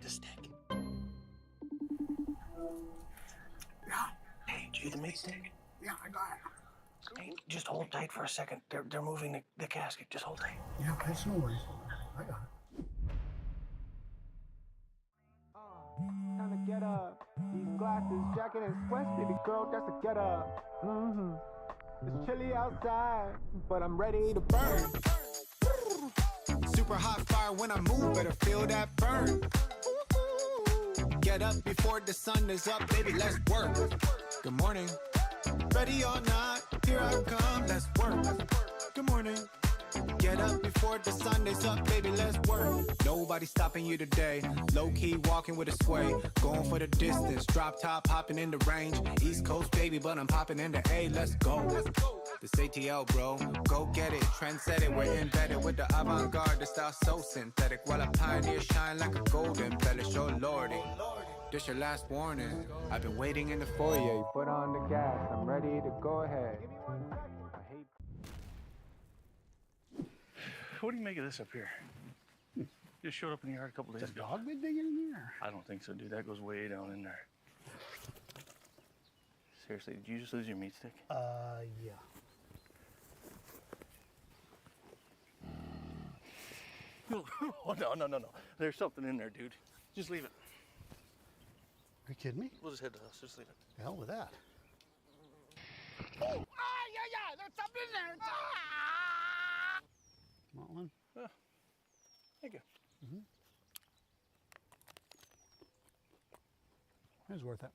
the stick. Yeah. Hey, did you get the meat stick? Yeah, I got it. Hey, just hold tight for a second. They're moving the casket. Just hold tight. Yeah, that's no worries. I got it. Time to get up. These glasses, jacket, and sweats, baby girl, that's a get up. It's chilly outside, but I'm ready to burn. Super hot fire when I move, better feel that burn. Get up before the sun is up, baby, let's work. Good morning. Ready or not, here I come, let's work. Good morning. Get up before the sun is up, baby, let's work. Nobody stopping you today. Low-key walking with a sway. Going for the distance, drop top, hopping in the range. East Coast, baby, but I'm popping in the A, let's go. This ATL, bro, go get it, trendset it. We're embedded with the avant-garde, the style so synthetic. While a pioneer shine like a golden embellish, oh lordy. This your last warning. I've been waiting in the foyer. You put on the gas, I'm ready to go ahead. What do you make of this up here? Just showed up in the yard a couple days ago. Dog been digging in there? I don't think so, dude. That goes way down in there. Seriously, did you just lose your meat stick? Yeah. Oh, no. There's something in there, dude. Just leave it. Are you kidding me? We'll just head to the house. Just leave it. The hell with that. Oh, yeah, there's something in there. Want one? Thank you. It was worth it.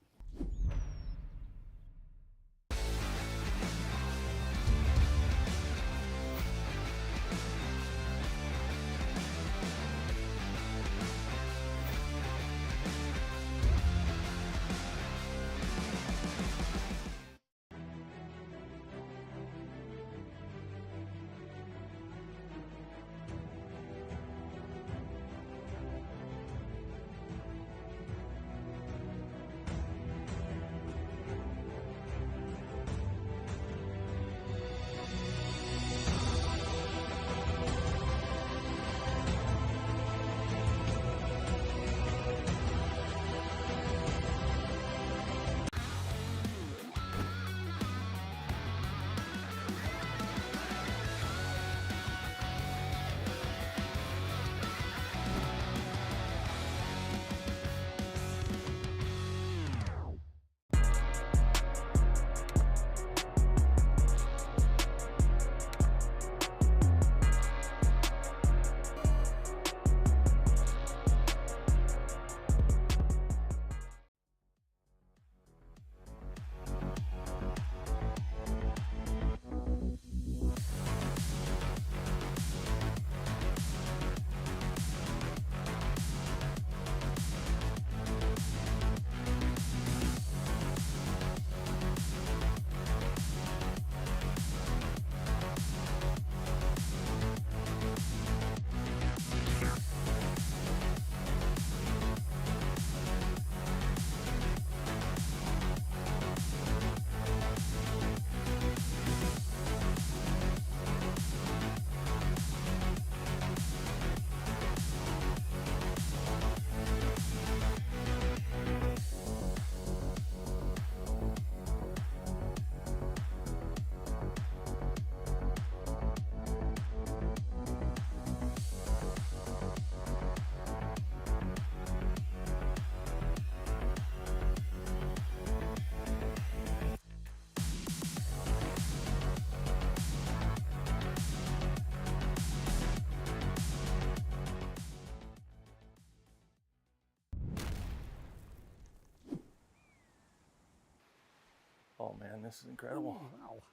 Oh, man, this is incredible. Oh, wow.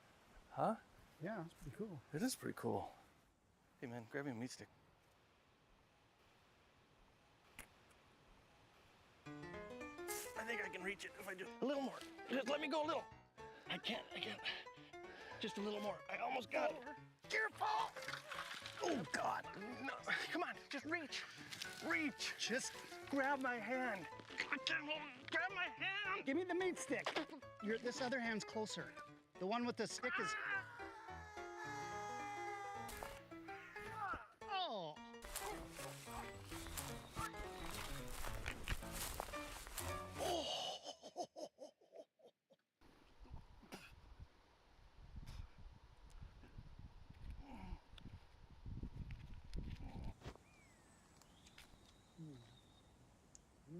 Huh? Yeah, that's pretty cool. It is pretty cool. Hey, man, grab me a meat stick. I think I can reach it if I just a little more. Just let me go a little. I can't. Just a little more. I almost got it. Careful! Oh, God. No. Come on, just reach. Reach. Just grab my hand. I can't hold it. Grab my hand. Give me the meat stick. This other hand's closer. The one with the stick is... Oh. Oh,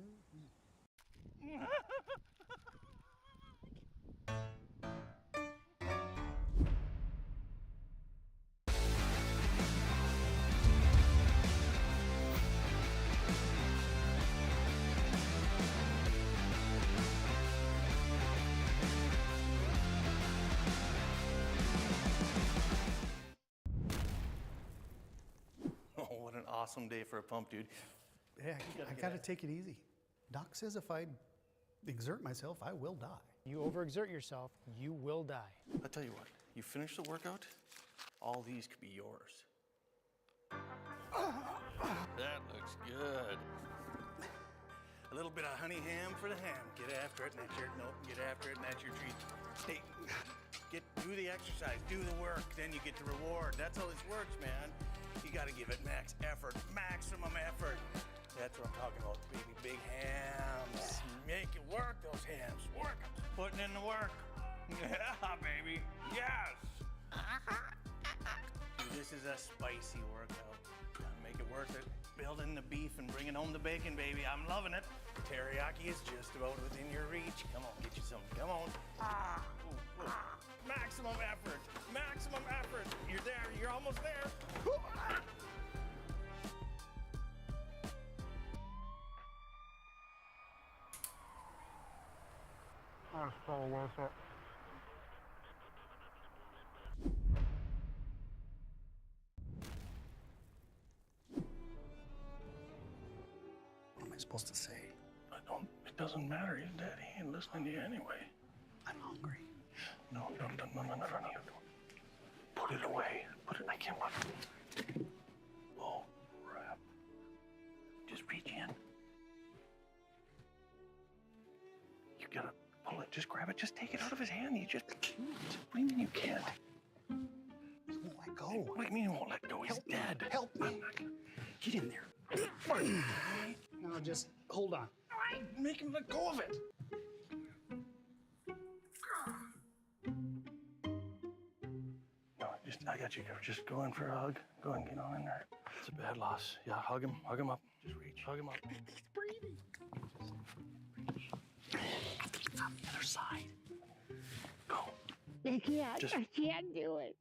what an awesome day for a pump, dude. Hey, I gotta take it easy. Doc says if I exert myself, I will die. You overexert yourself, you will die. I'll tell you what, you finish the workout, all these could be yours. That looks good. A little bit of honey ham for the ham. Get after it, and that's your, nope, get after it, and that's your treat. Hey, do the exercise, do the work, then you get the reward. That's how this works, man. You gotta give it max effort, maximum effort. That's what I'm talking about, baby. Big hams. Make it work, those hams. Work 'em. Putting in the work. Yeah, baby. Yes. Dude, this is a spicy workout. Gotta make it worth it. Building the beef and bringing home the bacon, baby. I'm loving it. Teriyaki is just about within your reach. Come on, get you some. Come on. Ooh, ooh. Maximum effort. Maximum effort. You're there. You're almost there. That's so worth it. What am I supposed to say? It doesn't matter. His daddy ain't listening to you anyway. I'm hungry. No. Put it away. I can't watch it. Oh, crap. Just reach in. You gotta pull it. Just grab it. Just take it out of his hand. What do you mean you can't? He won't let go. What do you mean he won't let go? He's dead. Help me. Get in there. Now just hold on. Make him let go of it. No, I got you covered. Just go in for a hug. Go and get on in there. It's a bad loss. Yeah, hug him up. Just reach, hug him up. He's breathing. On the other side. Go. I can't. Just- I can't do it.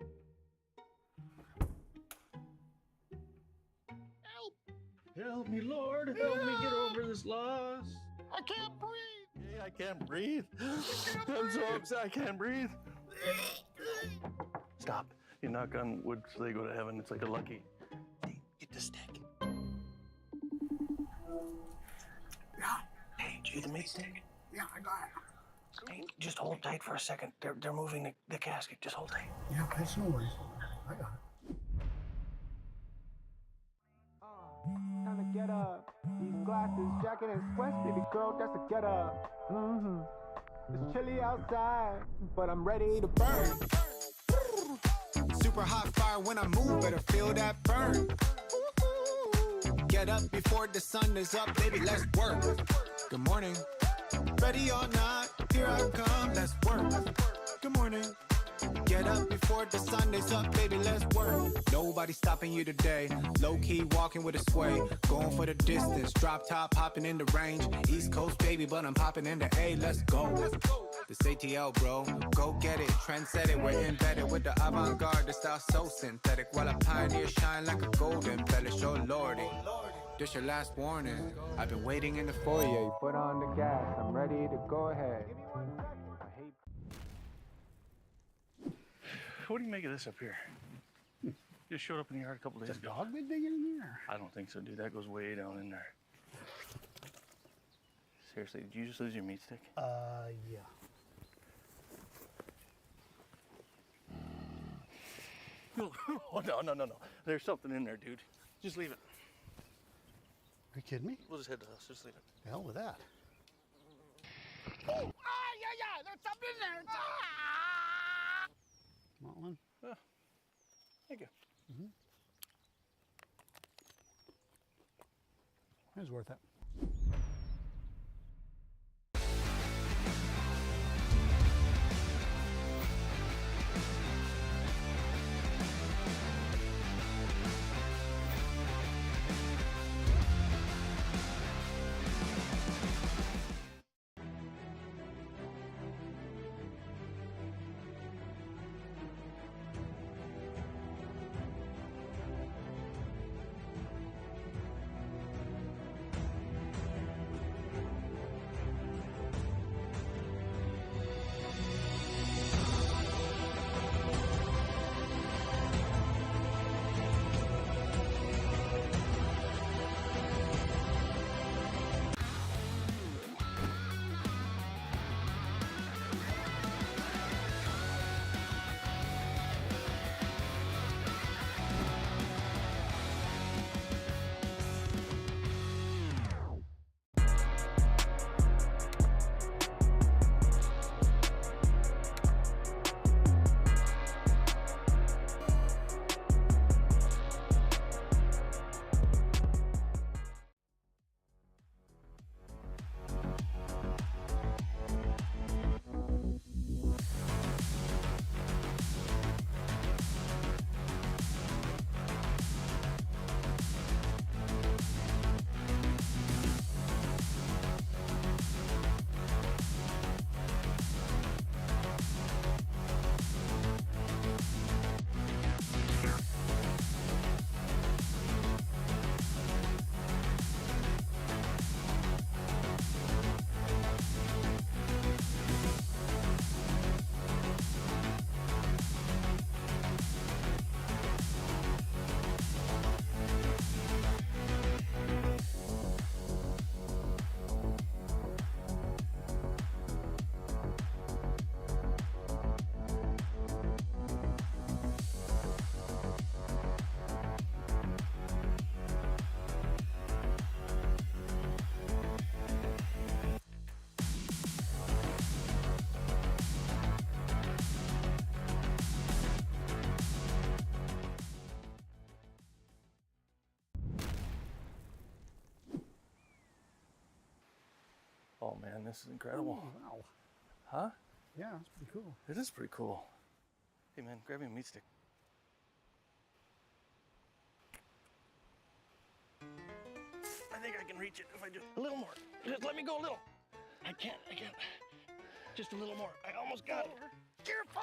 Help me, Lord. Help me get over this loss. I can't breathe. Hey, I can't breathe. I'm so upset. I can't breathe. Stop. You knock on wood so they go to heaven. It's like a lucky. Hey, get the stick. Hey, did you get the meat stick? Yeah, I got it. Hey, just hold tight for a second. They're moving the casket. Just hold tight. Yeah, that's no worries. I got it. Time to get up. These glasses, jacket and sweats, baby girl, that's a get up. It's chilly outside, but I'm ready to burn. Super hot fire when I move, better feel that burn. Get up before the sun is up, baby, let's work. Good morning. Ready or not, here I come, let's work. Good morning. Get up before the sun is up, baby, let's work. Nobody stopping you today. Low-key walking with a sway. Going for the distance, drop top, hopping in the range. East Coast, baby, but I'm popping in the A, let's go. This ATL, bro, go get it. Trend set it, we're embedded with the avant-garde. The style so synthetic, while I pioneer shine like a golden embellish, oh lordy. This your last warning. I've been waiting in the foyer. You put on the gas, I'm ready to go ahead. What do you make of this up here? Just showed up in the yard a couple days Is a ago. dog been digging in there? I don't think so, dude. That goes way down in there. Seriously, did you just lose your meat stick? Yeah. Oh, no. There's something in there, dude. Just leave it. Are you kidding me? We'll just head to the house. Just leave it. The hell with that. Oh, yeah. There's something in there. Want one? Thank you. It was worth it. Oh man, this is incredible. Oh, wow. Huh? Yeah, it's pretty cool. It is pretty cool. Hey man, grab me a meat stick. I think I can reach it if I just a little more. Just let me go a little. I can't. Just a little more. I almost got it. Careful!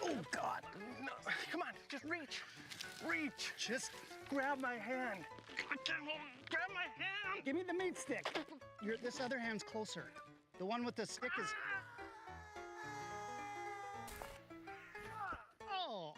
Oh God! No, come on, just reach. Just grab my hand. I can't hold it. Grab my hand. Give me the meat stick. This other hand's closer. The one with the stick is. Oh.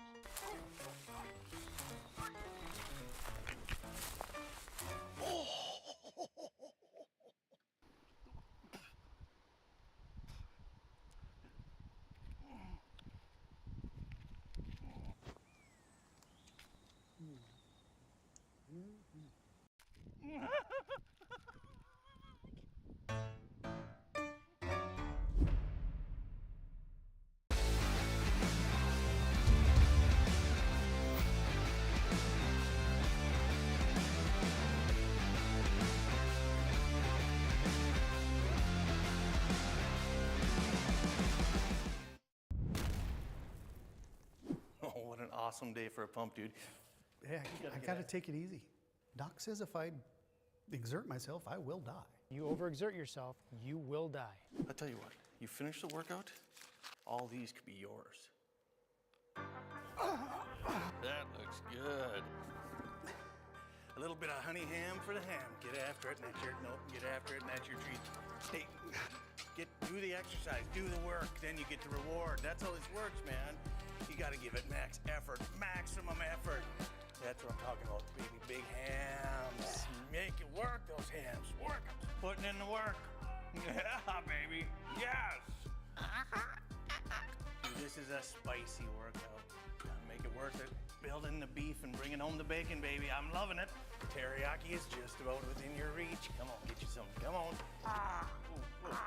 Oh, what an awesome day for a pump, dude. Hey, I gotta take it easy. Doc says if I exert myself, I will die. You overexert yourself, you will die. I'll tell you what, you finish the workout, all these could be yours. That looks good. A little bit of honey ham for the ham. Get after it, and that's your, nope, get after it, and that's your treat. Hey, do the exercise, do the work, then you get the reward. That's how this works, man. You gotta give it max effort, maximum effort. That's what I'm talking about, baby. Big hams. Make it work, those hams. Work 'em. Putting in the work. Yeah, baby. Yes. Dude, this is a spicy workout. Gotta make it worth it. Building the beef and bringing home the bacon, baby. I'm loving it. Teriyaki is just about within your reach. Come on, get you some. Come on. Ooh, ooh.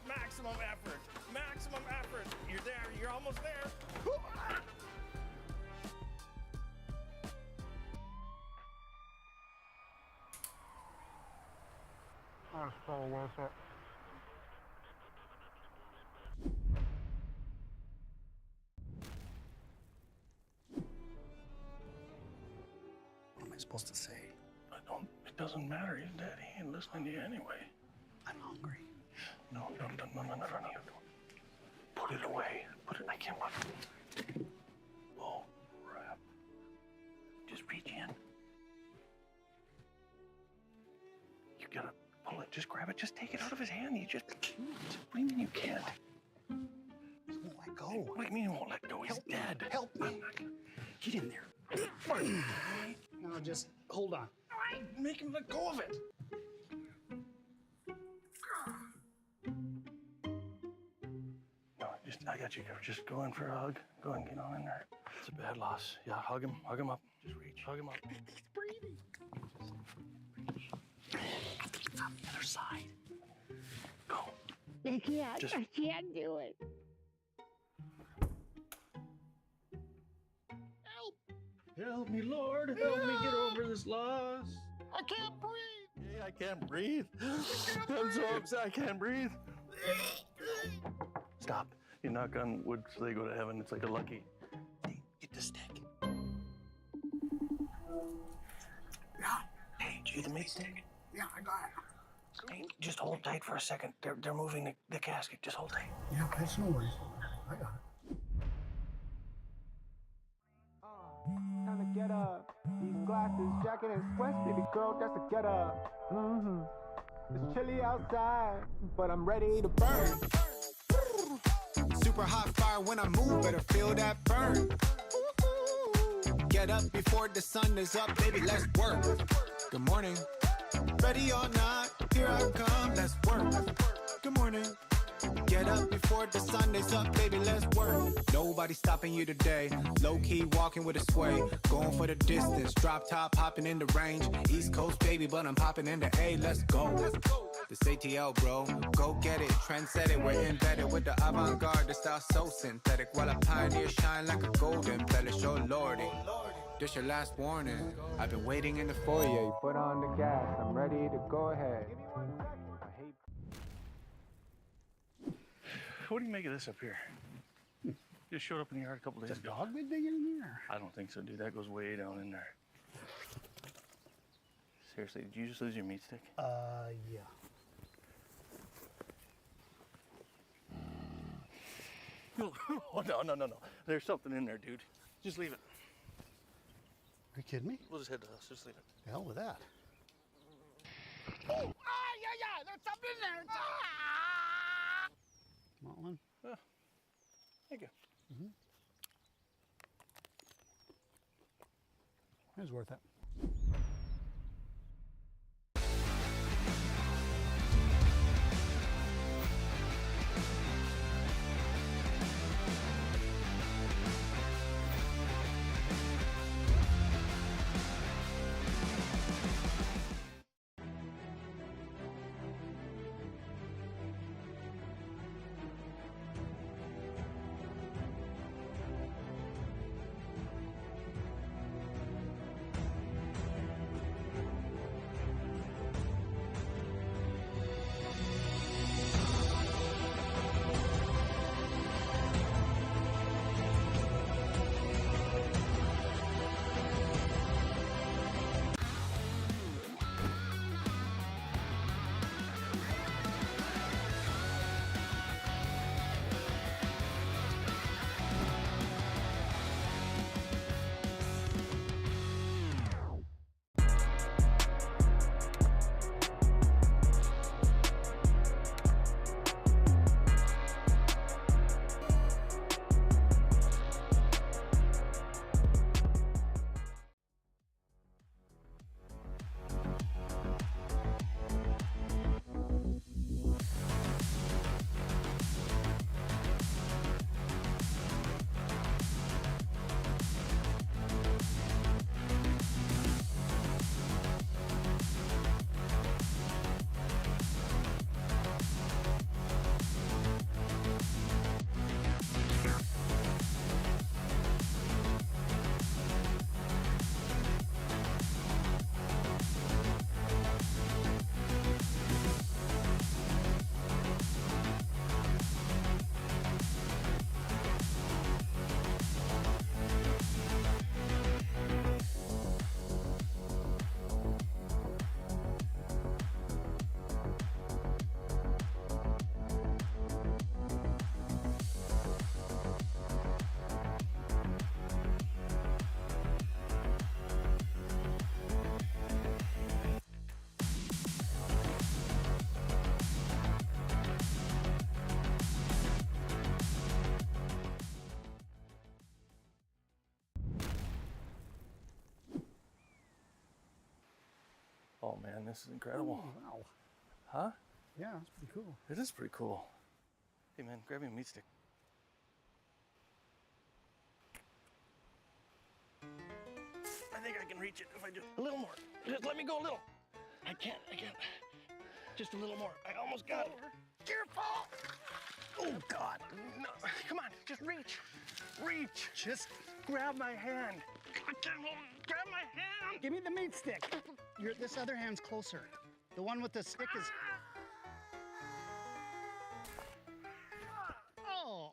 Maximum effort. Maximum effort. You're there. You're almost there. That's so worth it. What am I supposed to say? It doesn't matter. He's dead. He ain't listening to you anyway. I'm hungry. No. Put it away. I can't put it. Oh, crap. Just reach in. You gotta pull it. Just grab it. Just take it out of his hand. What do you mean you can't? He won't let go. What do you mean he won't let go? He's dead. Help me. Get in there. Now just hold on. Make him let go of it. No, I got you covered. Just go in for a hug. Go and get on in there. It's a bad loss. Yeah, hug him up. Just reach, hug him up. He's breathing. On the other side. Go. I can't. Just- I can't do it. Help me, Lord. Help me get over this loss. I can't breathe. Hey, I can't breathe. I'm so upset. I can't breathe. Stop. You knock on wood so they go to heaven. It's like a lucky. Hey, get the stick. Hey, did you get the meat stick? Yeah, I got it. Hey, just hold tight for a second. They're moving the casket. Just hold tight. Yeah, that's no worries. I got it. Time to get up. These glasses, jacket, and sweats, baby girl, that's a get up. It's chilly outside, but I'm ready to burn. Super hot fire when I move, better feel that burn. Get up before the sun is up, baby, let's work. Good morning. Ready or not, here I come, let's work. Good morning. Get up before the sun is up, baby, let's work. Nobody stopping you today. Low-key walking with a sway. Going for the distance, drop top, hopping in the range. East Coast, baby, but I'm popping in the A, let's go. This ATL, bro, go get it. Trend set it, we're embedded with the avant-garde. The style so synthetic, while I pioneer shine like a golden embellish, oh lordy. This your last warning. I've been waiting in the foyer. You put on the gas, I'm ready to go ahead. I hate What do you make of this up here? Just showed up in the yard a couple days Is a ago. dog been digging in there? I don't think so, dude. That goes way down in there. Seriously, did you just lose your meat stick? Yeah. Oh, no. There's something in there, dude. Just leave it. Are you kidding me? We'll just head to the house. Just leave it. The hell with that. Oh, yeah. There's something in there. Want one? Thank you. It was worth it. Oh, man, this is incredible. Oh, wow. Huh? Yeah, that's pretty cool. It is pretty cool. Hey, man, grab me a meat stick. I think I can reach it if I just a little more. Just let me go a little. I can't. Just a little more. I almost got it. Careful! Oh, God. No. Come on, just reach. Just grab my hand. I can't hold it. Grab my hand. Give me the meat stick. This other hand's closer. The one with the stick is... Oh.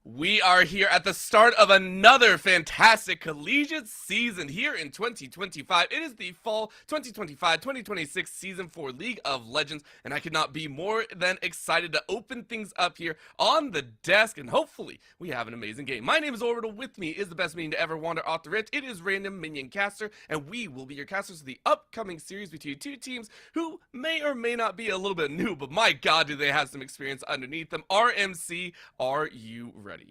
We are here at the start of another fantastic collegiate season here in 2025. It is the fall 2025-2026 season for League of Legends, and I could not be more than excited to open things up here on the desk, and hopefully we have an amazing game. My name is Orbital. With me is the best minion to ever wander off the Rift. It is Random Minion Caster, and we will be your casters of the upcoming series between two teams who may or may not be a little bit new, but my god, do they have some experience underneath them. RMC, are you ready?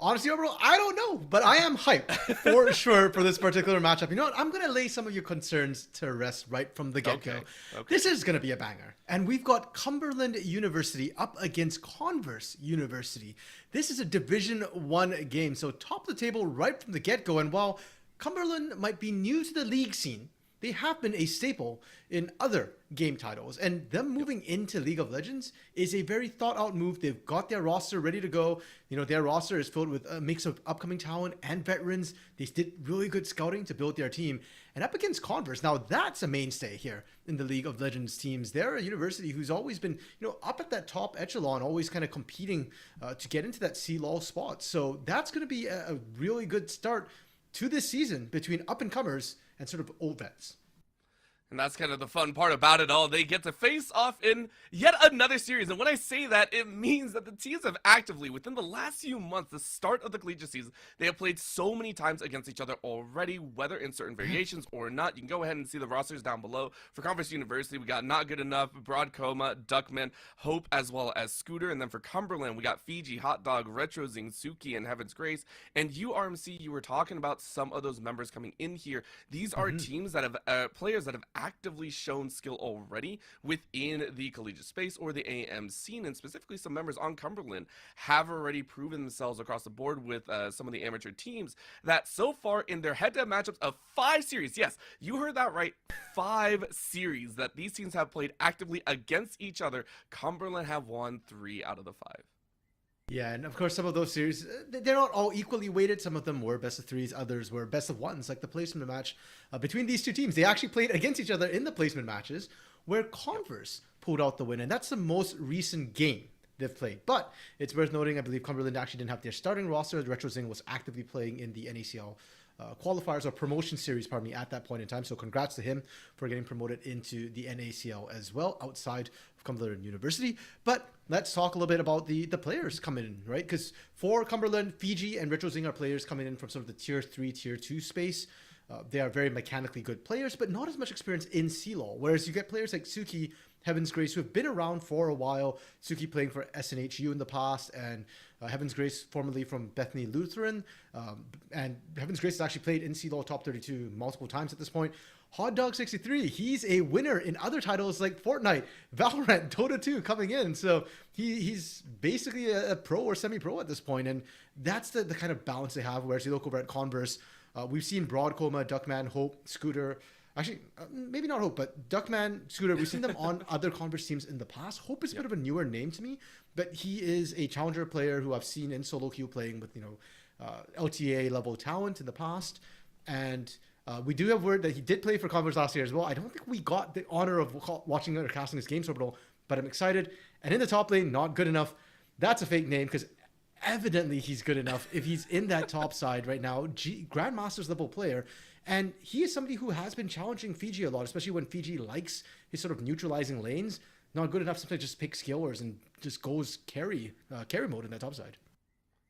Honestly, overall, I don't know, but I am hyped for sure for this particular matchup. You know what? I'm going to lay some of your concerns to rest right from the get-go. Okay. This is going to be a banger. And we've got Cumberland University up against Converse University. This is a Division 1 game, so top of the table right from the get-go. And while Cumberland might be new to the league scene, they have been a staple in other game titles, and them moving into League of Legends is a very thought out move. They've got their roster ready to go. You know, their roster is filled with a mix of upcoming talent and veterans. They did really good scouting to build their team. And up against Converse, now that's a mainstay here in the League of Legends teams. They're a university who's always been, you know, up at that top echelon, always kind of competing to get into that C-Law spot. So that's going to be a really good start to this season between up-and-comers and sort of old vets. And that's kind of the fun part about it all. They get to face off in yet another series. And when I say that, it means that the teams have actively, within the last few months, the start of the collegiate season, they have played so many times against each other already, whether in certain variations or not. You can go ahead and see the rosters down below. For Converse University, we got Not Good Enough, Broad Coma, Duckman, Hope, as well as Scooter. And then for Cumberland, we got Fiji, Hot Dog, Retro Zing, Suki, and Heaven's Grace. And URMC, you were talking about some of those members coming in here. These are teams that have, players that have actively shown skill already within the collegiate space or the AM scene, and specifically some members on Cumberland have already proven themselves across the board with some of the amateur teams that so far in their head-to-head matchups of 5 series, yes, you heard that right, 5 series that these teams have played actively against each other, Cumberland have won 3 out of the 5. Yeah, and of course, some of those series, they're not all equally weighted. Some of them were best of 3s, others were best of 1s, like the placement match between these two teams. They actually played against each other in the placement matches, where Converse pulled out the win, and that's the most recent game they've played. But it's worth noting, I believe Cumberland actually didn't have their starting roster. Retro Zing was actively playing in the NECL qualifiers or promotion series, at that point in time. So congrats to him for getting promoted into the NACL as well, outside of Cumberland University. But let's talk a little bit about the players coming in, right? Because for Cumberland, Fiji and Retro Zing are players coming in from sort of the tier 3, tier 2 space. They are very mechanically good players, but not as much experience in C-Law. Whereas you get players like Suki, Heaven's Grace, who have been around for a while. Suki playing for SNHU in the past, and Heaven's Grace, formerly from Bethany Lutheran. And Heaven's Grace has actually played in C-Law Top 32 multiple times at this point. Hot Dog 63, he's a winner in other titles like Fortnite, Valorant, Dota 2 coming in. So he's basically a pro or semi-pro at this point. And that's the kind of balance they have. Whereas you look over at Converse, we've seen Broad Coma, Duckman, Hope, Scooter. Actually, maybe not Hope, but Duckman, Scooter, we've seen them on other Converse teams in the past. Hope is a bit of a newer name to me, but he is a challenger player who I've seen in solo queue playing with, LTA level talent in the past. And we do have word that he did play for Converse last year as well. I don't think we got the honor of watching or casting his games orbital, but I'm excited. And in the top lane, Not Good Enough. That's a fake name because evidently he's good enough if he's in that top side right now. Grandmaster's level player. And he is somebody who has been challenging Fiji a lot, especially when Fiji likes his sort of neutralizing lanes. Not good enough to just pick skillers and just goes carry mode in that top side.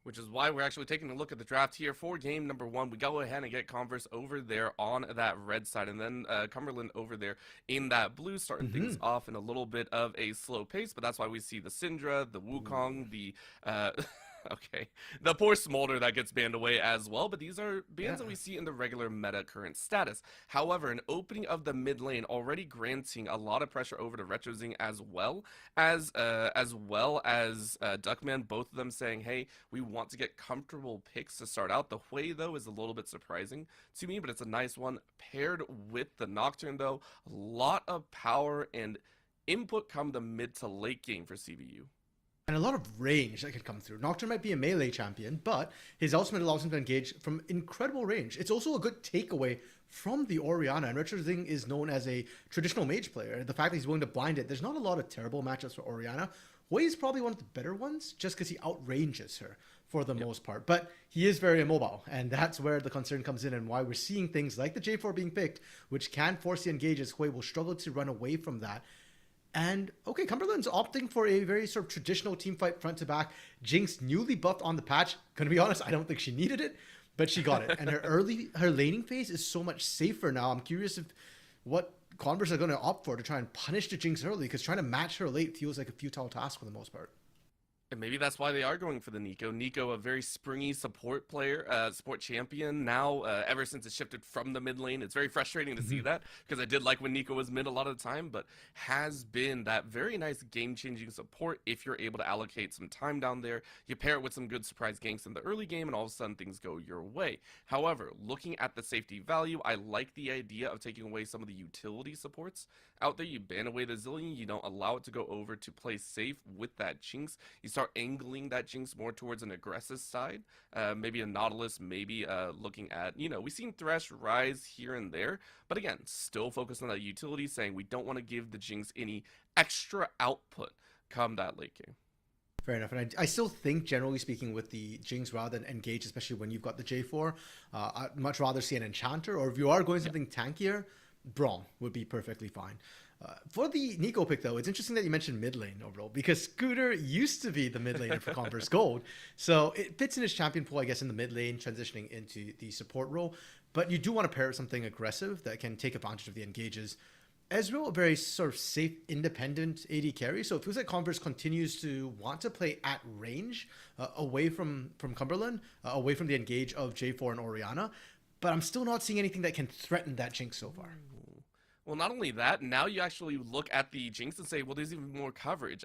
Which is why we're actually taking a look at the draft here for game number 1. We go ahead and get Converse over there on that red side, and then Cumberland over there in that blue, starting things off in a little bit of a slow pace. But that's why we see the Syndra, the Wukong, the okay, the poor Smolder that gets banned away as well, but these are bans that we see in the regular meta current status. However, an opening of the mid lane already granting a lot of pressure over to Retro Zing as well as Duckman, both of them saying, hey, we want to get comfortable picks to start out. The Hui, though, is a little bit surprising to me, but it's a nice one. Paired with the Nocturne, though, a lot of power and input come the mid to late game for CVU. And a lot of range that can come through. Nocturne might be a melee champion, but his ultimate allows him to engage from incredible range. It's also a good takeaway from the Orianna, and Retro Zing is known as a traditional mage player. The fact that he's willing to blind it, there's not a lot of terrible matchups for Orianna. Hui is probably one of the better ones, just because he outranges her for the most part. But he is very immobile, and that's where the concern comes in and why we're seeing things like the J4 being picked, which can force the engages. Hui will struggle to run away from that. And, okay, Cumberland's opting for a very sort of traditional team fight front to back. Jinx newly buffed on the patch. Gonna be honest, I don't think she needed it, but she got it. And her laning phase is so much safer now. I'm curious if what Converse are going to opt for to try and punish the Jinx early, because trying to match her late feels like a futile task for the most part. And maybe that's why they are going for the Nico. Nico, a very springy support player, support champion now, ever since it shifted from the mid lane. It's very frustrating to see that, because I did like when Nico was mid a lot of the time, but has been that very nice game-changing support if you're able to allocate some time down there. You pair it with some good surprise ganks in the early game, and all of a sudden things go your way. However, looking at the safety value, I like the idea of taking away some of the utility supports out there. You ban away the Zillion, you don't allow it to go over to play safe with that Jinx. You start angling that Jinx more towards an aggressive side, maybe a Nautilus, maybe looking at, we've seen Thresh rise here and there, but again, still focused on that utility, saying we don't want to give the Jinx any extra output come that late game. Fair enough. And I still think, generally speaking, with the Jinx rather than Engage, especially when you've got the J4, I'd much rather see an Enchanter, or if you are going something tankier, Braum would be perfectly fine. For the Nico pick, though, it's interesting that you mentioned mid lane overall, because Scooter used to be the mid laner for Converse Gold. So it fits in his champion pool, I guess, in the mid lane, transitioning into the support role. But you do want to pair with something aggressive that can take advantage of the engages. Ezreal, a very sort of safe, independent AD carry. So it feels like Converse continues to want to play at range, away from Cumberland, away from the engage of J4 and Orianna. But I'm still not seeing anything that can threaten that Jinx so far. Well, not only that, now you actually look at the Jinx and say, well, there's even more coverage.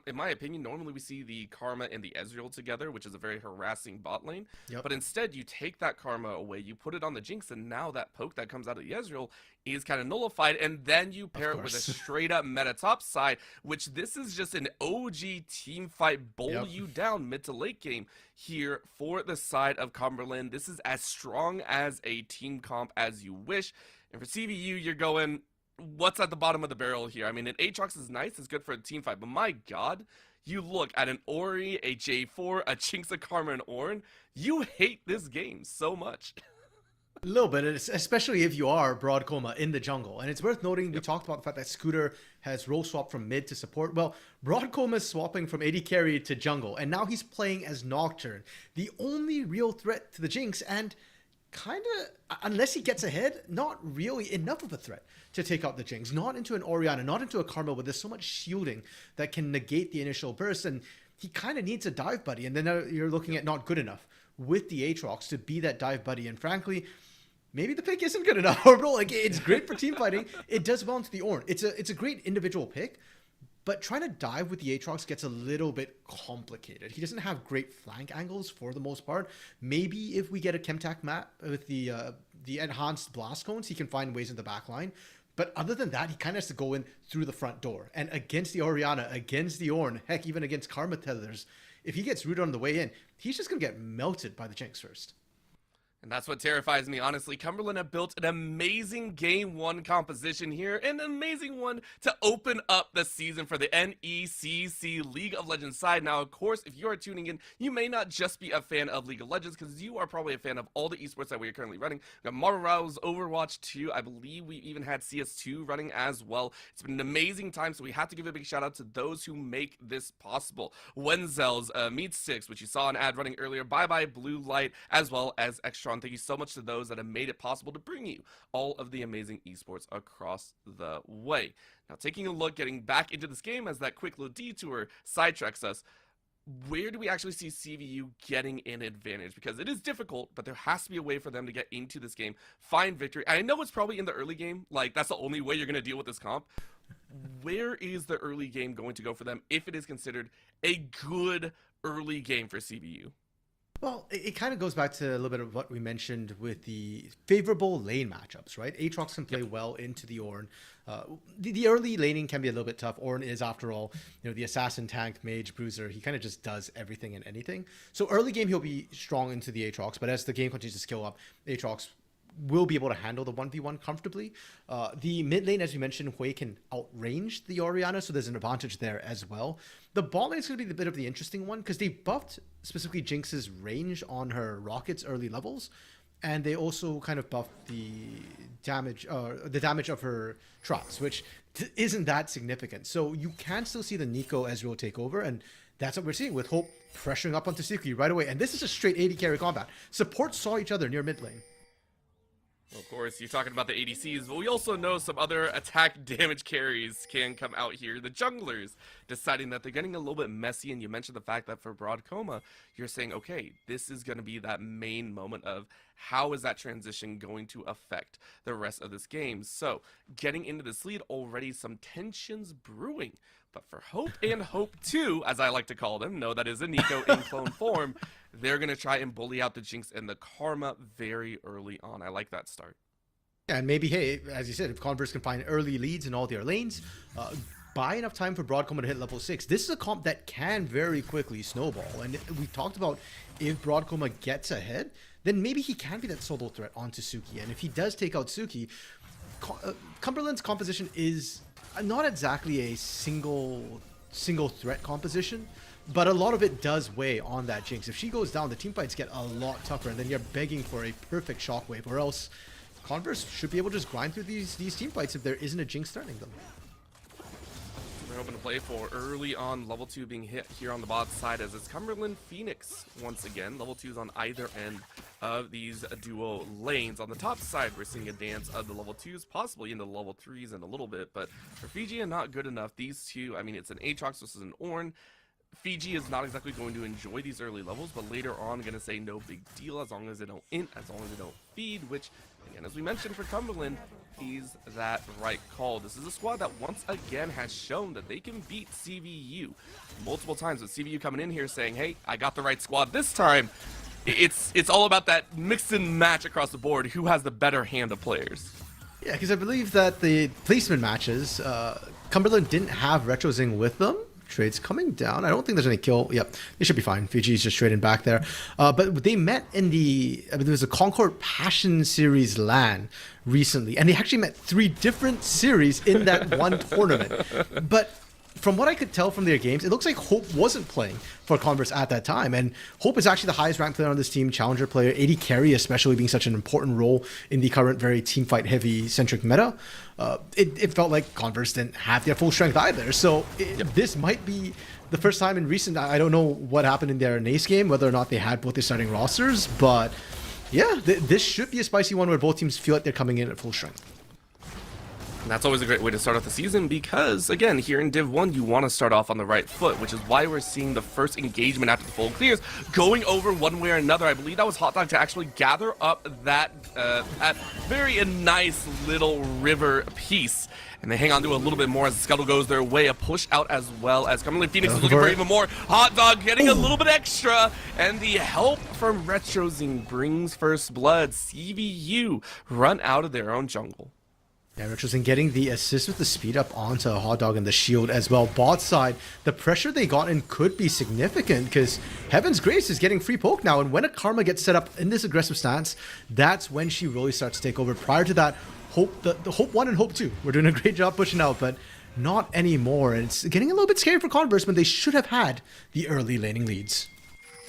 In my opinion, normally we see the Karma and the Ezreal together, which is a very harassing bot lane. Yep. But instead, you take that Karma away, you put it on the Jinx, and now that poke that comes out of the Ezreal is kind of nullified, and then you pair it with a straight-up meta top side, which this is just an OG team fight, bowl you down mid to late game here for the side of Cumberland. This is as strong as a team comp as you wish. And for CVU, you're going, what's at the bottom of the barrel here? I mean, an Aatrox is nice, it's good for a team fight, but my god, you look at an Ori, a J4, a Jinx, a Karma, and Ornn, you hate this game so much. A little bit, especially if you are Broad Coma in the jungle. And it's worth noting, we talked about the fact that Scooter has role swapped from mid to support. Well, Broad Coma is swapping from AD carry to jungle, and now he's playing as Nocturne, the only real threat to the Jinx, and kind of, unless he gets ahead, not really enough of a threat to take out the Jinx. Not into an Orianna, not into a Karma, where there's so much shielding that can negate the initial burst, and he kind of needs a dive buddy, and then you're looking at not good enough with the Aatrox to be that dive buddy. And frankly, maybe the pick isn't good enough, bro. Like, it's great for team fighting. It does well into the Ornn. It's a great individual pick, but trying to dive with the Aatrox gets a little bit complicated. He doesn't have great flank angles for the most part. Maybe if we get a Chemtac map with the enhanced blast cones, he can find ways in the back line. But other than that, he kind of has to go in through the front door. And against the Orianna, against the Ornn, heck, even against Karma Tethers, if he gets rooted on the way in, he's just going to get melted by the Jinx first. And that's what terrifies me, honestly. Cumberland have built an amazing Game 1 composition here, and an amazing one to open up the season for the NECC League of Legends side. Now, of course, if you are tuning in, you may not just be a fan of League of Legends, because you are probably a fan of all the esports that we are currently running. We got Marvel Rivals, Overwatch 2, I believe we even had CS2 running as well. It's been an amazing time, so we have to give a big shout out to those who make this possible. Wenzel's, Meat Six, which you saw an ad running earlier, Bye Bye Blue Light, as well as Extra. Thank you so much to those that have made it possible to bring you all of the amazing esports across the way. Now, taking a look, getting back into this game as that quick little detour sidetracks us, where do we actually see CVU getting an advantage? Because it is difficult, but there has to be a way for them to get into this game, find victory. I know it's probably in the early game, like that's the only way you're going to deal with this comp. Where is the early game going to go for them if it is considered a good early game for CVU? Well, it kind of goes back to a little bit of what we mentioned with the favorable lane matchups, right? Aatrox can play well into the Ornn. The early laning can be a little bit tough. Ornn is, after all, the assassin, tank, mage, bruiser. He kind of just does everything and anything. So early game, he'll be strong into the Aatrox, but as the game continues to scale up, Aatrox will be able to handle the 1v1 comfortably. The mid lane, as we mentioned, Hui can outrange the Orianna, so there's an advantage there as well. The bot lane is going to be a bit of the interesting one, because they buffed specifically Jinx's range on her rockets early levels, and they also kind of buffed the damage of her traps, which isn't that significant. So you can still see the Nico Ezreal take over, and that's what we're seeing with Hope pressuring up onto Suki right away. And this is a straight AD carry combat. Support saw each other near mid lane. Of course, you're talking about the ADCs, but we also know some other attack damage carries can come out here. The junglers deciding that they're getting a little bit messy, and you mentioned the fact that for Broad Coma, you're saying, okay, this is going to be that main moment of how is that transition going to affect the rest of this game. So, getting into this lead, already some tensions brewing. But for Hope and Hope 2, as I like to call them, no, that is a Nico in clone form, they're going to try and bully out the Jinx and the Karma very early on. I like that start. Yeah, and maybe, hey, as you said, if Converse can find early leads in all their lanes, buy enough time for Broad Coma to hit level 6. This is a comp that can very quickly snowball. And we talked about if Broad Coma gets ahead, then maybe he can be that solo threat onto Suki. And if he does take out Suki, Cumberland's composition is not exactly a single threat composition, but a lot of it does weigh on that Jinx. If she goes down, the team fights get a lot tougher, and then you're begging for a perfect shockwave, or else Converse should be able to just grind through these team fights if there isn't a Jinx threatening them. We're hoping to play for early on level 2 being hit here on the bot side as it's Cumberland Phoenix once again. Level 2 is on either end of these duo lanes. On the top side, we're seeing a dance of the level 2s, possibly into the level 3s in a little bit, but for Fiji and not good enough. These two, I mean, it's an Aatrox versus an Ornn. Fiji is not exactly going to enjoy these early levels, but later on, going to say no big deal as long as they don't int, as long as they don't feed, which, again, as we mentioned for Cumberland, is that right call. This is a squad that once again has shown that they can beat CVU multiple times, with CVU coming in here saying, hey, I got the right squad this time. It's all about that mix and match across the board. Who has the better hand of players? Yeah, because I believe that the placement matches, Cumberland didn't have Retrozing with them. Trades coming down. I don't think there's any kill. Yep, they should be fine. Fiji's just trading back there. But they met in there was a Concord Passion Series LAN recently, and they actually met 3 different series in that one tournament. But from what I could tell from their games, it looks like Hope wasn't playing for Converse at that time. And Hope is actually the highest ranked player on this team, challenger player, AD carry especially being such an important role in the current very teamfight heavy centric meta. It felt like Converse didn't have their full strength either. So this might be the first time in recent, I don't know what happened in their NECC game, whether or not they had both their starting rosters, but yeah, this should be a spicy one where both teams feel like they're coming in at full strength. And that's always a great way to start off the season because, again, here in Div 1, you want to start off on the right foot, which is why we're seeing the first engagement after the full clears going over one way or another. I believe that was Hot Dog to actually gather up that very nice little river piece. And they hang on to a little bit more as the scuttle goes their way. A push out as well as Cumberland Phoenix is looking for even more. Hot Dog getting a little bit extra. And the help from Retrozing brings first blood. CVU run out of their own jungle. Yeah, Richardson getting the assist with the speed up onto Hot Dog and the shield as well. Bot side, the pressure they got in could be significant because Heaven's Grace is getting free poke now. And when a Karma gets set up in this aggressive stance, that's when she really starts to take over. Prior to that, Hope, the Hope 1 and Hope 2 were doing a great job pushing out, but not anymore. And it's getting a little bit scary for Converse when they should have had the early laning leads.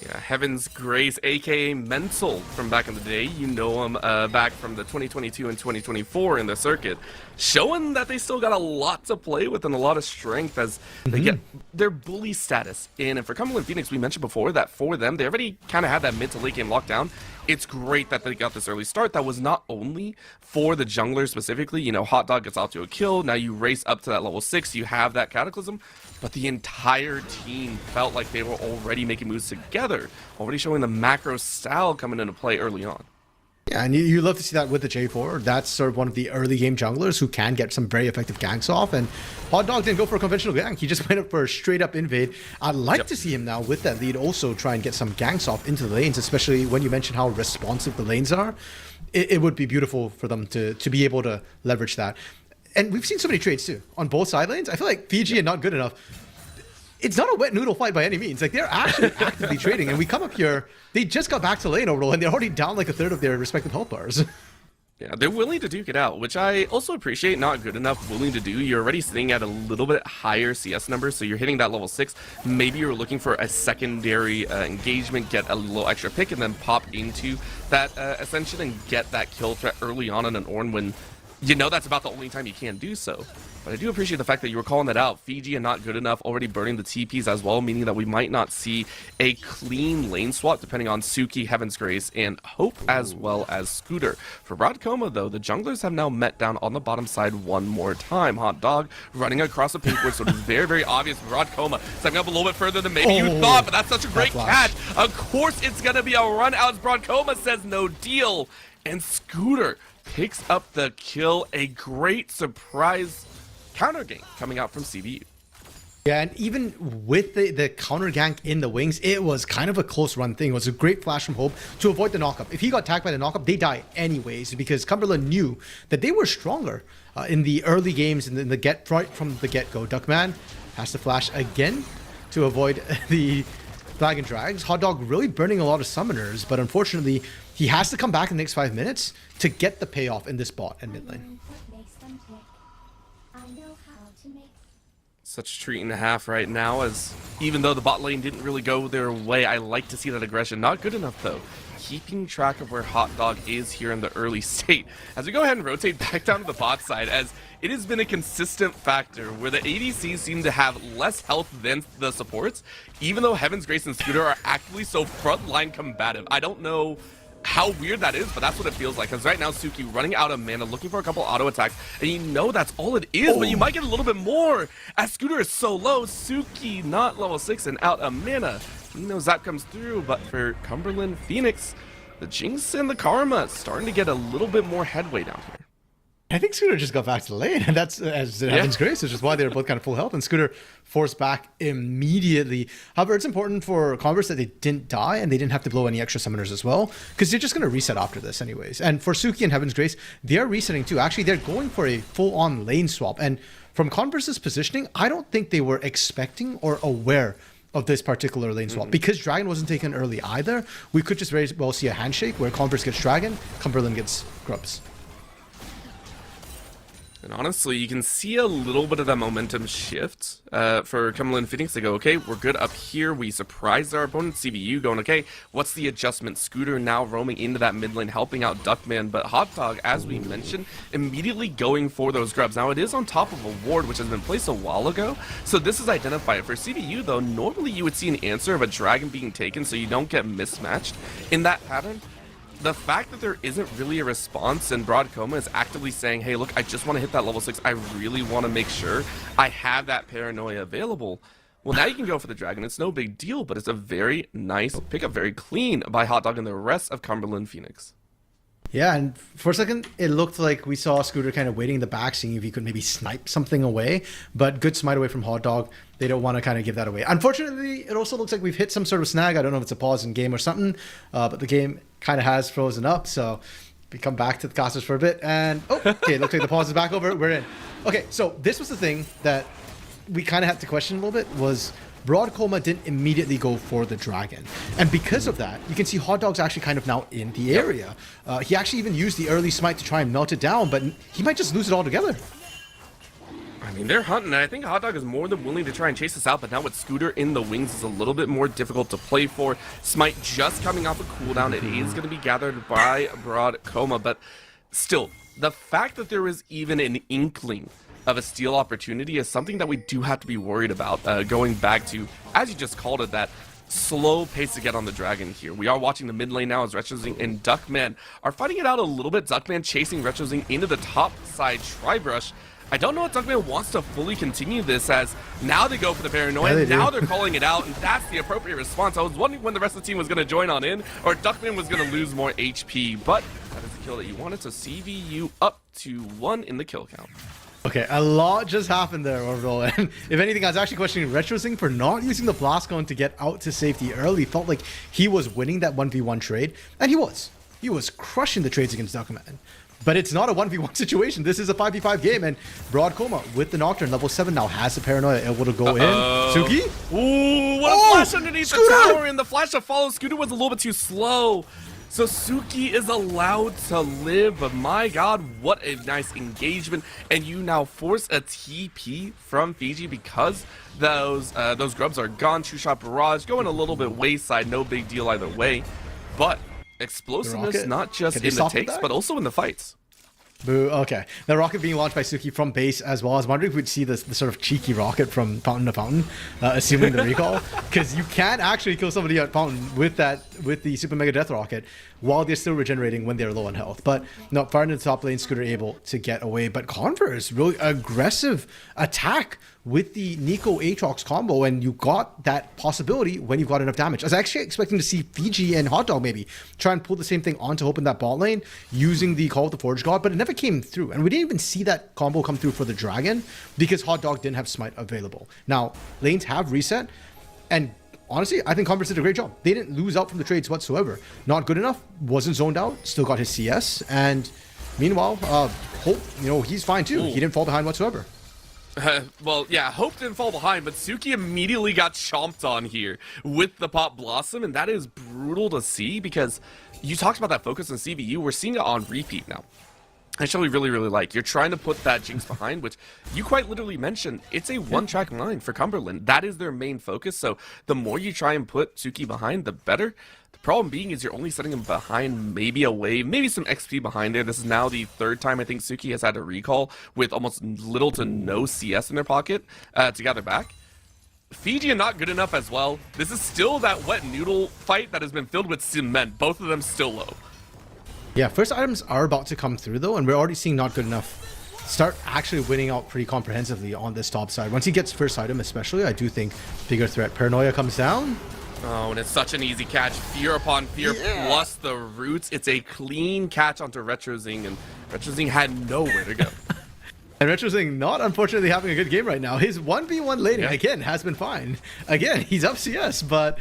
Yeah, Heaven's Grace, aka Mental from back in the day. You know him back from the 2022 and 2024 in the circuit, showing that they still got a lot to play with and a lot of strength as they get their bully status in. And for Cumberland Phoenix, we mentioned before that for them, they already kind of had that mid to late game lockdown. It's great that they got this early start. That was not only for the jungler specifically. You know, Hot Dog gets out to a kill. Now you race up to that level 6. You have that Cataclysm. But the entire team felt like they were already making moves together, already showing the macro style coming into play early on. Yeah, and you love to see that with the J4. That's sort of one of the early game junglers who can get some very effective ganks off. And Hot Dog didn't go for a conventional gank. He just went up for a straight up invade. I'd like to see him now with that lead also try and get some ganks off into the lanes, especially when you mentioned how responsive the lanes are. It would be beautiful for them to be able to leverage that. And we've seen so many trades too on both side lanes. I feel like Fiji and not good enough. It's not a wet noodle fight by any means. Like, they're actually actively trading, and we come up here, they just got back to lane overall, and they're already down like a third of their respective health bars. Yeah, they're willing to duke it out, which I also appreciate. Not good enough, willing to do. You're already sitting at a little bit higher CS number, so you're hitting that level 6. Maybe you're looking for a secondary engagement, get a little extra pick, and then pop into that Ascension and get that kill threat early on in an Ornn when you know that's about the only time you can do so. But I do appreciate the fact that you were calling that out. Fiji and not good enough, already burning the TPs as well, meaning that we might not see a clean lane swap depending on Suki, Heaven's Grace, and Hope as well as Scooter. For Broadcoma, though, the junglers have now met down on the bottom side one more time. Hot Dog running across the pink ward, so it is very, very obvious for Broadcoma. Stepping up a little bit further than maybe you thought, but that's such a great catch. Of course it's going to be a run out as Broadcoma says no deal. And Scooter picks up the kill. A great surprise counter gank coming out from CBU. Yeah, and even with the counter gank in the wings, it was kind of a close run thing. It was a great flash from Hope to avoid the knockup. If he got tagged by the knockup, they die anyways, because Cumberland knew that they were stronger in the early games and in the right from the get-go. Duckman has to flash again to avoid the Flag and Drags. Hot Dog really burning a lot of summoners, but unfortunately, he has to come back in the next 5 minutes to get the payoff in this bot and mid lane. Such a treat and a half right now, as even though the bot lane didn't really go their way, I like to see that aggression. Not good enough, though. Keeping track of where Hot Dog is here in the early state. As we go ahead and rotate back down to the bot side, as it has been a consistent factor where the ADCs seem to have less health than the supports, even though Heaven's Grace and Scooter are actively so frontline combative. I don't know how weird that is, but that's what it feels like. Because right now, Suki running out of mana, looking for a couple auto attacks, and you know that's all it is, but you might get a little bit more. As Scooter is so low, Suki not level 6 and out of mana. You know Zap comes through, but for Cumberland Phoenix, the Jinx and the Karma starting to get a little bit more headway down here. I think Scooter just got back to the lane, and that's as Heaven's Grace, which is why they were both kind of full health, and Scooter forced back immediately. However, it's important for Converse that they didn't die, and they didn't have to blow any extra summoners as well, because they're just going to reset after this anyways. And for Suki and Heaven's Grace, they're resetting too. Actually, they're going for a full-on lane swap, and from Converse's positioning, I don't think they were expecting or aware of this particular lane swap. Because Dragon wasn't taken early either, we could just very well see a handshake where Converse gets Dragon, Cumberland gets Grubs. And honestly, you can see a little bit of that momentum shift for Cumberland Phoenix. They go, okay, we're good up here. We surprised our opponent, CBU, going, okay, what's the adjustment? Scooter now roaming into that mid lane, helping out Duckman. But Hot Dog, as we mentioned, immediately going for those grubs. Now, it is on top of a ward, which has been placed a while ago. So this is identified. For CBU, though, normally you would see an answer of a dragon being taken so you don't get mismatched in that pattern. The fact that there isn't really a response and Broadcoma is actively saying, hey, look, I just want to hit that level 6. I really want to make sure I have that paranoia available. Well, now you can go for the dragon. It's no big deal, but it's a very nice pickup, very clean by Hot Dog and the rest of Cumberland Phoenix. Yeah, and for a second, it looked like we saw Scooter kind of waiting in the back, seeing if he could maybe snipe something away. But good smite away from Hot Dog. They don't want to kind of give that away. Unfortunately, it also looks like we've hit some sort of snag. I don't know if it's a pause in game or something, but the game kind of has frozen up. So we come back to the casters for a bit. And, oh, okay, looks like the pause is back over. We're in. Okay, so this was the thing that we kind of had to question a little bit was Broadcoma didn't immediately go for the dragon. And because of that, you can see Hot Dog's actually kind of now in the area. He actually even used the early smite to try and melt it down, but he might just lose it altogether. I mean, they're hunting, and I think Hot Dog is more than willing to try and chase this out, but now with Scooter in the wings is a little bit more difficult to play for. Smite just coming off a cooldown. It is going to be gathered by Broadcoma, but still, the fact that there is even an inkling of a steal opportunity is something that we do have to be worried about, going back to, as you just called it, that slow pace to get on the dragon here. We are watching the mid lane now as RetroZing and Duckman are fighting it out a little bit. Duckman chasing RetroZing into the top side Tri-Brush. I don't know if Duckman wants to fully continue this, as now they go for the paranoia, now they're calling it out, and that's the appropriate response. I was wondering when the rest of the team was going to join on in, or Duckman was going to lose more HP, but that is the kill that you wanted, so CVU up to 1 in the kill count. Okay, a lot just happened there, Orville. And if anything, I was actually questioning RetroZing for not using the Blast Cone to get out to safety early. Felt like he was winning that 1v1 trade, and he was. He was crushing the trades against Duckman. But it's not a 1v1 situation. This is a 5v5 game, and Broadcoma with the Nocturne, level 7 now has the paranoia able to go in. Suki? Ooh, what a flash underneath Scooter! The tower, and the flash that follows Scooter was a little bit too slow. So Suki is allowed to live, but my god, what a nice engagement. And you now force a TP from Fiji because those grubs are gone. Two-shot barrage, going a little bit wayside, no big deal either way. But explosiveness not just in the takes, but also in the fights. Boo. Okay. The rocket being launched by Suki from base as well. I was wondering if we'd see the sort of cheeky rocket from fountain to fountain, assuming the recall, because you can actually kill somebody at fountain with the super mega death rocket while they're still regenerating when they're low on health. But no, far into the top lane, Scooter able to get away. But Converse, really aggressive attack with the Nico Aatrox combo, and you got that possibility when you've got enough damage. I was actually expecting to see Fiji and Hot Dog maybe try and pull the same thing onto Hope in that bot lane using the Call of the Forge God, but it never came through. And we didn't even see that combo come through for the Dragon because Hot Dog didn't have Smite available. Now, lanes have reset, and honestly, I think Converse did a great job. They didn't lose out from the trades whatsoever. Not good enough, wasn't zoned out, still got his CS, and meanwhile, Hope, he's fine too. He didn't fall behind whatsoever. Well, yeah, Hope didn't fall behind, but Suki immediately got chomped on here with the Pop Blossom, and that is brutal to see because you talked about that focus on CVU. We're seeing it on repeat now. Actually, really, really like. You're trying to put that Jinx behind, which you quite literally mentioned. It's a one-track line for Cumberland. That is their main focus, so the more you try and put Suki behind, the better. The problem being is you're only setting him behind maybe a wave, maybe some XP behind there. This is now the third time I think Suki has had a recall with almost little to no CS in their pocket to gather back. Fiji are not good enough as well. This is still that wet noodle fight that has been filled with cement. Both of them still low. Yeah, first items are about to come through though, and we're already seeing not good enough start actually winning out pretty comprehensively on this top side. Once he gets first item especially, I do think bigger threat. Paranoia comes down. Oh, and it's such an easy catch. Fear upon fear plus the roots. It's a clean catch onto Retrozing, and Retrozing had nowhere to go. And Retrozing not unfortunately having a good game right now. His 1v1 laning again has been fine. Again, he's up CS, but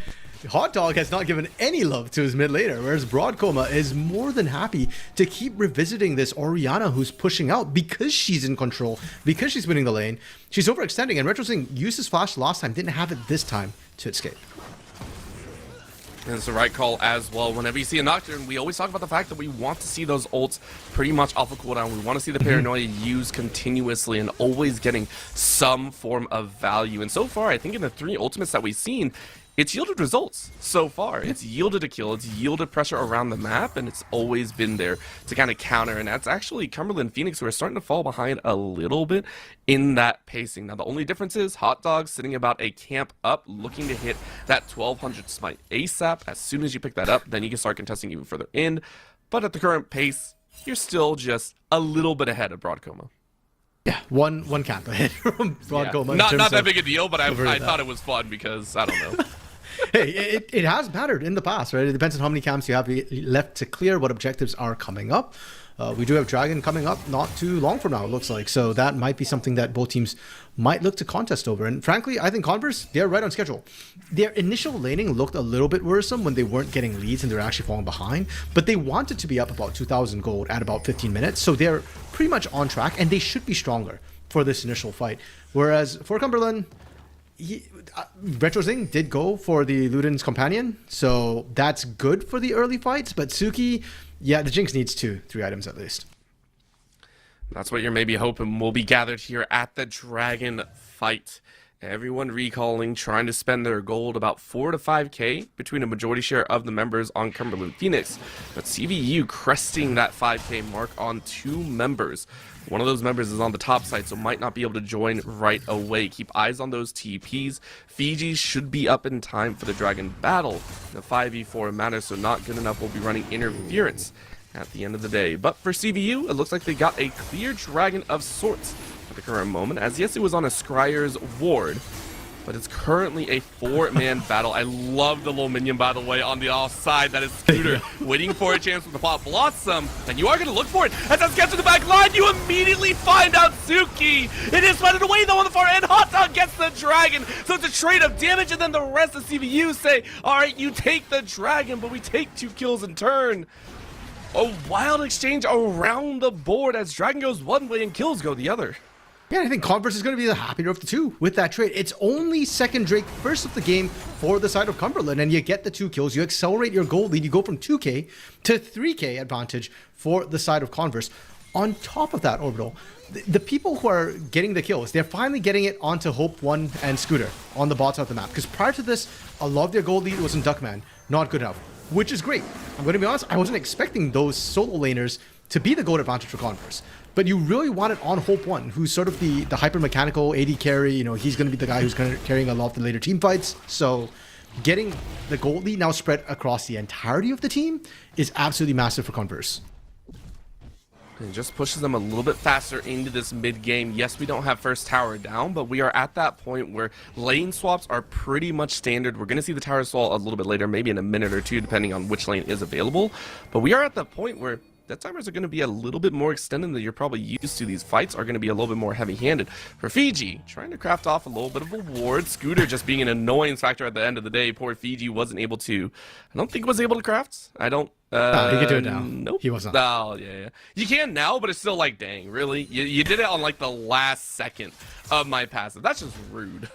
Hot Dog has not given any love to his mid laner, whereas Broadcoma is more than happy to keep revisiting this Orianna who's pushing out because she's in control, because she's winning the lane. She's overextending, and Retrozing used his flash last time, didn't have it this time to escape. And it's the right call as well. Whenever you see a Nocturne, we always talk about the fact that we want to see those ults pretty much off of cooldown. We want to see the Paranoia used continuously and always getting some form of value. And so far, I think in the 3 ultimates that we've seen, it's yielded results so far. It's yielded a kill, it's yielded pressure around the map, and it's always been there to kind of counter. And that's actually Cumberland Phoenix who are starting to fall behind a little bit in that pacing. Now, the only difference is Hot Dog sitting about a camp up, looking to hit that 1200 smite ASAP. As soon as you pick that up, then you can start contesting even further in. But at the current pace, you're still just a little bit ahead of Broadcoma. Yeah, one camp ahead from Broadcoma. Yeah. Not that big a deal, but I thought it was fun because, I don't know. Hey, it has mattered in the past, right? It depends on how many camps you have left to clear, what objectives are coming up. We do have Dragon coming up not too long from now, it looks like. So that might be something that both teams might look to contest over. And frankly, I think Converse, they're right on schedule. Their initial laning looked a little bit worrisome when they weren't getting leads and they were actually falling behind. But they wanted to be up about 2,000 gold at about 15 minutes. So they're pretty much on track, and they should be stronger for this initial fight. Whereas for Cumberland, Retrozing did go for the Luden's companion, so that's good for the early fights. But Suki, yeah, the Jinx needs 3 items at least. That's what you're maybe hoping will be gathered here at the Dragon fight. Everyone recalling, trying to spend their gold, about 4 to 5k between a majority share of the members on Cumberland Phoenix. But CVU cresting that 5k mark on 2 members. One of those members is on the top side, so might not be able to join right away. Keep eyes on those TPs. Fiji should be up in time for the Dragon battle. The 5v4 matters, so not good enough. Will be running interference at the end of the day. But for CVU, it looks like they got a clear Dragon of sorts at the current moment, as yes, it was on a Scryer's ward, but it's currently a 4-man battle. I love the little minion, by the way, on the offside. That is Scooter waiting for a chance with the Pop Blossom, and you are going to look for it. As that gets to the back line, you immediately find out Suki. It is running away, though, on the far end. Hot Dog gets the Dragon, so it's a trade of damage, and then the rest of CVU say, all right, you take the Dragon, but we take 2 kills in turn. A wild exchange around the board as Dragon goes one way and kills go the other. Yeah, I think Converse is going to be the happier of the two with that trade. It's only second Drake first of the game for the side of Cumberland, and you get the 2 kills. You accelerate your gold lead. You go from 2k to 3k advantage for the side of Converse. On top of that, Orbital, the people who are getting the kills, they're finally getting it onto Hope 1 and Scooter on the bot side of the map. Because prior to this, a lot of their gold lead was in Duckman. Not good enough, which is great. I'm going to be honest, I wasn't expecting those solo laners to be the gold advantage for Converse. But you really want it on Hope 1, who's sort of the hyper-mechanical AD carry. You know, he's going to be the guy who's carrying a lot of the later team fights. So getting the gold lead now spread across the entirety of the team is absolutely massive for Converse. It just pushes them a little bit faster into this mid game. Yes, we don't have first tower down, but we are at that point where lane swaps are pretty much standard. We're going to see the tower swap a little bit later, maybe in a minute or two, depending on which lane is available. But we are at the point where death timers are going to be a little bit more extended than you're probably used to. These fights are going to be a little bit more heavy-handed. For Fiji, trying to craft off a little bit of a ward. Scooter just being an annoyance factor at the end of the day. Poor Fiji wasn't able to, I don't think was able to craft. I don't. No, he can do it now. Nope. He wasn't. Oh, yeah. You can now, but it's still like, dang, really? You did it on like the last second of my passive. That's just rude.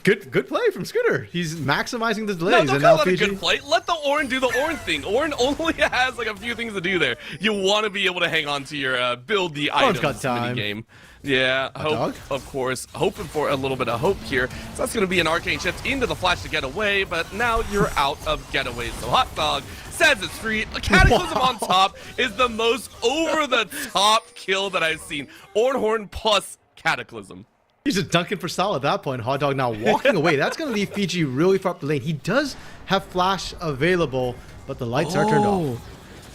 Good play from Scooter. He's maximizing the delays. No, don't and call now it a Fiji... good play. Let the Ornn do the Ornn thing. Ornn only has like a few things to do there. You want to be able to hang on to your build the Ornn's items got time. minigame. Yeah, hope, dog? of course. Hoping for a little bit of hope here. So that's going to be an arcane shift into the flash to get away, but now you're out of getaways. So Hot Dog says it's free. Cataclysm on top is the most over-the-top kill that I've seen. Ornn plus Cataclysm. He's just dunking for style at that point. Hot Dog now walking away. That's going to leave Fiji really far up the lane. He does have flash available, but the lights are turned off.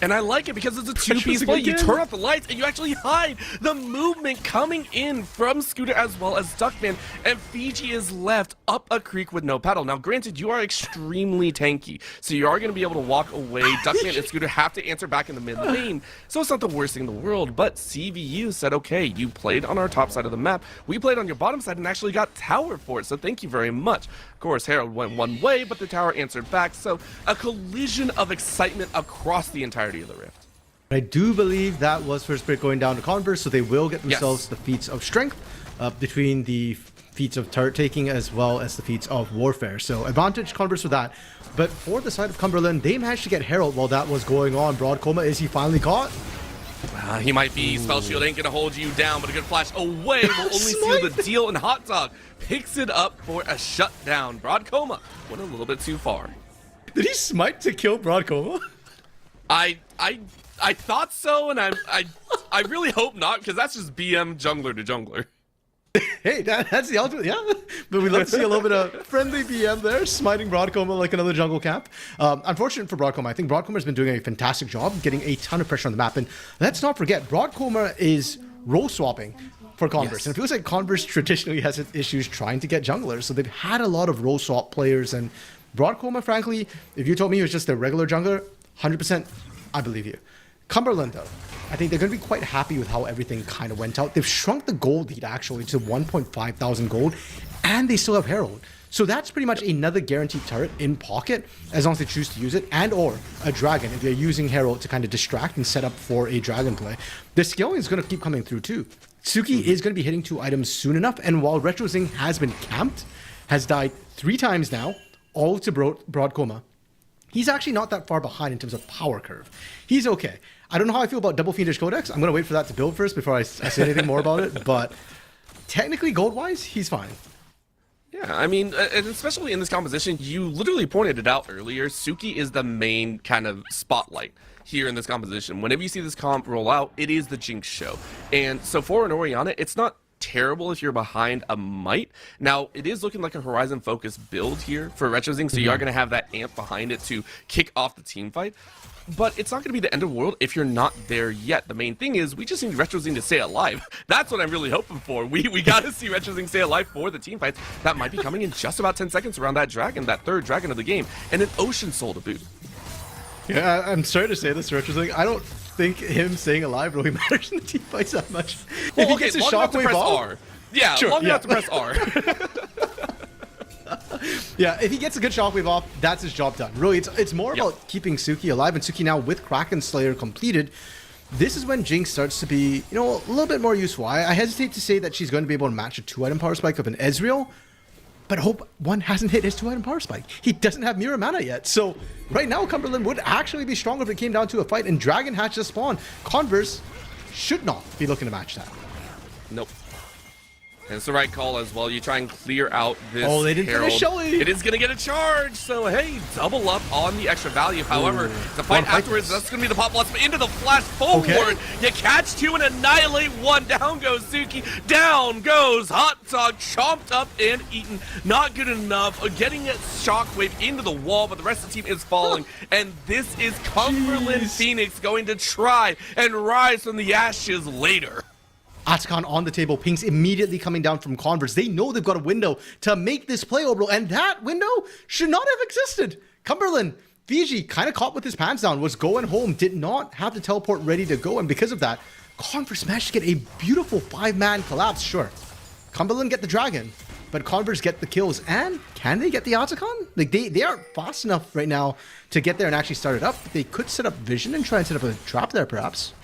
And I like it because it's a two-piece play. You turn off the lights and you actually hide the movement coming in from Scooter as well as Duckman. And Fiji is left up a creek with no paddle. Now, granted, you are extremely tanky, so you are going to be able to walk away. Duckman and Scooter have to answer back in the mid lane, so it's not the worst thing in the world. But CVU said, okay, you played on our top side of the map. We played on your bottom side and actually got tower for it, so thank you very much. Of course, Herald went one way, but the tower answered back, so a collision of excitement across the entirety of the Rift. I do believe that was first break going down to Converse, so they will get themselves the feats of strength between the feats of turret taking as well as the feats of warfare. So advantage Converse for that. But for the side of Cumberland, they managed to get Herald while that was going on. Broad Coma, is he finally caught? He might be. Spell Shield ain't gonna hold you down, but a good flash away will only seal the deal, and Hot Dog picks it up for a shutdown. Broad Coma went a little bit too far. Did he smite to kill Broad Coma? I thought so, and I really hope not, because that's just BM jungler to jungler. Hey, that's the ultimate, yeah. But we'd love to see a little bit of friendly BM there, smiting Broadcoma like another jungle camp. Unfortunate for Broadcoma, I think Broadcoma has been doing a fantastic job getting a ton of pressure on the map. And let's not forget, Broadcoma is role swapping for Converse. Yes. And it feels like Converse traditionally has issues trying to get junglers. So they've had a lot of role swap players. And Broadcoma, frankly, if you told me he was just a regular jungler, 100%, I believe you. Cumberland, though, I think they're going to be quite happy with how everything kind of went out. They've shrunk the gold lead, actually, to 1.5 thousand gold, and they still have Herald. So that's pretty much another guaranteed turret in pocket, as long as they choose to use it, and or a dragon, if they're using Herald to kind of distract and set up for a dragon play. The scaling is going to keep coming through, too. Suki is going to be hitting 2 items soon enough, and while RetroZing has been camped, has died 3 times now, all to Broad Coma, he's actually not that far behind in terms of power curve. He's okay. I don't know how I feel about Double Fiendish Codex. I'm going to wait for that to build first before I say anything more about it. But technically, gold-wise, he's fine. Yeah, I mean, and especially in this composition, you literally pointed it out earlier. Suki is the main kind of spotlight here in this composition. Whenever you see this comp roll out, it is the Jinx show. And so for an Orianna, it's not terrible if you're behind a Might. Now, it is looking like a Horizon-focused build here for RetroZing, so you are going to have that amp behind it to kick off the team fight. But it's not going to be the end of the world if you're not there yet. The main thing is we just need RetroZing to stay alive. That's what I'm really hoping for. We got to see RetroZing stay alive for the team fights. That might be coming in just about 10 seconds around that dragon, that 3rd dragon of the game, and an Ocean Soul to boot. Yeah, I'm sorry to say this, RetroZing. I don't think him staying alive really matters in the team fights that much. Well, if he gets a shockwave off, yeah, sure, long enough to press R. Yeah, if he gets a good shockwave off, that's his job done. Really, it's more about keeping Suki alive, and Suki now with Kraken Slayer completed. This is when Jinx starts to be, a little bit more useful. I hesitate to say that she's going to be able to match a 2-item power spike of an Ezreal, but Hope 1 hasn't hit his 2-item power spike. He doesn't have Mirror Mana yet. So right now, Cumberland would actually be stronger if it came down to a fight, and Dragon Hatch just spawned. Converse should not be looking to match that. Nope. And it's the right call as well. You try and clear out this Oh, they didn't Herald. finish Shelly. It is going to get a charge. So, hey, double up on the extra value. However, the fight afterwards, that's going to be the pop blast. But into the flash forward. Okay. You catch two and annihilate one. Down goes Suki. Down goes Hot Dog. Chomped up and eaten. Not good enough. Getting a shockwave into the wall, but the rest of the team is falling. And this is Cumberland Phoenix going to try and rise from the ashes later. Atacon on the table, pings immediately coming down from Converse. They know they've got a window to make this play, bro, and that window should not have existed. Cumberland, Fiji, kind of caught with his pants down, was going home, did not have the teleport ready to go, and because of that, Converse managed to get a beautiful 5-man collapse. Sure, Cumberland get the dragon, but Converse get the kills, and can they get the Atacon? Like, they aren't fast enough right now to get there and actually start it up. They could set up vision and try and set up a trap there, perhaps.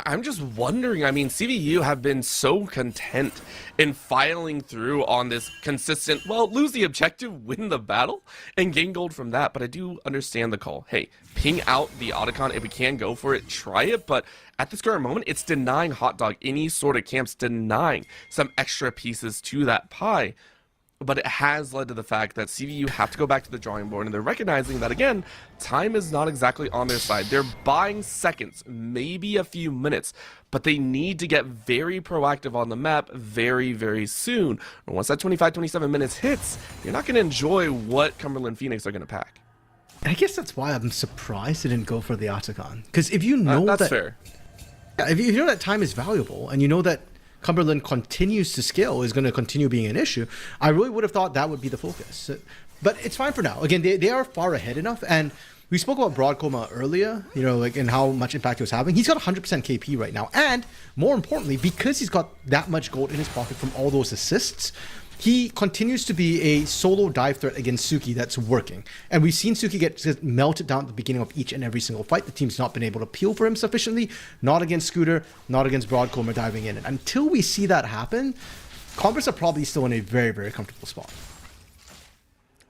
I'm just wondering, I mean, CVU have been so content in filing through on this consistent, well, lose the objective, win the battle, and gain gold from that, but I do understand the call. Hey, ping out the Otacon, if we can go for it, try it, but at this current moment, it's denying Hot Dog any sort of camps, denying some extra pieces to that pie. But it has led to the fact that CVU have to go back to the drawing board, and they're recognizing that, again, time is not exactly on their side. They're buying seconds, maybe a few minutes, but they need to get very proactive on the map very, very soon. And once that 25, 27 minutes hits, you're not going to enjoy what Cumberland Phoenix are going to pack. I guess that's why I'm surprised they didn't go for the Atacon. Because if you know that's that... fair. Yeah, if you know that time is valuable, and you know that Cumberland continues to scale, is going to continue being an issue, I really would have thought that would be the focus. But it's fine for now. Again, they are far ahead enough, and we spoke about Broadcoma earlier, you know, like, and how much impact he was having. He's got 100% KP right now, and more importantly, because he's got that much gold in his pocket from all those assists, he continues to be a solo dive threat against Suki that's working. And we've seen Suki get melted down at the beginning of each and every single fight. The team's not been able to peel for him sufficiently, not against Scooter, not against Broadcomber diving in. And until we see that happen, Converse are probably still in a very, very comfortable spot.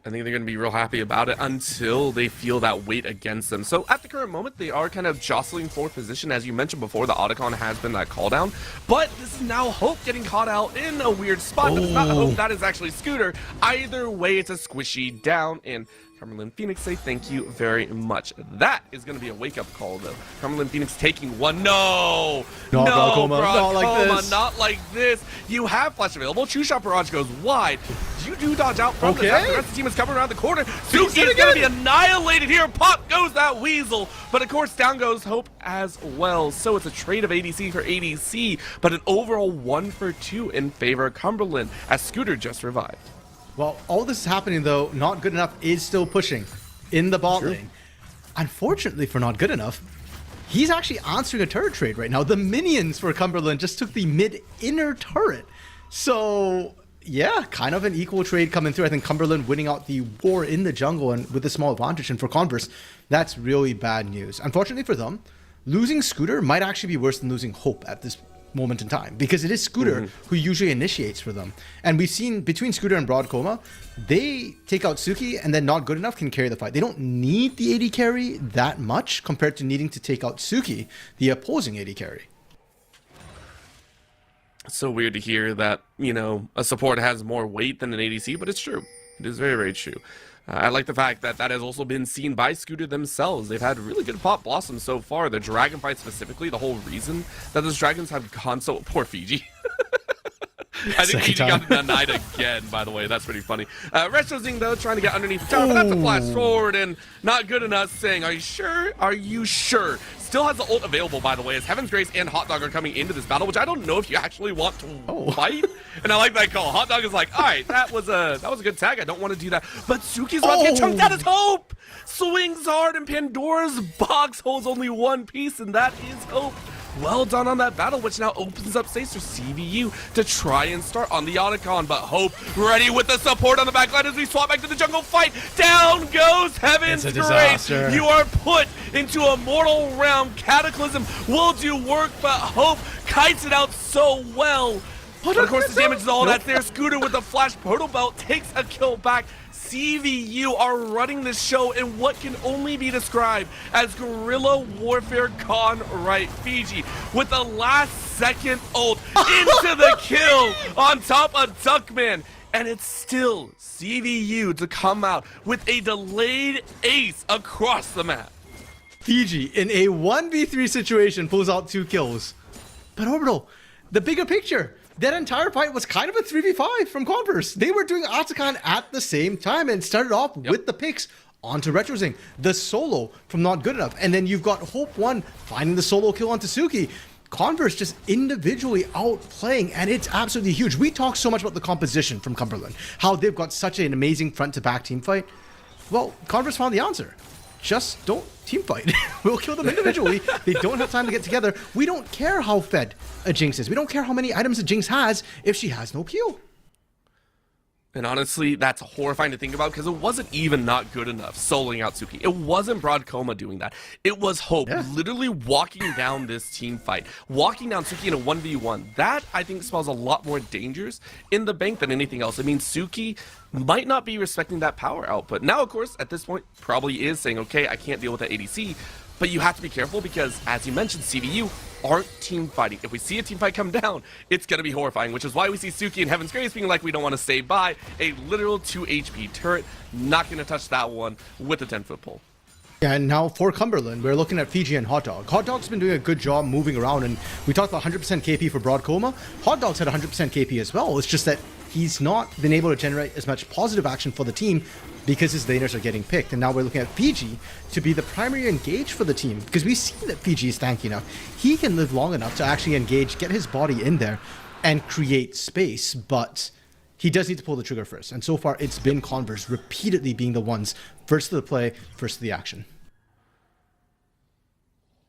I think they're going to be real happy about it until they feel that weight against them. So at the current moment, they are kind of jostling fourth position. As you mentioned before, the Otacon has been that call down. But this is now Hope getting caught out in a weird spot. But it's not Hope, that is actually Scooter. Either way, it's a squishy down, and Cumberland Phoenix say thank you very much. That is going to be a wake-up call, though. Cumberland Phoenix taking one. No, Broadcoma, not like this. Not like this. You have flash available. True Shot Barrage goes wide. You do dodge out from the trap. The rest of the team is coming around the corner. Suki is going to be annihilated here. Pop goes that Weasel. But of course, down goes Hope as well. So it's a trade of ADC for ADC, but an overall 1-for-2 in favor of Cumberland as Scooter just revived. Well, all this is happening, though, Not Good Enough is still pushing in the bot lane. Unfortunately for Not Good Enough, he's actually answering a turret trade right now. The minions for Cumberland just took the mid-inner turret. So, yeah, kind of an equal trade coming through. I think Cumberland winning out the war in the jungle and with a small advantage. And for Converse, that's really bad news. Unfortunately for them, losing Scooter might actually be worse than losing Hope at this moment in time, because it is Scooter who usually initiates for them. And we've seen between Scooter and Broadcoma, they take out Suki and then Not Good Enough can carry the fight. They don't need the AD carry that much compared to needing to take out Suki, the opposing AD carry. It's so weird to hear that, you know, a support has more weight than an ADC, but it's true. It is very, very true. I like the fact that that has also been seen by Scooter themselves. They've had really good pop blossoms so far. The dragon fight specifically, the whole reason that those dragons have gone so... Poor Fiji. I think Fiji got denied again, by the way. That's pretty funny. Retrozing, though, trying to get underneath the tower, but that's a flash forward and Not Good Enough saying, are you sure? Are you sure? Still has the ult available, by the way, as Heaven's Grace and Hot Dog are coming into this battle, which I don't know if you actually want to fight. And I like that call. Hot Dog is like, all right, that was a good tag. I don't want to do that. But Suki's about to get chunked out as Hope. Swings hard, and Pandora's box holds only one piece, and that is Hope. Well done on that battle, which now opens up space for CVU to try and start on the Otacon. But Hope ready with the support on the backline as we swap back to the jungle fight. Down goes Heaven's Grace. You are put into a mortal realm. Cataclysm will do work, but Hope kites it out so well. But of course, the damage is all that's there. Scooter with the flash proto belt takes a kill back. CVU are running the show in what can only be described as guerrilla warfare gone right. Fiji with the last second ult into the kill on top of Duckman. And it's still CVU to come out with a delayed ace across the map. Fiji, in a 1v3 situation, pulls out 2 kills. But Orbital, the bigger picture, that entire fight was kind of a 3v5 from Converse. They were doing Atakan at the same time and started off with the picks onto Retrozing, the solo from Not Good Enough. And then you've got Hope 1 finding the solo kill on Suki. Converse just individually outplaying, and it's absolutely huge. We talk so much about the composition from Cumberland, how they've got such an amazing front-to-back team fight. Well, Converse found the answer. Just don't team fight. We'll kill them individually. They don't have time to get together. We don't care how fed a Jinx is. We don't care how many items a Jinx has if she has no Q. And honestly, that's horrifying to think about because it wasn't even Not Good Enough soloing out Suki. It wasn't Broad Coma doing that. It was Hope literally walking down this team fight, walking down Suki in a 1v1. That, I think, smells a lot more dangerous in the bank than anything else. I mean, Suki might not be respecting that power output. Now, of course, at this point, probably is saying, okay, I can't deal with that ADC. But you have to be careful because, as you mentioned, CVU aren't team fighting. If we see a team fight come down, it's going to be horrifying, which is why we see Suki and Heaven's Grace being like, we don't want to stay by. A literal 2 HP turret, not going to touch that one with a 10-foot pole. Yeah, and now for Cumberland, we're looking at Fiji and Hot Dog. Hot Dog's been doing a good job moving around, and we talked about 100% KP for Broad Coma. Hot Dog's had 100% KP as well. It's just that he's not been able to generate as much positive action for the team because his laners are getting picked. And now we're looking at Fiji to be the primary engage for the team because we see that Fiji is tanky enough. He can live long enough to actually engage, get his body in there, and create space, but he does need to pull the trigger first. And so far, it's been Converse repeatedly being the ones first to the play, first to the action.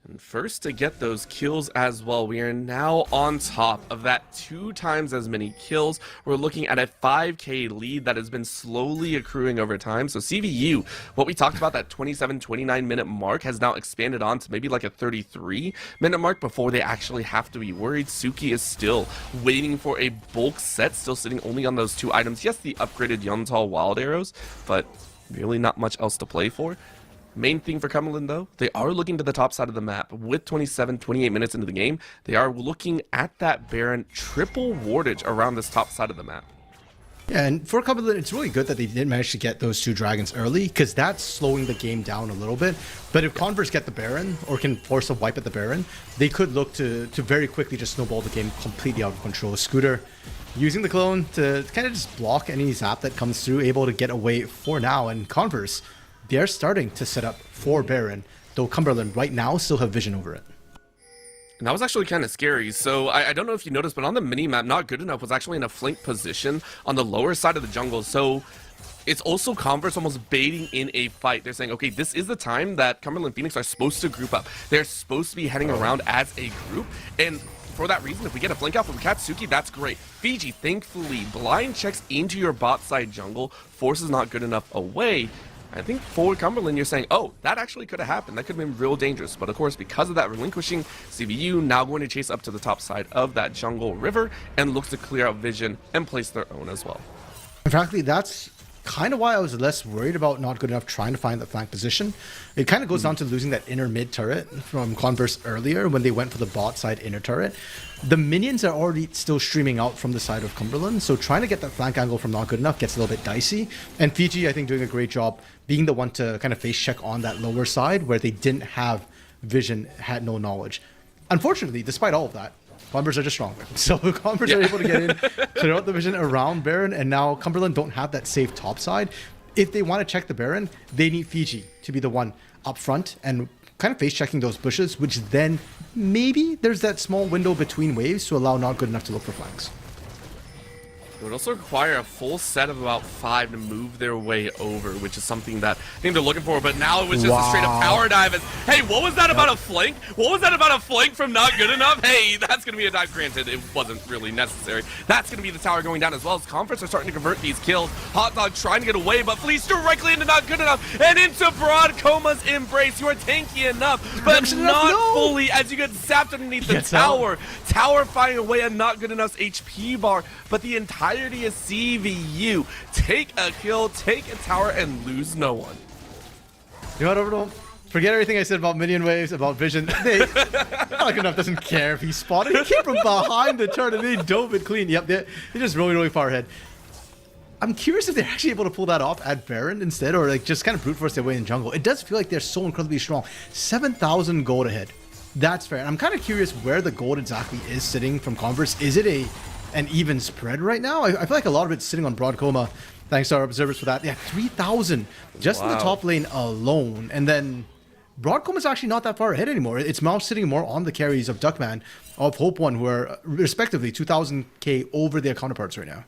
And first to get those kills as well. We are now on top of that 2 times as many kills. We're looking at a 5k lead that has been slowly accruing over time. So CVU, what we talked about, that 27-29 minute mark has now expanded on to maybe like a 33 minute mark before they actually have to be worried. Suki is still waiting for a bulk set, still sitting only on those 2 items. Yes, the upgraded Yuntal Wild Arrows, but really not much else to play for. Main thing for Cumberland, though, they are looking to the top side of the map. With 27-28 minutes into the game, they are looking at that Baron triple wardage around this top side of the map. Yeah, and for Cumberland, it's really good that they did manage to get those 2 dragons early because that's slowing the game down a little bit. But if Converse get the Baron or can force a wipe at the Baron, they could look to very quickly just snowball the game completely out of control. Scooter using the clone to kind of just block any zap that comes through, able to get away for now. And Converse, they're starting to set up for Baron, though Cumberland right now still have vision over it. And that was actually kind of scary. So I don't know if you noticed, but on the mini-map, Not Good Enough was actually in a flank position on the lower side of the jungle. So it's also Converse almost baiting in a fight. They're saying, okay, this is the time that Cumberland Phoenix are supposed to group up. They're supposed to be heading around as a group. And for that reason, if we get a flank out from Katsuki, that's great. Fiji, thankfully, blind checks into your bot side jungle, forces Not Good Enough away. I think for Cumberland, you're saying, oh, that actually could have happened. That could have been real dangerous. But of course, because of that relinquishing, CVU now going to chase up to the top side of that jungle river and looks to clear out vision and place their own as well. And frankly, that's kind of why I was less worried about Not Good Enough trying to find that flank position. It kind of goes down to losing that inner mid turret from Converse earlier when they went for the bot side inner turret. The minions are already still streaming out from the side of Cumberland, so trying to get that flank angle from Not Good Enough gets a little bit dicey. And Fiji, I think, doing a great job being the one to kind of face check on that lower side where they didn't have vision, had no knowledge. Unfortunately, despite all of that, Converse are just stronger. So Converse are able to get in, clear out the vision around Baron, and now Cumberland don't have that safe top side. If they want to check the Baron, they need Fiji to be the one up front and kind of face checking those bushes, which then maybe there's that small window between waves to allow Not Good Enough to look for flanks. It would also require a full set of about 5 to move their way over, which is something that I think they're looking for. But now it was just a straight up power dive. And, hey, what was that about a flank? What was that about a flank from Not Good Enough? Hey, that's going to be a dive. Granted, it wasn't really necessary. That's going to be the tower going down as well as Converse are starting to convert these kills. Hot Dog trying to get away, but flees directly into Not Good Enough and into Broad Coma's embrace. You are tanky enough, but not fully as you get zapped underneath the tower. Tower finding away at Not Good Enough's HP bar, but the entirety of CVU take a kill, take a tower, and lose no one. You know what, Orbital? Forget everything I said about minion waves, about vision. They, like enough doesn't care if he's spotted. He came from behind the turn and they dove it clean. Yep, they're just really, really far ahead. I'm curious if they're actually able to pull that off at Baron instead, or like just kind of brute force their way in jungle. It does feel like they're so incredibly strong. 7,000 gold ahead. That's fair. And I'm kind of curious where the gold exactly is sitting from Converse. Is it an even spread right now? I feel like a lot of it's sitting on Broad Coma. Thanks to our observers for that. Yeah, 3,000 just in the top lane alone. And then Broad Coma is actually not that far ahead anymore. It's now sitting more on the carries of Duckman, of Hope One, who are respectively 2,000k over their counterparts right now.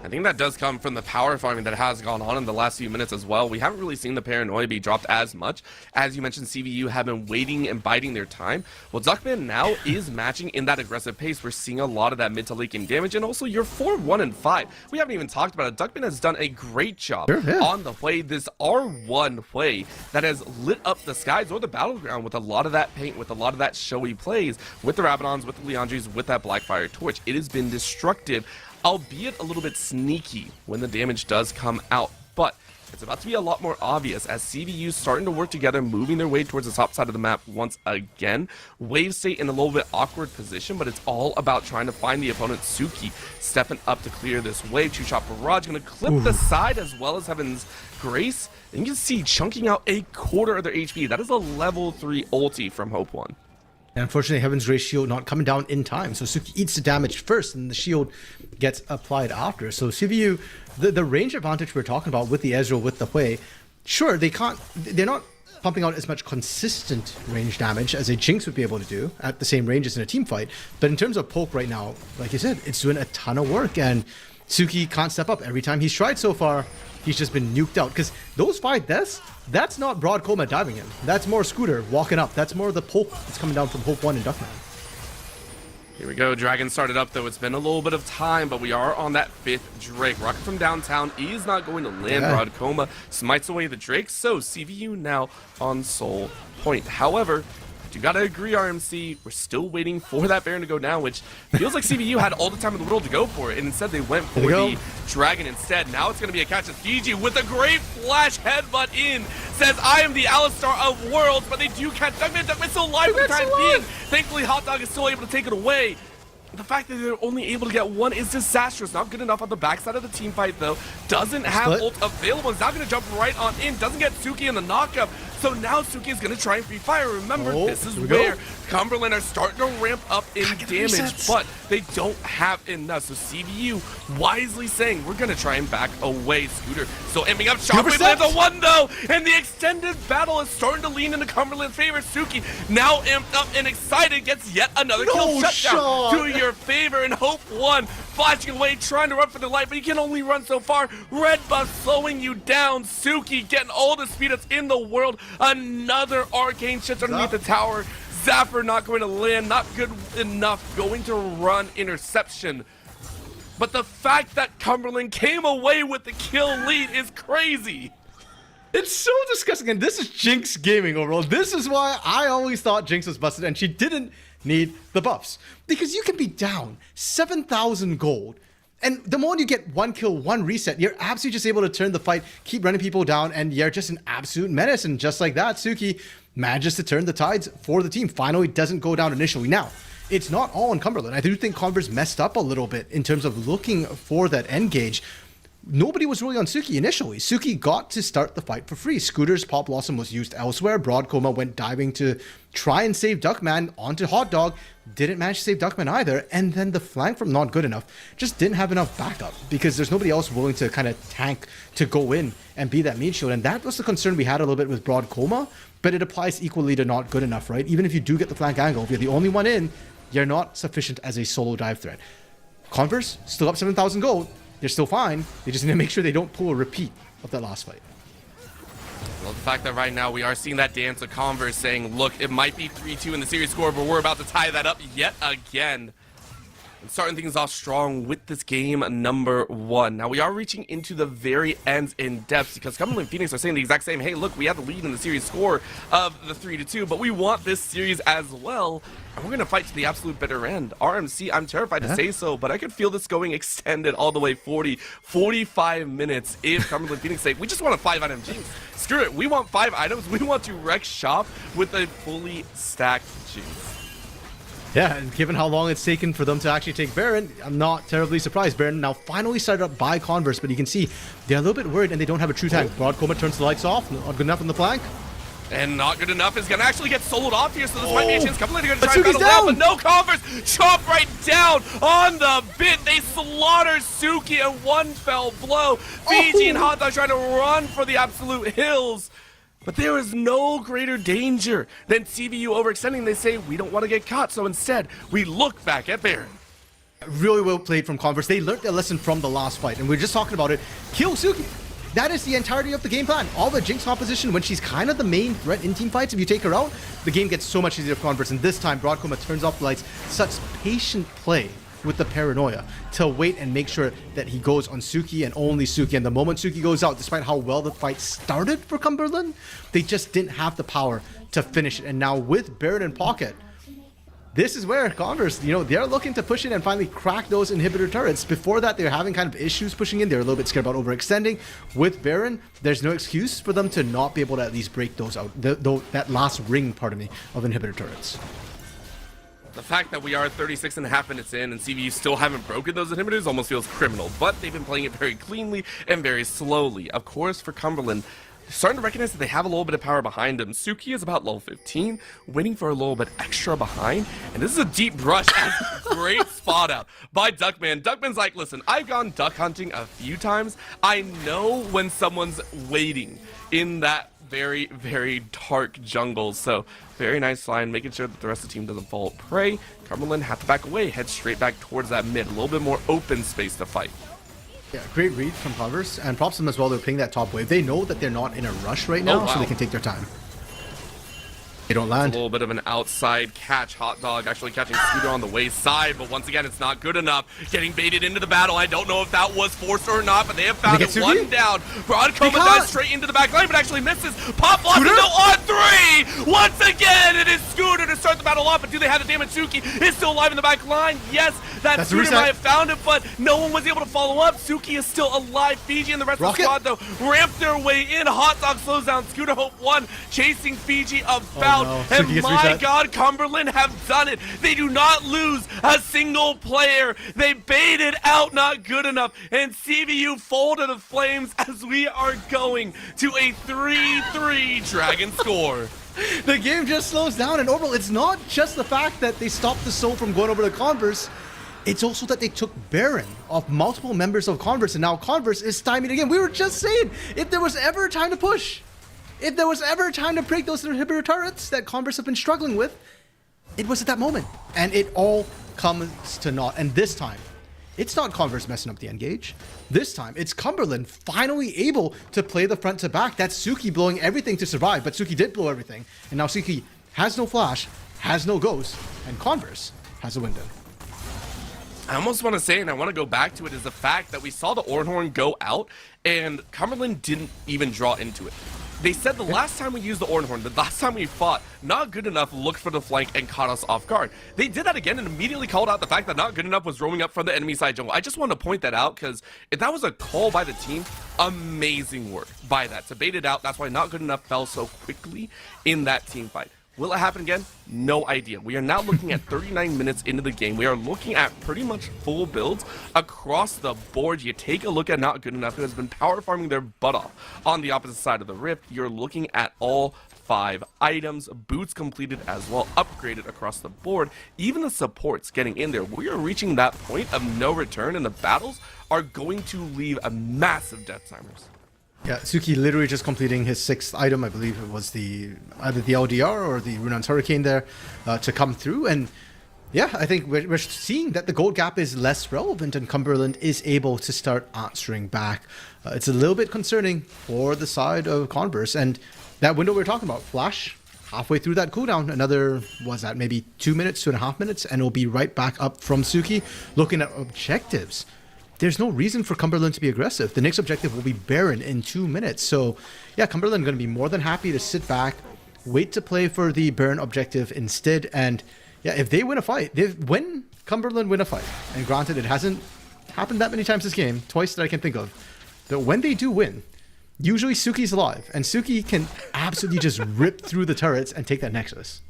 I think that does come from the power farming that has gone on in the last few minutes as well. We haven't really seen the paranoia be dropped as much. As you mentioned, CVU have been waiting and biding their time. Well, Duckman now is matching in that aggressive pace. We're seeing a lot of that mid to late game damage, and also you're 4-1 and 5. We haven't even talked about it. Duckman has done a great job on the Hui, this R1 Hui that has lit up the skies or the battleground with a lot of that paint, with a lot of that showy plays, with the Rabadons, with the Leandries, with that Blackfire Torch. It has been destructive, albeit a little bit sneaky when the damage does come out, but it's about to be a lot more obvious as CVU starting to work together, moving their way towards the top side of the map once again. Wave stay in a little bit awkward position, but it's all about trying to find the opponent. Suki stepping up to clear this wave. Two-shot barrage going to clip the side as well as Heaven's Grace. And you can see chunking out a quarter of their HP. That is a level 3 ulti from Hope One. And unfortunately, Heaven's Grace shield not coming down in time. So Suki eats the damage first, and the shield gets applied after. So CVU, the range advantage we're talking about with the Ezreal, with the Hui, sure, they're not pumping out as much consistent range damage as a Jinx would be able to do at the same range as in a team fight. But in terms of poke right now, like you said, it's doing a ton of work, and Suki can't step up. Every time he's tried so far, he's just been nuked out. Because those 5 deaths, that's not Broad Coma diving him. That's more Scooter walking up. That's more the poke that's coming down from Hope One and Duckman. Here we go. Dragon started up, though. It's been a little bit of time, but we are on that 5th Drake. Rocket from downtown is not going to land. Broad Coma smites away the Drake, so CVU now on Soul Point. However, you gotta agree, RMC, we're still waiting for that Baron to go down, which feels like CVU had all the time in the world to go for it, and instead they went for the Dragon instead. Now it's gonna be a catch of Fiji with a great flash headbutt in. Says, I am the Alistar of Worlds, but they do catch Duckman. Duckman's still alive for the time being. Thankfully, Hot Dog is still able to take it away. The fact that they're only able to get one is disastrous. Not good enough on the backside of the team fight, though. Doesn't have ult available. Is now going to jump right on in. Doesn't get Suki in the knockup. So now Suki is going to try and free fire. Remember, this is where Cumberland are starting to ramp up in damage, but they don't have enough. So CVU wisely saying, we're going to try and back away. Scooter still aiming up. Sharply lands a 1, though. And the extended battle is starting to lean into Cumberland's favor. Suki, now amped up and excited, gets yet another kill shutdown to your favor. And Hope One flashing away, trying to run for the light, but you can only run so far. Red buff slowing you down. Suki getting all the speed that's in the world. Another arcane shits underneath the tower. Zaffer not going to land, not good enough, going to run interception. But the fact that Cumberland came away with the kill lead is crazy. It's so disgusting, and this is Jinx gaming overall. This is why I always thought Jinx was busted, and she didn't need the buffs. Because you can be down 7,000 gold, and the moment you get 1 kill, 1 reset, you're absolutely just able to turn the fight, keep running people down, and you're just an absolute menace. And just like that, Suki manages to turn the tides for the team. Finally, doesn't go down initially. Now, it's not all on Cumberland. I do think Converse messed up a little bit in terms of looking for that engage. Nobody was really on Suki initially. Suki got to start the fight for free. Scooter's Pop Blossom was used elsewhere. Broad Coma went diving to try and save Duckman onto Hot Dog. Didn't manage to save Duckman either. And then the flank from Not Good Enough just didn't have enough backup because there's nobody else willing to kind of tank to go in and be that meat shield. And that was the concern we had a little bit with Broad Coma, but it applies equally to Not Good Enough, right? Even if you do get the flank angle, if you're the only one in, you're not sufficient as a solo dive threat. Converse, still up 7,000 gold. They're still fine. They just need to make sure they don't pull a repeat of that last fight. Well, the fact that right now we are seeing that dance of Converse saying, look, it might be 3-2 in the series score, but we're about to tie that up yet again. Starting things off strong with this game number 1. Now we are reaching into the very ends in depth because Cumberland Phoenix are saying the exact same, hey look, we have the lead in the series score of the 3-2, but we want this series as well, and we're gonna fight to the absolute bitter end. RMC, I'm terrified to say so, but I could feel this going extended all the way 45 minutes if Cumberland Phoenix say, we just want a 5-item Jinx. Screw it, we want 5 items, we want to wreck shop with a fully stacked Jinx. Yeah, and given how long it's taken for them to actually take Baron, I'm not terribly surprised. Baron now finally started up by Converse, but you can see they're a little bit worried and they don't have a true tank. Broad Coma turns the lights off, not good enough on the flank. And not good enough is going to actually get soloed off here, so this might be a chance. Cumberland are going to try But and Suki's battle out, down! but no Converse. Chop right down on the bit. They slaughter Suki in one fell blow. Fiji and Hot Dog trying to run for the absolute hills. But there is no greater danger than CVU overextending. They say, we don't want to get caught, so instead, we look back at Baron. Really well played from Converse. They learned their lesson from the last fight, and we are just talking about it. Kill Suki. That is the entirety of the game plan. All the Jinx composition, when she's kind of the main threat in team fights, if you take her out, the game gets so much easier for Converse. And this time, Broadcoma turns off the lights. Such patient play with the paranoia to wait and make sure that he goes on Suki and only Suki. And the moment Suki goes out, despite how well the fight started for Cumberland, they just didn't have the power to finish it. And now with Baron in pocket, this is where Converse, they're looking to push in and finally crack those inhibitor turrets. Before that, they're having kind of issues pushing in. They're a little bit scared about overextending. With Baron, there's no excuse for them to not be able to at least break those out. That last ring, of inhibitor turrets. The fact that we are 36.5 minutes in and CVU still haven't broken those inhibitors almost feels criminal, but they've been playing it very cleanly and very slowly. Of course, for Cumberland, starting to recognize that they have a little bit of power behind them. Suki is about level 15, waiting for a little bit extra behind, and this is a deep brush. Great spot out by Duckman. Duckman's like, listen, I've gone duck hunting a few times. I know when someone's waiting in that very, very dark jungle. So very nice line, making sure that the rest of the team doesn't fall prey. Cumberland have to back away, head straight back towards that mid. A little bit more open space to fight. Yeah, great read from Converse, and props to them as well. They're playing that top wave. They know that they're not in a rush right now, so they can take their time. They don't land. A little bit of an outside catch. Hot Dog actually catching Scooter on the way side, but once again, it's not good enough. Getting baited into the battle. I don't know if that was forced or not, but they have found it. One down. Broad Coma dives straight into the back line, but actually misses. Pop lost it on 3! Once again, it is Scooter to start the battle off, but do they have the damage? Suki is still alive in the back line. Yes, that Scooter might have found it, but no one was able to follow up. Suki is still alive. Fiji and the rest of the squad, though, ramp their way in. Hot Dog slows down. Scooter Hope 1 chasing Fiji about. And my God, Cumberland have done it. They do not lose a single player. They baited out, not good enough. And CVU fall to the flames as we are going to a 3-3 Dragon score. The game just slows down, and overall, it's not just the fact that they stopped the soul from going over to Converse. It's also that they took Baron off multiple members of Converse, and now Converse is stymied again. We were just saying, if there was ever a time to push, if there was ever a time to break those inhibitor turrets that Converse have been struggling with, it was at that moment. And it all comes to naught. And this time, it's not Converse messing up the engage. This time, it's Cumberland finally able to play the front to back. That's Suki blowing everything to survive, but Suki did blow everything. And now Suki has no flash, has no ghost, and Converse has a window. I almost want to say, and I want to go back to it, is the fact that we saw the Ornhorn go out, and Cumberland didn't even draw into it. They said the last time we used the Ornhorn, the last time we fought, not good enough looked for the flank and caught us off guard. They did that again and immediately called out the fact that not good enough was roaming up from the enemy side jungle. I just want to point that out because if that was a call by the team, amazing work by that to bait it out. That's why not good enough fell so quickly in that team fight. Will it happen again? No idea. We are now looking at 39 minutes into the game. We are looking at pretty much full builds across the board. You take a look at Not Good Enough, who has been power farming their butt off on the opposite side of the rift. You're looking at all 5 items, boots completed as well, upgraded across the board. Even the supports getting in there. We are reaching that point of no return, and the battles are going to leave a massive death timers. Yeah, Suki literally just completing his 6th item. I believe it was either the LDR or the Runan's Hurricane there to come through. And yeah, I think we're seeing that the gold gap is less relevant and Cumberland is able to start answering back. It's a little bit concerning for the side of Converse. And that window we were talking about, Flash, halfway through that cooldown, another, was that maybe 2 minutes, 2.5 minutes, and it'll be right back up from Suki. Looking at objectives, there's no reason for Cumberland to be aggressive. The next objective will be Baron in 2 minutes. So yeah, Cumberland going to be more than happy to sit back, wait to play for the Baron objective instead. And yeah, if they win a fight, when Cumberland win a fight, and granted it hasn't happened that many times this game, twice that I can think of, but when they do win, usually Suki's alive, and Suki can absolutely just rip through the turrets and take that Nexus.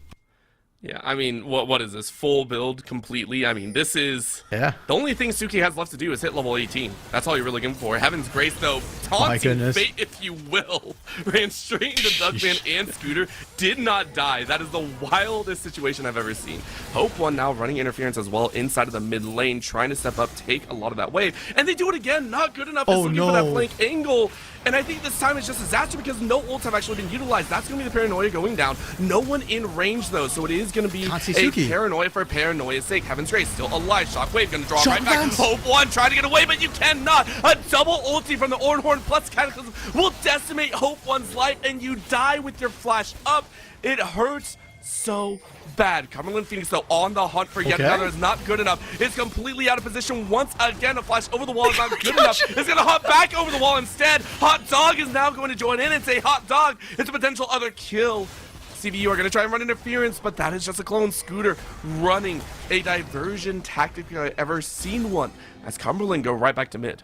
Yeah, I mean, what is this? Full build completely? I mean, this is... Yeah. The only thing Suki has left to do is hit level 18. That's all you're really looking for. Heaven's Grace, though, taunting fate, if you will, ran straight into Duckman and Scooter, did not die. That is the wildest situation I've ever seen. Hope One now running interference as well inside of the mid lane, trying to step up, take a lot of that wave. And they do it again, not good enough. Oh, looking no. for that flank angle. And I think this time it's just a disaster because no ults have actually been utilized. That's going to be the paranoia going down. No one in range, though, so it is going to be a paranoia for paranoia's sake. Heaven's Grace still alive. Shockwave going to draw right back. Hope One trying to get away, but you cannot. A double ulti from the Ornhorn plus Cataclysm will decimate Hope One's life, and you die with your flash up. It hurts so bad. Cumberland Phoenix, though, on the hunt for yet another is not good enough. It's completely out of position. Once again, a flash over the wall is not good enough. It's going to hop back over the wall instead. Hot Dog is now going to join in and say, Hot Dog, it's a potential other kill. CBU are going to try and run interference, but that is just a clone. Scooter running a diversion tactic I've ever seen one, as Cumberland go right back to mid.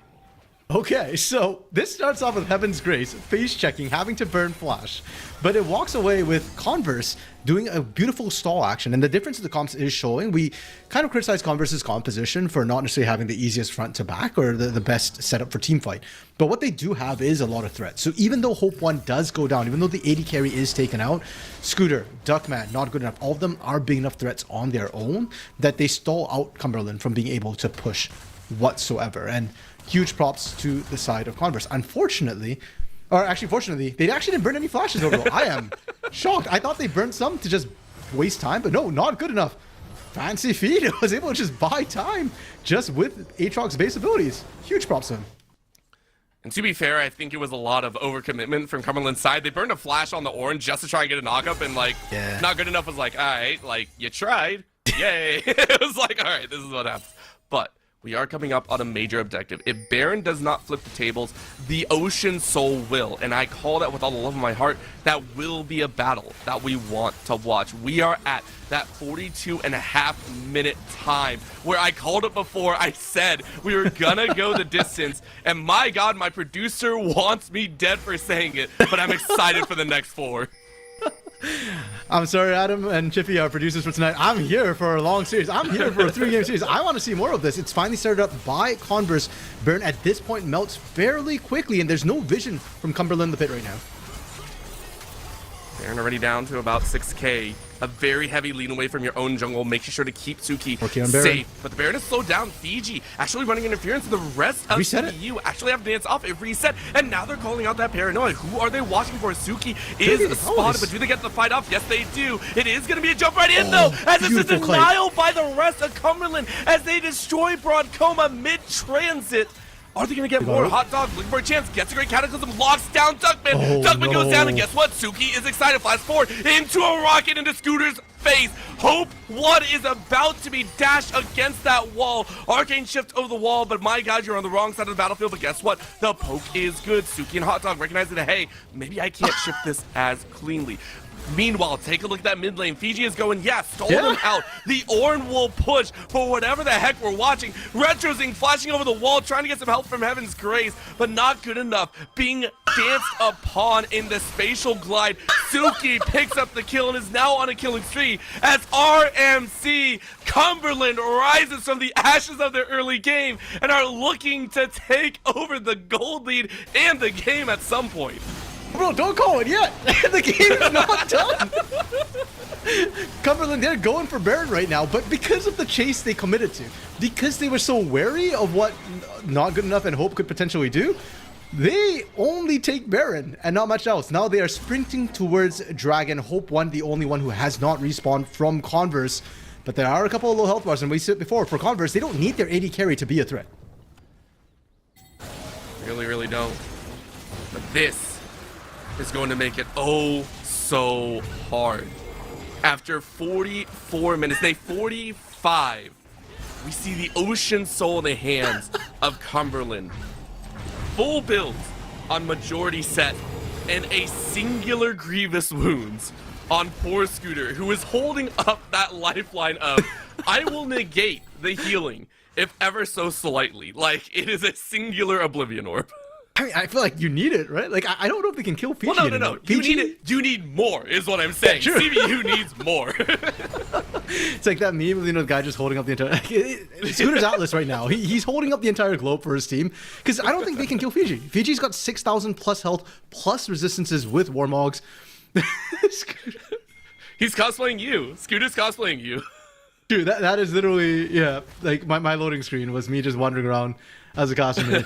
Okay, so this starts off with Heaven's Grace, face checking, having to burn flash, but it walks away with Converse doing a beautiful stall action, and the difference in the comps is showing. We kind of criticize Converse's composition for not necessarily having the easiest front to back or the best setup for team fight, but what they do have is a lot of threats. So even though Hope One does go down, even though the AD carry is taken out, Scooter, Duckman, not good enough, all of them are big enough threats on their own that they stall out Cumberland from being able to push whatsoever. And huge props to the side of Converse. Unfortunately, or actually fortunately, they actually didn't burn any flashes overall. I am shocked. I thought they burned some to just waste time, but no, not good enough. Fancy feed. It was able to just buy time just with Aatrox's base abilities. Huge props to him. And to be fair, I think it was a lot of overcommitment from Cumberland's side. They burned a flash on the orange just to try and get a knock-up, and like, not good enough was like, all right, like, you tried. Yay. It was like, all right, this is what happens. But we are coming up on a major objective. If Baron does not flip the tables, the Ocean Soul will. And I call that with all the love of my heart. That will be a battle that we want to watch. We are at that 42.5-minute time where I called it before. I said we were gonna go the distance. And my God, my producer wants me dead for saying it, but I'm excited for the next 4. I'm sorry, Adam and Chippy, our producers for tonight. I'm here for a long series. I'm here for a 3-game series. I want to see more of this. It's finally started up by Converse. Burn at this point melts fairly quickly, and there's no vision from Cumberland in the pit right now. Baron already down to about 6k. A very heavy lean away from your own jungle, making sure to keep Suki safe. But the Baron is slowed down. Fiji actually running interference. The rest of CBU actually have to dance off. It reset, and now they're calling out that paranoia. Who are they watching for? Suki is spotted, but do they get the fight off? Yes, they do. It is going to be a jump right in, though, as this is denial by the rest of Cumberland as they destroy Broad Coma mid-transit. Are they going to get more? Hot Dog looking for a chance. Gets a great Cataclysm. Locks down Duckman. Duckman goes down, and guess what? Suki is excited. Flash forward into a rocket into Scooter's face. Hope One is about to be dashed against that wall. Arcane shift over the wall, but my God, you're on the wrong side of the battlefield. But guess what? The poke is good. Suki and Hot Dog recognize that, hey, maybe I can't shift this as cleanly. Meanwhile, take a look at that mid lane. Fiji is going, stall them out. The Ornn will push for whatever the heck we're watching. Retrozing flashing over the wall, trying to get some help from Heaven's Grace, but not good enough. Being danced upon in the spatial glide. Suki picks up the kill and is now on a killing spree as RMC Cumberland rises from the ashes of their early game and are looking to take over the gold lead and the game at some point. Bro, don't call it yet. The game is not done. Cumberland, they're going for Baron right now, but because of the chase they committed to, because they were so wary of what not good enough and Hope could potentially do, they only take Baron and not much else. Now they are sprinting towards Dragon. Hope One, the only one who has not respawned from Converse, but there are a couple of low health bars, and we said before, for Converse, they don't need their AD carry to be a threat. Really, really don't. But this is going to make it oh so hard. After 44 minutes, 45, we see the Ocean Soul in the hands of Cumberland. Full builds on majority set and a singular grievous wounds on poor Scooter, who is holding up that lifeline of, I will negate the healing, if ever so slightly. Like, it is a singular Oblivion Orb. I mean, I feel like you need it, right? Like, I don't know if they can kill Fiji. Well, no. anymore. You Fiji? need it. You need more, is what I'm saying. Sure. CBU needs more. It's like that meme of, the guy just holding up the entire... Scooter's Atlas right now. He's holding up the entire globe for his team, because I don't think they can kill Fiji. Fiji's got 6,000 plus health, plus resistances with Warmogs. He's cosplaying you. Scooter's cosplaying you. Dude, that is literally, yeah, like my loading screen was me just wandering around as a costume.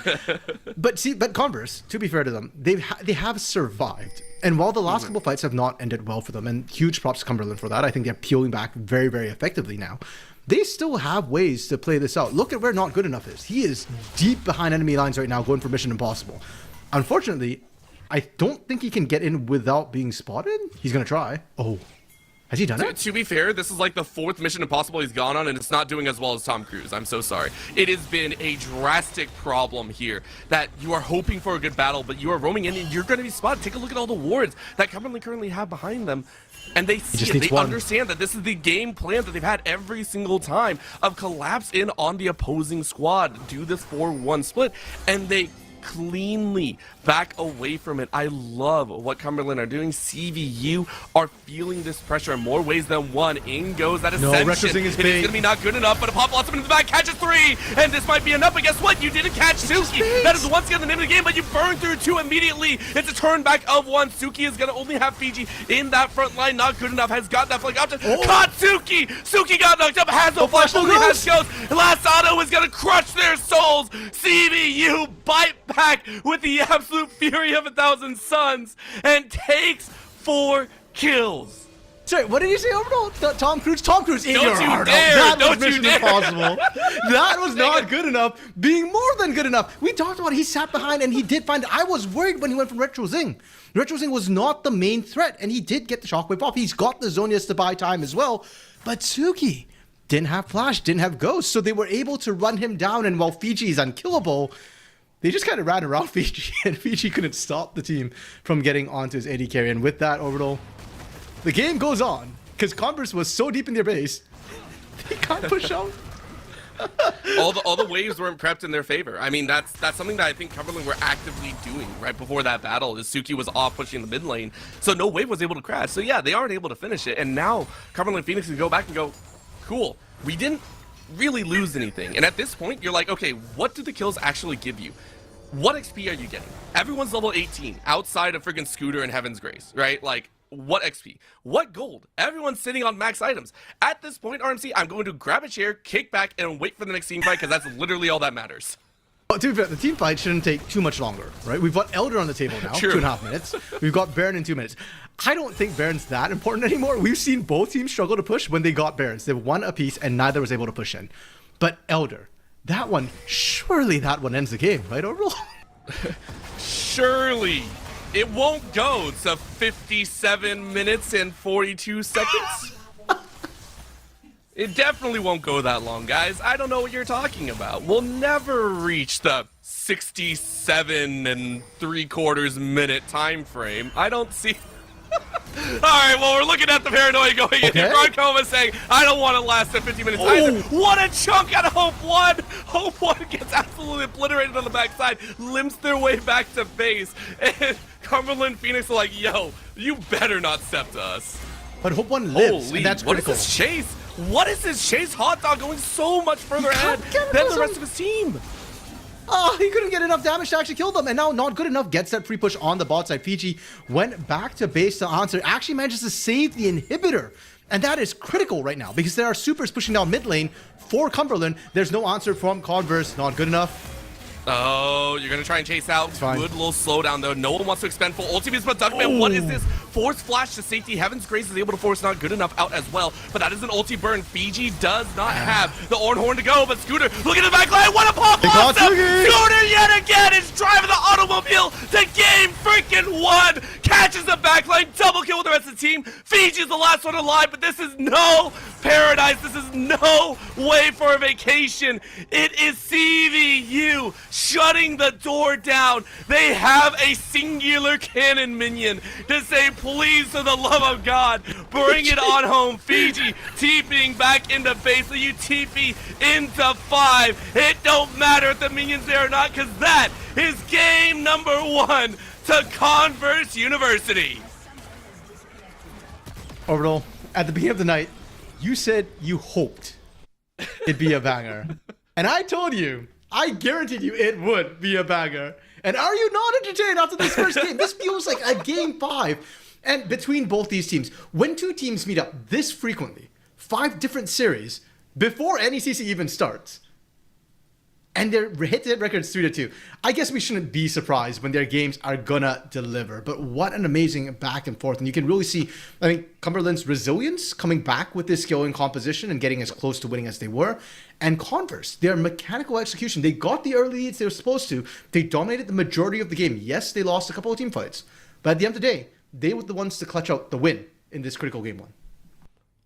But Converse, to be fair to them, they have survived. And while the last couple fights have not ended well for them, and huge props to Cumberland for that, I think they're peeling back very, very effectively now. They still have ways to play this out. Look at where Not Good Enough is. He is deep behind enemy lines right now, going for Mission Impossible. Unfortunately, I don't think he can get in without being spotted. He's going to try. Oh. Has he done it? To be fair, this is like the 4th Mission Impossible he's gone on, and it's not doing as well as Tom Cruise. I'm so sorry. It has been a drastic problem here that you are hoping for a good battle, but you are roaming in and you're going to be spotted. Take a look at all the wards that Cumberland currently have behind them, and they see it. They understand that this is the game plan that they've had every single time of collapse in on the opposing squad, do this 4-1 split, and they cleanly back away from it. I love what Cumberland are doing. CVU are feeling this pressure in more ways than one. In goes that Ascension. Retrosing is it is going to be not good enough, but a pop blossom into the back catches 3, and this might be enough, but guess what? You didn't catch Suki. That is once again the name of the game, but you burn through 2 immediately. It's a turn back of 1. Suki is going to only have Fiji in that front line. Not good enough. Has got that flank option. Caught Suki. Suki got knocked up. Has no flash. Only has ghost. Last auto is going to crush their souls. CVU bite back with the absolute fury of 1,000 suns and takes 4 kills. Sorry, what did you say overall? Tom Cruise? Tom Cruise in Don't your you heart. dare! That Don't was you Mission dare! Impossible. That was not good enough. Being more than good enough. We talked about it. He sat behind and he did find it. I was worried when he went from Retro Zing. Retro Zing was not the main threat, and he did get the shockwave off. He's got the Zonias to buy time as well. But Suki didn't have flash, didn't have ghost, so they were able to run him down, and while Fiji is unkillable, they just kind of ran around Fiji, and Fiji couldn't stop the team from getting onto his AD carry. And with that, Orbital, the game goes on, because Converse was so deep in their base, they can't push out. all the waves weren't prepped in their favor. I mean, that's something that I think Cumberland were actively doing right before that battle, is Suki was off pushing the mid lane, so no wave was able to crash. So yeah, they aren't able to finish it, and now Cumberland Phoenix can go back and go, cool, we didn't really lose anything. And at this point, you're like, okay, what do the kills actually give you? What XP are you getting? Everyone's level 18 outside of friggin' Scooter and Heaven's Grace, right? Like, what XP? What gold? Everyone's sitting on max items. At this point, RMC, I'm going to grab a chair, kick back, and wait for the next team fight, because that's literally all that matters. Well, to be fair, the team fight shouldn't take too much longer, right? We've got Elder on the table now, True. 2.5 minutes. We've got Baron in 2 minutes. I don't think Baron's that important anymore. We've seen both teams struggle to push when they got Barons. They won a piece, and neither was able to push in. But Elder, that one, surely that one ends the game, right, Orbital? Surely it won't go to 57 minutes and 42 seconds. It definitely won't go that long, guys. I don't know what you're talking about. We'll never reach the 67 and 3/4 minute time frame. I don't see. Alright, well, we're looking at the paranoia going in here. Broncoma saying, I don't want to last at 50 minutes either. What a chunk out of Hope 1! Hope 1 gets absolutely obliterated on the backside, limps their way back to base, and Cumberland Phoenix are like, yo, you better not step to us. But Hope 1 lives, Holy, and that's what critical. is this chase? What is this chase? Hot Dog going so much further ahead than the rest of his team. Oh, he couldn't get enough damage to actually kill them, and now Not Good Enough gets that free push on the bot side. Fiji went back to base to answer, actually manages to save the inhibitor, and that is critical right now, because there are supers pushing down mid lane for Cumberland. There's no answer from Converse. Not good enough. Oh, you're gonna try and chase out. Good little slowdown though. No one wants to expend full ultimates, but Duckman, what is this? Force flash to safety. Heaven's Grace is able to force Not Good Enough out as well, but that is an ulti burn. Fiji does not have the Ornhorn to go, but Scooter, look at the back line. What a pop blossom! Scooter yet again is driving the automobile to game freaking 1. Catches the back line, double kill with the rest of the team. Fiji's the last one alive, but this is no paradise. This is no way for a vacation. It is CVU shutting the door down. They have a singular cannon minion to say, please, for the love of God, bring it on home. Fiji TPing back into base, so you TP into 5. It don't matter if the minion's there or not, because that is game number 1 to Converse University. Orbital, at the beginning of the night, you said you hoped it'd be a banger. And I told you, I guaranteed you it would be a banger. And are you not entertained after this first game? This feels like a game 5. And between both these teams, when two teams meet up this frequently, 5 different series, before NECC even starts, and their hit-to-hit record's 3-2. I guess we shouldn't be surprised when their games are gonna deliver. But what an amazing back and forth. And you can really see, I think, Cumberland's resilience coming back with this skill and composition and getting as close to winning as they were. And Converse, their mechanical execution. They got the early leads they were supposed to. They dominated the majority of the game. Yes, they lost a couple of team fights. But at the end of the day, they were the ones to clutch out the win in this critical game 1.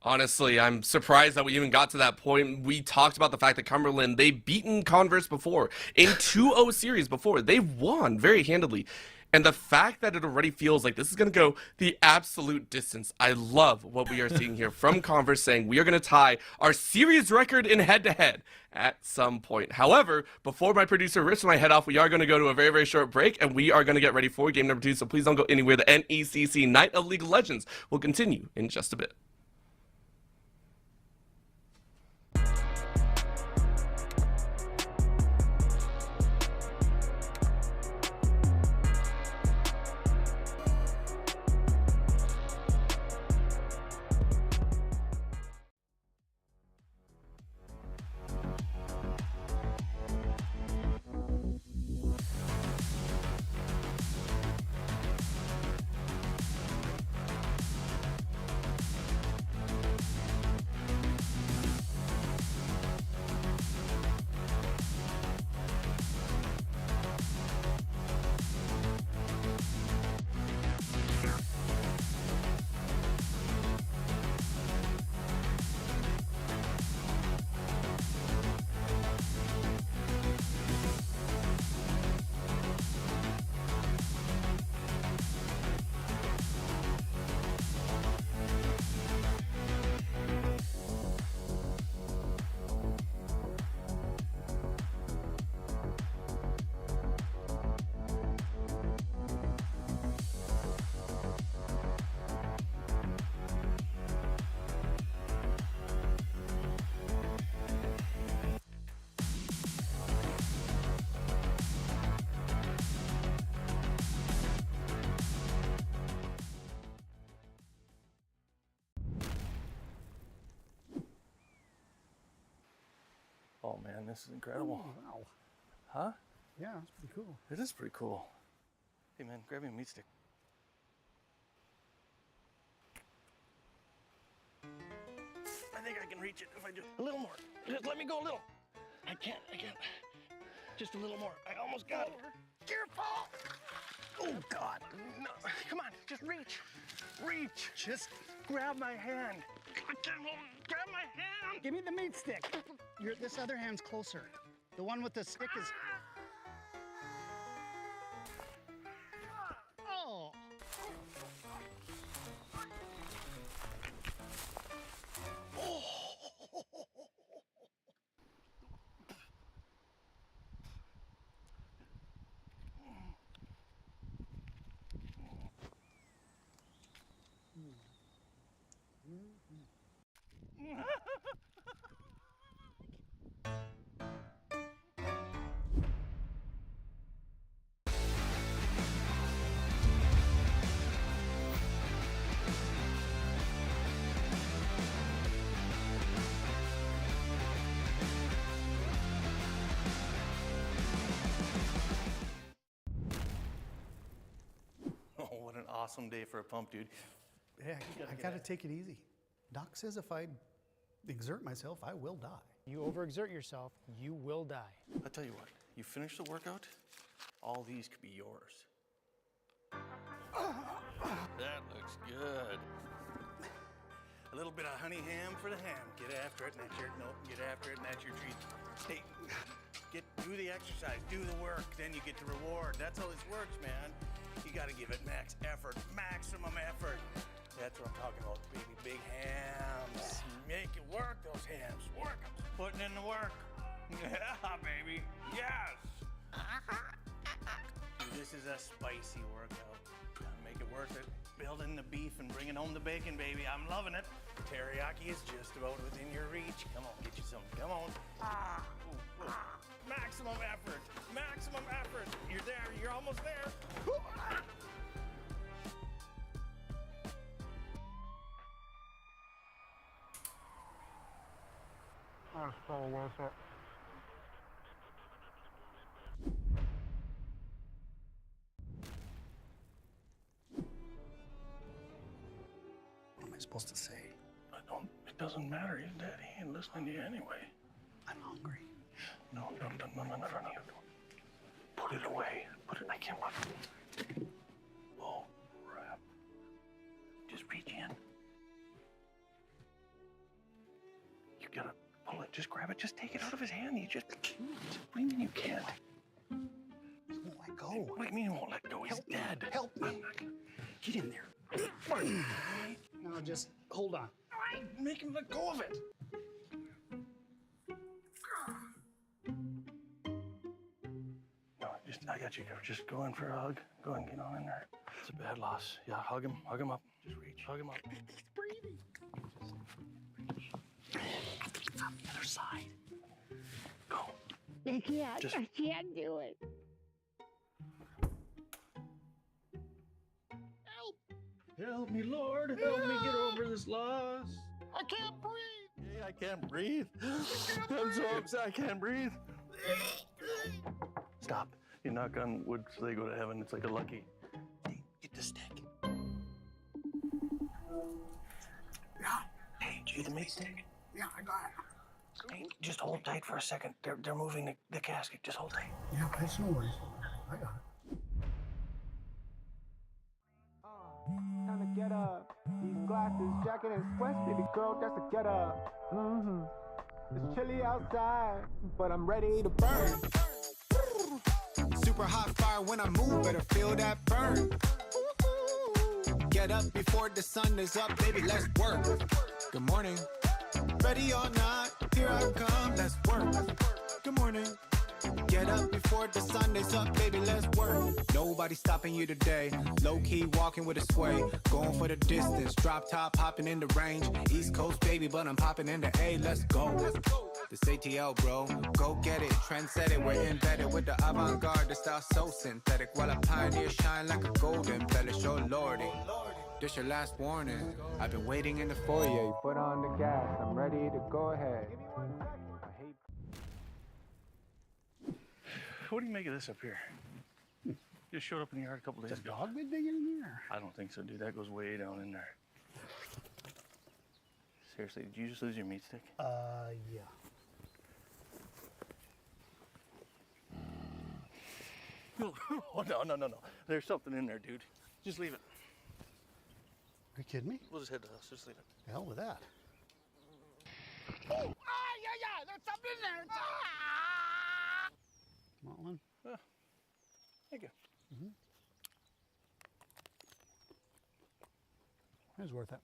Honestly, I'm surprised that we even got to that point. We talked about the fact that Cumberland, they've beaten Converse before. In 2-0 series before, they've won very handily. And the fact that it already feels like this is going to go the absolute distance. I love what we are seeing here from Converse saying we are going to tie our series record in head-to-head at some point. However, before my producer rips my head off, we are going to go to a very, very short break, and we are going to get ready for game number 2. So please don't go anywhere. The NECC Night of League of Legends will continue in just a bit. Oh man, this is incredible. Oh, wow. Huh? Yeah, it's pretty cool. It is pretty cool. Hey man, grab me a meat stick. I think I can reach it if I just a little more. Just let me go a little. I can't. Just a little more. I almost got it. Careful! Oh God! No, come on, just reach. Just grab my hand. I can't hold. Grab my hand. Give me the meat stick. This other hand's closer. The one with the stick is... Oh! Oh, what an awesome day for a pump, dude. Yeah, I gotta take it easy. Doc says if I exert myself, I will die. You overexert yourself, you will die. I'll tell you what, you finish the workout, all these could be yours. That looks good. A little bit of honey ham for the ham. Get after it, and that's your get after it, and that's your treat. Hey, do the exercise, do the work, then you get the reward. That's how this works, man. You gotta give it max effort, maximum effort. That's what I'm talking about, baby. Big hams. Make it work, those hams. Work 'em. Putting in the work. Yeah, baby. Yes. Dude, this is a spicy workout. Gotta make it worth it. Building the beef and bringing home the bacon, baby. I'm loving it. Teriyaki is just about within your reach. Come on, get you some. Come on. Ooh, ooh. Maximum effort. Maximum effort. You're there. You're almost there. That's so worth it. What am I supposed to say? It doesn't matter. His daddy ain't listening to you anyway. I'm hungry. No. Put it away. I can't watch it. Oh, crap. Just reach in. You gotta pull it. Just grab it. Just take it out of his hand. What do you mean you can't? He won't let go. What do you mean he won't let go? He's dead. Help me. Get in there. Now just hold on. Make him let go of it. No, I got you covered. Just go in for a hug. Go and get on in there. It's a bad loss. Yeah, hug him up. Just reach, hug him up. He's breathing. On the other side. Go. I can't. Just- I can't do it. Help me, Lord. Help me get over this loss. I can't breathe. Hey, I can't breathe. I'm so upset. I can't breathe. Stop. You knock on wood so they go to heaven. It's like a lucky. Hey, get the stick. Yeah. Hey, did you get the meat stick? Yeah, I got it. Hey, just hold tight for a second. They're moving the casket. Just hold tight. Yeah, that's no worries. I got it. Time to get up. These glasses, jacket, and sweats, baby girl, that's a get up. It's chilly outside, but I'm ready to burn. Super hot fire when I move, better feel that burn. Get up before the sun is up, baby, let's work. Good morning. Ready or not, here I come, let's work. Good morning. Get up before the sun is up, baby, let's work. Nobody stopping you today. Low-key walking with a sway. Going for the distance, drop top, hopping in the range. East Coast, baby, but I'm popping in the A, let's go. This ATL, bro, go get it. Trend set it, we're embedded with the avant-garde. The style so synthetic, while I pioneer shine like a golden embellish, oh lordy. This your last warning. I've been waiting in the foyer. You put on the gas, I'm ready to go ahead. What do you make of this up here? Just showed up in the yard a couple days Is a ago. dog been digging in there? I don't think so, dude. That goes way down in there. Seriously, did you just lose your meat stick? Yeah. Oh, no. There's something in there, dude. Just leave it. Are you kidding me? We'll just head to the house. Just leave it. The hell with that. Oh, yeah. There's something in there. Come on, Lynn. Thank you. It was worth it.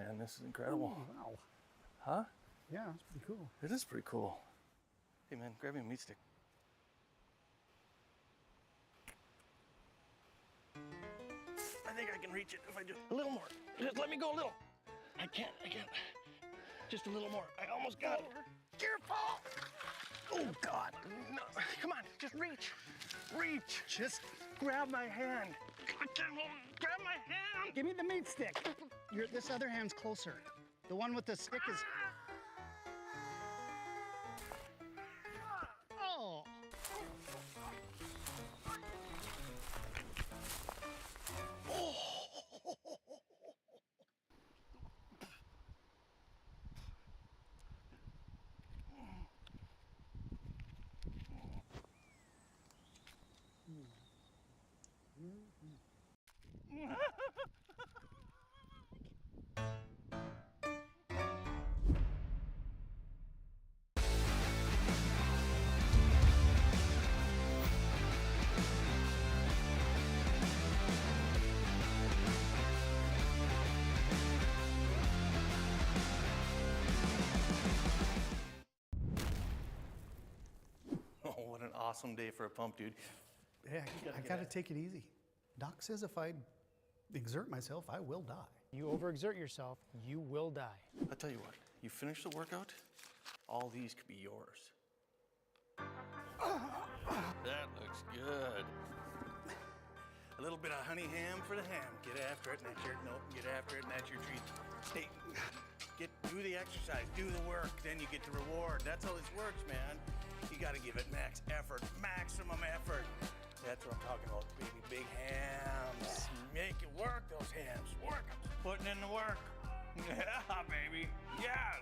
man. This is incredible. Wow. Huh? Yeah, it's pretty cool. It is pretty cool. Hey, man, grab me a meat stick. I think I can reach it if I just a little more. Just let me go a little. I can't. Just a little more. I almost got it. Careful! Oh, God. No. Come on, just reach. Reach. Just Grab my hand. Grab my hand. give me the meat stick. This other hand's closer. The one with the stick is. Oh. Oh, what an awesome day for a pump, dude. Hey, I gotta take it easy. Doc says if I exert myself, I will die. You overexert yourself, you will die. I'll tell you what, you finish the workout, all these could be yours. That looks good. A little bit of honey ham for the ham. Get after it, and that's your, nope, get after it, and that's your treat. Stay, do the exercise, do the work, then you get the reward. That's how this works, man. You gotta give it max effort, maximum effort. That's what I'm talking about, baby. Big hams. Make it work, those hams. Work 'em. Putting in the work. Yeah, baby. Yes.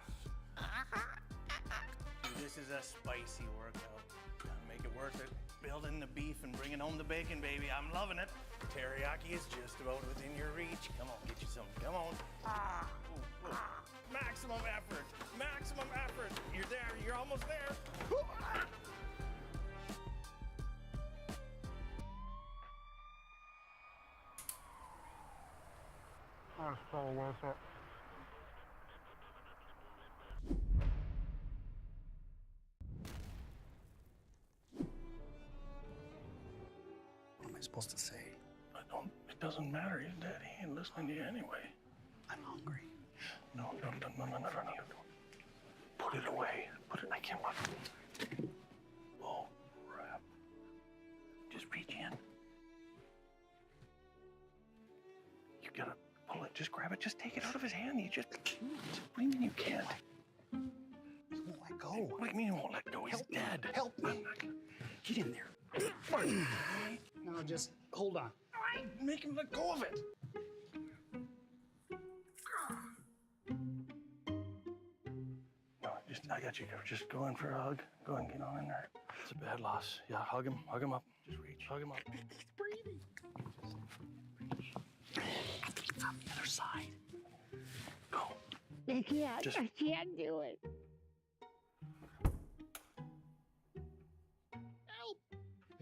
Dude, this is a spicy workout. Gotta make it worth it. Building the beef and bringing home the bacon, baby. I'm loving it. Teriyaki is just about within your reach. Come on, get you some. Come on. Ooh, ooh. Maximum effort. Maximum effort. You're there. You're almost there. That's probably worth it. What am I supposed to say? It doesn't matter. He's dead. He ain't listening to you anyway. I'm hungry. No. Put it away. I can't watch it. Oh, crap. Just reach in. You gotta pull it. Just grab it. Just take it out of his hand. What do you mean you can't? He won't let go. What do you mean he won't let go? He's dead. Help me. Get in there. Now just hold on. Make him let go of it. No, I got you covered. Just go in for a hug. Go and get on in there. It's a bad loss. Yeah, hug him up. Just reach, hug him up. He's breathing. On the other side. Go. I can't. Just- I can't do it.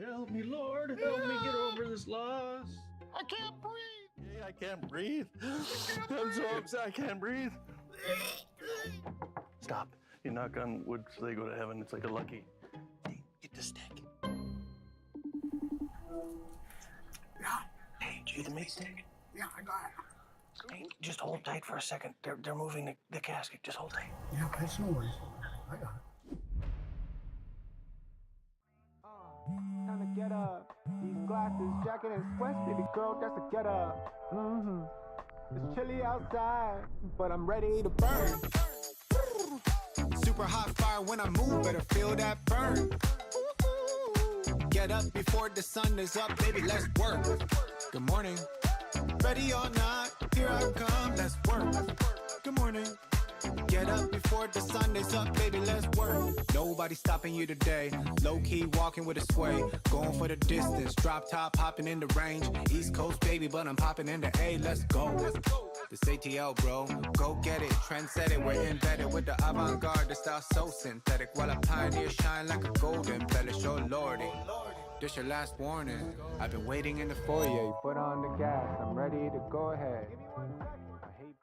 Help me, Lord. Help me get over this loss. I can't breathe. Hey, I can't breathe. I'm so upset. I can't breathe. Stop. You knock on wood so they go to heaven. It's like a lucky. Hey, get the stick. Hey, did you get the meat stick? Yeah, I got it. Hey, just hold tight for a second. They're moving the casket. Just hold tight. Yeah, that's no worries. I got it. Time to get up. These glasses, jacket, and sweats, baby girl, that's a get up. It's chilly outside, but I'm ready to burn. Super hot fire when I move, better feel that burn. Get up before the sun is up, baby, let's work. Good morning. Ready or not, here I come, let's work. Good morning. Get up before the sun is up, baby, let's work. Nobody stopping you today. Low-key walking with a sway. Going for the distance, drop top, hopping in the range. East Coast, baby, but I'm popping in the A, let's go. This ATL, bro, go get it, trendset it. We're embedded with the avant-garde, the style so synthetic. While I pioneer shine like a golden embellish, oh lordy. This your last warning. I've been waiting in the foyer. You put on the gas, I'm ready to go ahead. I hate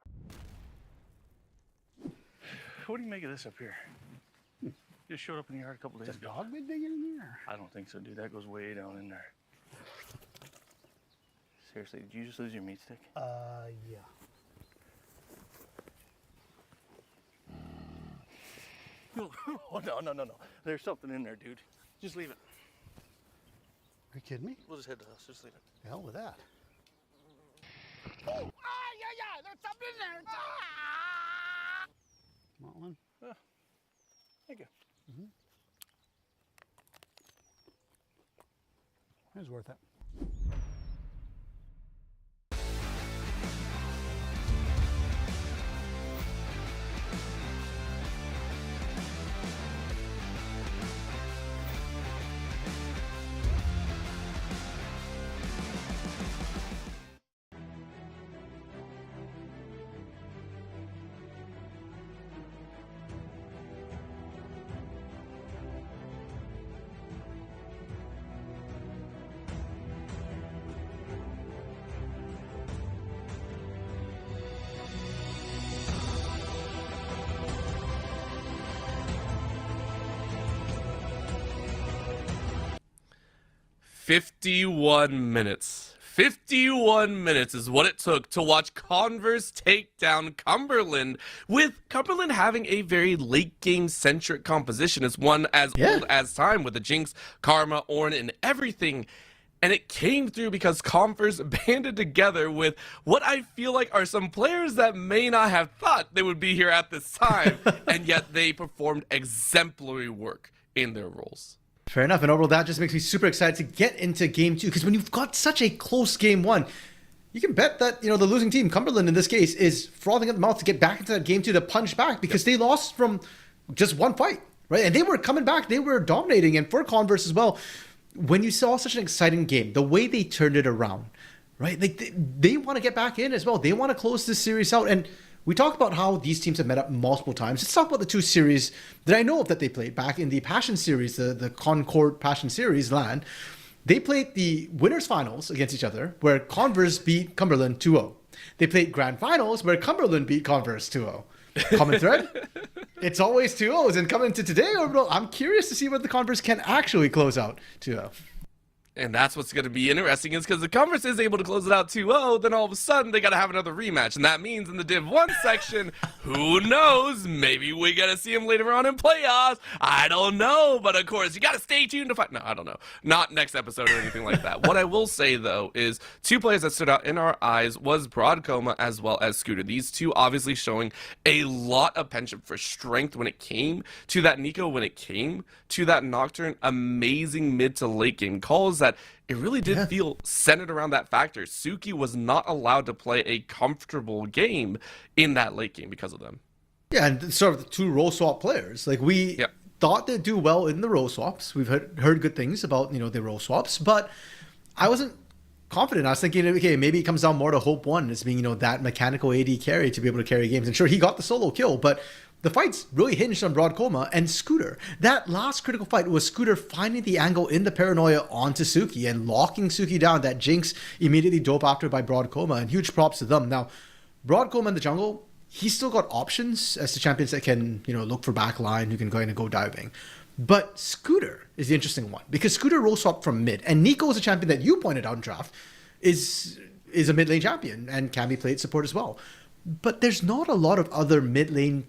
What do you make of this up here? Just showed up in the yard a couple days Is a ago. dog been digging in there? I don't think so, dude. That goes way down in there. Seriously, did you just lose your meat stick? Yeah. Oh, no. There's something in there, dude. Just leave it. Are you kidding me? We'll just head to the house. Just leave it. Hell with that. Oh, yeah. There's something in there. Want one? Thank you. It was worth it. "51 minutes. 51 minutes is what it took to watch Converse take down Cumberland, with Cumberland having a very late game centric composition. It's one as old as time, with the Jinx, Karma, Ornn, and everything. And it came through because Converse banded together with what I feel like are some players that may not have thought they would be here at this time, and yet they performed exemplary work in their roles. Fair enough. And overall, that just makes me super excited to get into game 2, because when you've got such a close game 1, you can bet that, the losing team, Cumberland in this case, is frothing at the mouth to get back into that game 2 to punch back, because they lost from just one fight, right? And they were coming back, they were dominating. And for Converse as well, when you saw such an exciting game, the way they turned it around, right? Like they want to get back in as well. They want to close this series out. And we talked about how these teams have met up multiple times. Let's talk about the 2 series that I know of that they played back in the Passion Series, the Concord Passion Series LAN. They played the winners finals against each other, where Converse beat Cumberland 2-0. They played grand finals, where Cumberland beat Converse 2-0. Common thread? It's always 2-0s. And coming into today, Orbital, I'm curious to see whether the Converse can actually close out 2-0. And that's what's going to be interesting, is because the Converse is able to close it out 2-0, then all of a sudden they got to have another rematch. And that means in the Div 1 section, who knows? Maybe we got to see him later on in playoffs. I don't know. But of course, you got to stay tuned to find. No, I don't know. Not next episode or anything like that. What I will say, though, is 2 players that stood out in our eyes was Broadcoma as well as Scooter. These 2 obviously showing a lot of penchant for strength when it came to that Nico, when it came to that Nocturne. Amazing mid to late game calls that it really did feel centered around that factor. Suki was not allowed to play a comfortable game in that late game because of them. Yeah, and sort of the 2 role swap players. Like we thought they'd do well in the role swaps. We've heard good things about, the role swaps, but I wasn't confident. I was thinking, okay, maybe it comes down more to Hope 1 as being, that mechanical AD carry to be able to carry games. And sure, he got the solo kill, but the fight's really hinged on Broadcoma and Scooter. That last critical fight was Scooter finding the angle in the paranoia onto Suki and locking Suki down. That Jinx immediately dope after by Broadcoma, and huge props to them. Now, Broadcoma in the jungle, he's still got options as the champions that can, look for backline, who can go in and go diving. But Scooter is the interesting one, because Scooter role swapped from mid, and Nico is a champion that you pointed out in draft is a mid lane champion and can be played support as well. But there's not a lot of other mid lane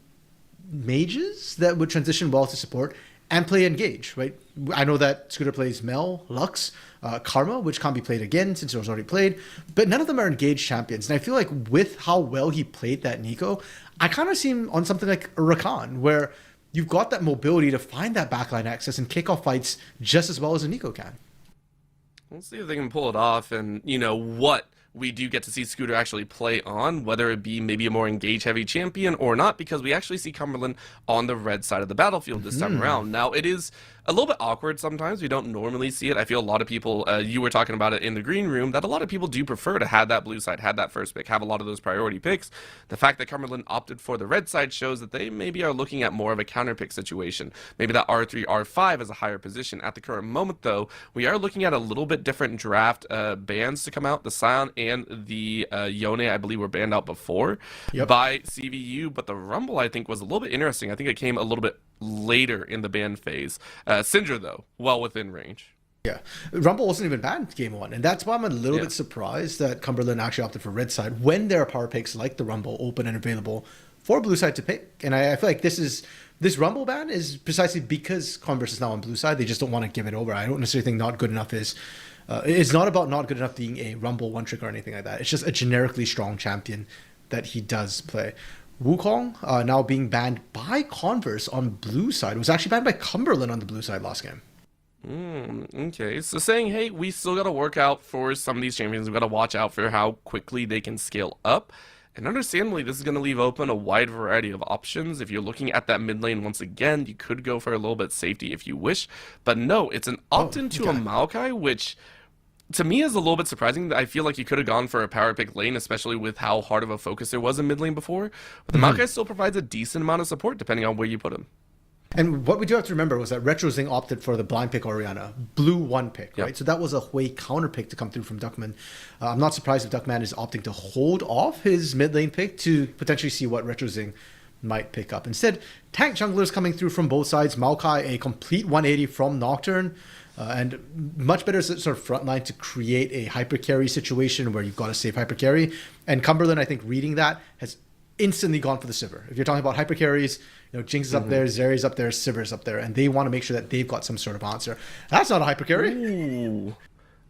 mages that would transition well to support and play engage, right? I know that Scooter plays Mel, Lux, Karma, which can't be played again since it was already played, but none of them are engaged champions. And I feel like with how well he played that Nico, I kind of see him on something like Rakan, where you've got that mobility to find that backline access and kick off fights just as well as a Nico can. We'll see if they can pull it off, and what we do get to see Scooter actually play on, whether it be maybe a more engage-heavy champion or not, because we actually see Cumberland on the red side of the battlefield this time around. Now, it is a little bit awkward sometimes. We don't normally see it. I feel a lot of people, you were talking about it in the green room, that a lot of people do prefer to have that blue side, have that first pick, have a lot of those priority picks. The fact that Cumberland opted for the red side shows that they maybe are looking at more of a counter pick situation. Maybe that R3, R5 is a higher position. At the current moment, though, we are looking at a little bit different draft bans to come out. The Scion and the Yone, I believe, were banned out before by CVU, but the Rumble, I think, was a little bit interesting. I think it came a little bit later in the ban phase. Syndra, though, well within range. Yeah, Rumble wasn't even banned game 1, and that's why I'm a little bit surprised that Cumberland actually opted for red side when there are power picks like the Rumble open and available for blue side to pick. And I feel like this Rumble ban is precisely because Converse is now on blue side. They just don't want to give it over. I don't necessarily think not good enough is. It's not about not good enough being a Rumble one trick or anything like that. It's just a generically strong champion that he does play. Wukong now being banned by Converse on blue side. It was actually banned by Cumberland on the blue side last game. Okay, so saying, hey, we still got to work out for some of these champions. We got to watch out for how quickly they can scale up. And understandably, this is going to leave open a wide variety of options. If you're looking at that mid lane once again, you could go for a little bit safety if you wish. But no, it's an opt-in to a Maokai, which to me is a little bit surprising. I feel like you could have gone for a power pick lane, especially with how hard of a focus there was in mid lane before. But the Maokai still provides a decent amount of support depending on where you put him. And what we do have to remember was that RetroZing opted for the blind pick Orianna, blue 1 pick, right? So that was a Hui counter pick to come through from Duckman. I'm not surprised if Duckman is opting to hold off his mid lane pick to potentially see what RetroZing might pick up. Instead, tank junglers coming through from both sides. Maokai, a complete 180 from Nocturne. And much better sort of front line to create a hyper carry situation where you've got a safe hyper carry. And Cumberland, I think, reading that has instantly gone for the Sivir. If you're talking about hyper carries, Jinx is up there, Zeri's up there, Sivir's up there, and they want to make sure that they've got some sort of answer. That's not a hyper carry. Ooh.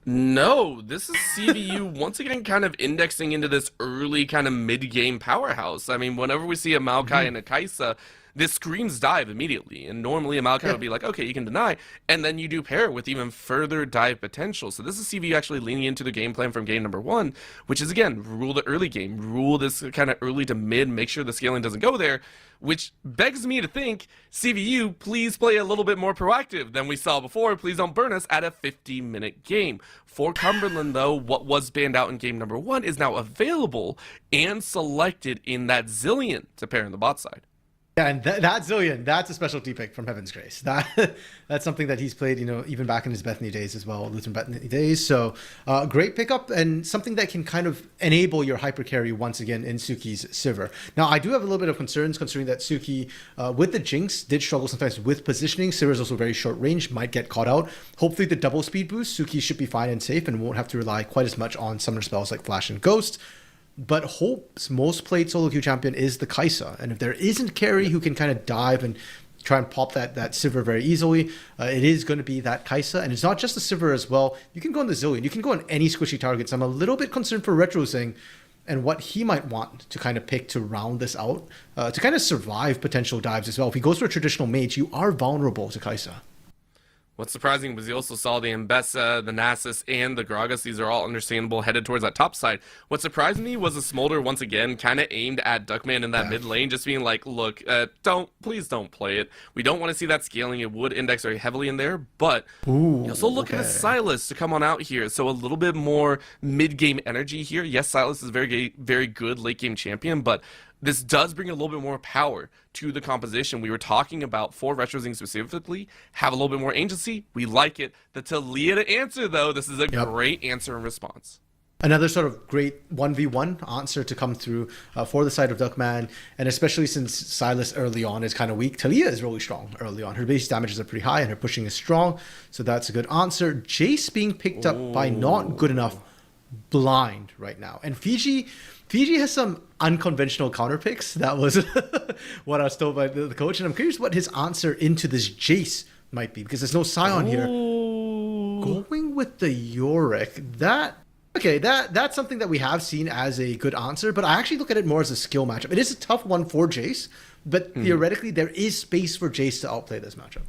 No, this is CVU once again kind of indexing into this early kind of mid-game powerhouse. I mean, whenever we see a Maokai and a Kaisa, this screams dive immediately, and normally a Maokai would be like, okay, you can deny, and then you do pair it with even further dive potential. So this is CVU actually leaning into the game plan from game number 1, which is, again, rule the early game, rule this kind of early to mid, make sure the scaling doesn't go there, which begs me to think, CVU, please play a little bit more proactive than we saw before. Please don't burn us at a 50-minute game. For Cumberland, though, what was banned out in game number 1 is now available and selected in that Zillion to pair in the bot side. Yeah, and that Zillion, that's a specialty pick from Heaven's Grace. That's something that he's played, even back in his Bethany days as well, Lutheran Bethany days. So great pickup and something that can kind of enable your hyper carry once again in Suki's Sivir. Now, I do have a little bit of concerns considering that Suki, with the Jinx, did struggle sometimes with positioning. Sivir is also very short range, might get caught out. Hopefully the double speed boost, Suki should be fine and safe and won't have to rely quite as much on summoner spells like Flash and Ghost. But Hope's most played solo queue champion is the Kaisa. And if there isn't carry who can kind of dive and try and pop that Sivir very easily, it is going to be that Kaisa. And it's not just the Sivir as well. You can go on the Zillion. You can go on any squishy targets. I'm a little bit concerned for RetroZing and what he might want to kind of pick to round this out, to kind of survive potential dives as well. If he goes for a traditional mage, you are vulnerable to Kaisa. What's surprising was you also saw the Mbessa, the Nasus, and the Gragas. These are all understandable, headed towards that top side. What surprised me was the Smolder, once again, kind of aimed at Duckman in that mid lane, just being like, look, please don't play it. We don't want to see that scaling. It would index very heavily in there, but you also look at a Sylas to come on out here. So a little bit more mid-game energy here. Yes, Sylas is very, very good late-game champion, but this does bring a little bit more power to the composition. We were talking about for RetroZing specifically, have a little bit more agency. We like it. The Talia to answer, though, this is a great answer and response. Another sort of great 1v1 answer to come through for the side of Duckman, and especially since Sylas early on is kind of weak, Talia is really strong early on. Her base damages are pretty high and her pushing is strong, so that's a good answer. Jace being picked up by not good enough blind right now. And Fiji has some unconventional counter picks. That was what I was told by the coach. And I'm curious what his answer into this Jace might be, because there's no Scion here. Going with the Yorick. That's something that we have seen as a good answer, but I actually look at it more as a skill matchup. It is a tough one for Jace, but theoretically there is space for Jace to outplay this matchup.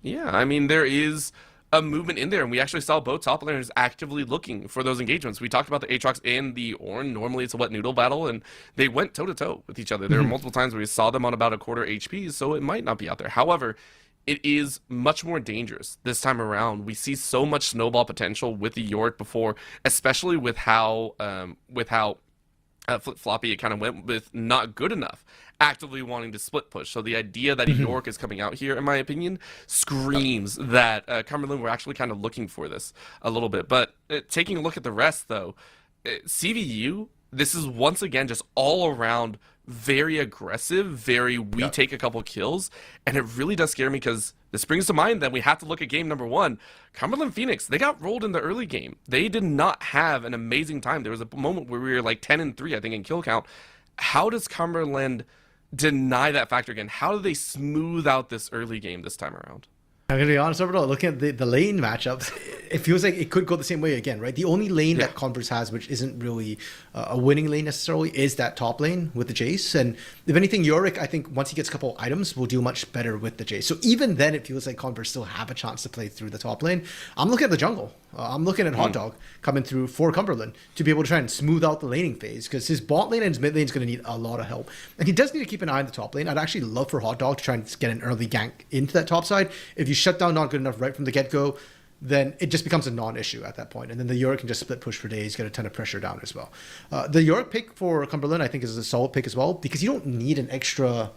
Yeah, I mean, there is a movement in there, and we actually saw both top laners actively looking for those engagements. We talked about the Aatrox and the Ornn. Normally it's a wet noodle battle, and they went toe-to-toe with each other. There were multiple times where we saw them on about a quarter HP, so it might not be out there. However, it is much more dangerous this time around. We see so much snowball potential with the York before, especially with how flip-floppy it kind of went with not good enough, actively wanting to split push. So the idea that York is coming out here, in my opinion, screams that Cumberland were actually kind of looking for this a little bit. But taking a look at the rest, though, CVU, this is once again just all around very aggressive, very take a couple kills, and it really does scare me because this brings to mind that we have to look at game number 1. Cumberland Phoenix, they got rolled in the early game. They did not have an amazing time. There was a moment where we were like 10-3, I think, in kill count. How does Cumberland deny that factor again? How do they smooth out this early game this time around? I'm going to be honest, overall, looking at the lane matchups, it feels like it could go the same way again, right? The only lane that Converse has, which isn't really a winning lane necessarily, is that top lane with the Jace. And if anything, Yorick, I think once he gets a couple items, will do much better with the Jace. So even then, it feels like Converse still have a chance to play through the top lane. I'm looking at the jungle. I'm looking at Hot Dog coming through for Cumberland to be able to try and smooth out the laning phase, because his bot lane and his mid lane is going to need a lot of help. And he does need to keep an eye on the top lane. I'd actually love for Hot Dog to try and get an early gank into that top side. If you shut down not good enough right from the get-go, then it just becomes a non-issue at that point. And then the Yorick can just split push for days, get a ton of pressure down as well. The Yorick pick for Cumberland, I think, is a solid pick as well, because you don't need an extra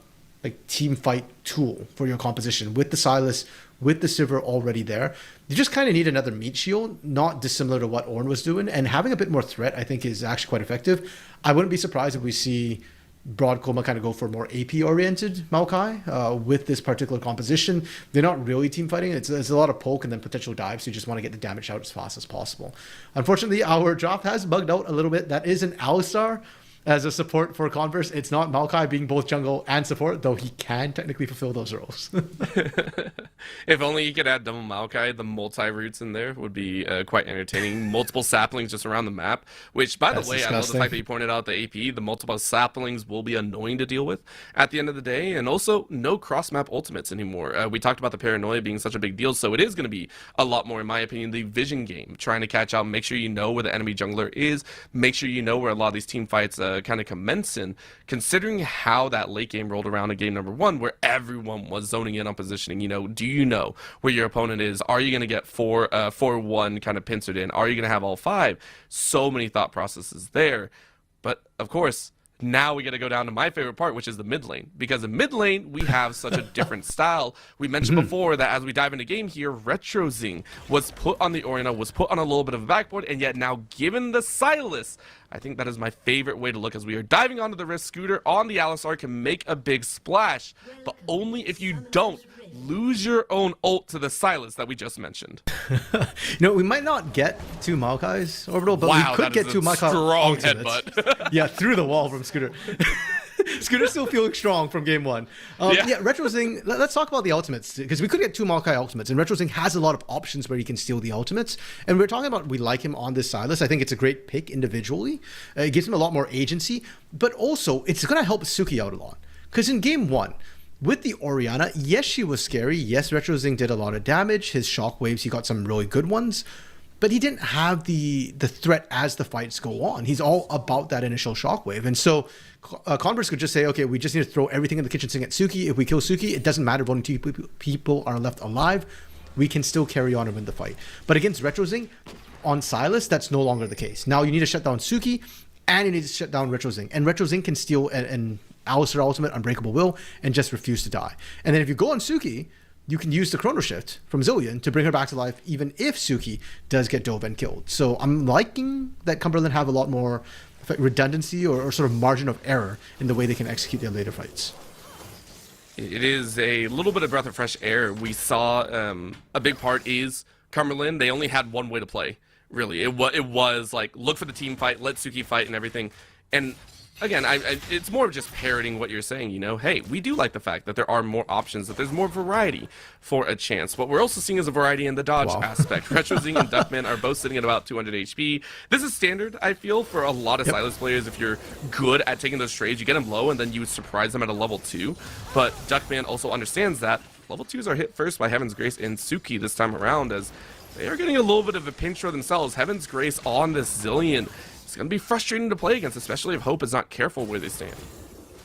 team fight tool for your composition. With the Silas, with the Sivir already there, you just kind of need another meat shield, not dissimilar to what Ornn was doing. And having a bit more threat, I think, is actually quite effective. I wouldn't be surprised if we see Broad Koma kind of go for more AP-oriented Maokai with this particular composition. They're not really team fighting. It's a lot of poke and then potential dives, so you just want to get the damage out as fast as possible. Unfortunately, our draft has bugged out a little bit. That is an Alistar as a support for Converse. It's not Maokai being both jungle and support, though he can technically fulfill those roles. If only you could add double Maokai, the multi-roots in there would be quite entertaining. Multiple saplings just around the map, which, by the way, disgusting. I love the fact that you pointed out the AP. The multiple saplings will be annoying to deal with at the end of the day, and also no cross-map ultimates anymore. We talked about the paranoia being such a big deal, so it is going to be a lot more, in my opinion, the vision game, trying to catch out, make sure you know where the enemy jungler is, make sure you know where a lot of these team fights kind of commence in, considering how that late game rolled around in game number 1, where everyone was zoning in on positioning. You know, do you know where your opponent is? Are you going to get 4-1 kind of pincered in? Are you going to have all 5? So many thought processes there. But of course, now we got to go down to my favorite part, which is the mid lane. Because in mid lane, we have such a different style. We mentioned before that as we dive into game here, Retrozing was put on the Orianna, was put on a little bit of a backboard, and yet now given the Silas, I think that is my favorite way to look as we are diving onto the Rift. Scooter on the Alistar can make a big splash, but only if you don't lose your own ult to the Silas that we just mentioned. We might not get 2 Maokai's orbital, but wow, we could get 2 Maokai strong ultimates. Headbutt. Yeah, through the wall from Scooter. Scooter's still feeling strong from game 1. Retrozing, let's talk about the ultimates, because we could get 2 Maokai ultimates, and Retrozing has a lot of options where he can steal the ultimates. And we're talking about we like him on this Silas. I think it's a great pick individually. It gives him a lot more agency, but also it's going to help Suki out a lot. Because in game 1, with the Orianna, yes, she was scary. Yes, Retrozing did a lot of damage. His shockwaves, he got some really good ones. But he didn't have the threat as the fights go on. He's all about that initial shockwave. And so Converse could just say, okay, we just need to throw everything in the kitchen sink at Suki. If we kill Suki, it doesn't matter if only 2 people are left alive. We can still carry on and win the fight. But against Retrozing, on Silas, that's no longer the case. Now you need to shut down Suki, and you need to shut down Retrozing. And Retrozing can steal an Alistar ultimate, Unbreakable Will, and just refuse to die. And then if you go on Suki, you can use the Chrono Shift from Zillion to bring her back to life, even if Suki does get dove and killed. So I'm liking that Cumberland have a lot more redundancy or sort of margin of error in the way they can execute their later fights. It is a little bit of breath of fresh air. We saw a big part is Cumberland, they only had one way to play, really. It was like, look for the team fight, let Suki fight and everything. And again, it's more of just parroting what you're saying, hey, we do like the fact that there are more options, that there's more variety for a chance. What we're also seeing is a variety in the dodge aspect. Retrozing and Duckman are both sitting at about 200 HP. This is standard, I feel, for a lot of Silas players. If you're good at taking those trades, you get them low and then you surprise them at a level 2. But Duckman also understands that level 2s are hit first by Heaven's Grace and Suki this time around, as they are getting a little bit of a pinch for themselves. Heaven's Grace on this Zillion. It's going to be frustrating to play against, especially if Hope is not careful where they stand.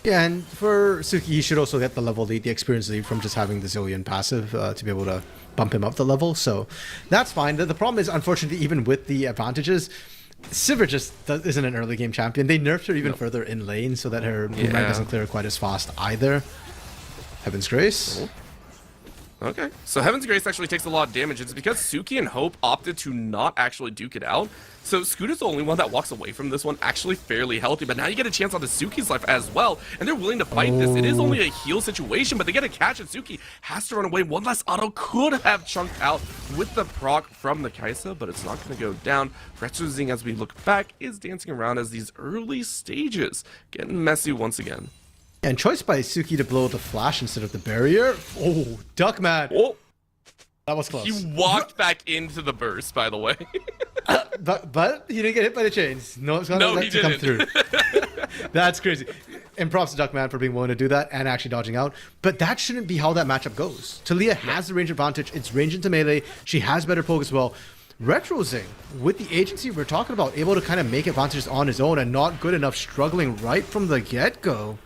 Yeah, and for Suki, he should also get the level lead, the experience lead from just having the Zillion passive to be able to bump him up the level. So that's fine. The problem is, unfortunately, even with the advantages, Sivir just isn't an early game champion. They nerfed her even further in lane so that her rank doesn't clear quite as fast either. Heaven's Grace. Okay, so Heaven's Grace actually takes a lot of damage. It's because Suki and Hope opted to not actually duke it out. So Scooter's the only one that walks away from this one actually fairly healthy. But now you get a chance on the Suki's life as well. And they're willing to fight this. It is only a heal situation, but they get a catch and Suki has to run away. One less auto could have chunked out with the proc from the Kaisa, but it's not going to go down. Retrozing, as we look back, is dancing around as these early stages getting messy once again. And choice by Suki to blow the flash instead of the barrier. Oh, Duckman. Oh, that was close. he walked back into the burst, by the way. but he didn't get hit by the chains. No, it's gonna let it come through. That's crazy. And props to Duckman for being willing to do that and actually dodging out. But that shouldn't be how that matchup goes. Talia has the range advantage. It's range into melee. She has better poke as well. Retrozing, with the agency we're talking about, able to kind of make advantages on his own and not good enough, struggling right from the get-go.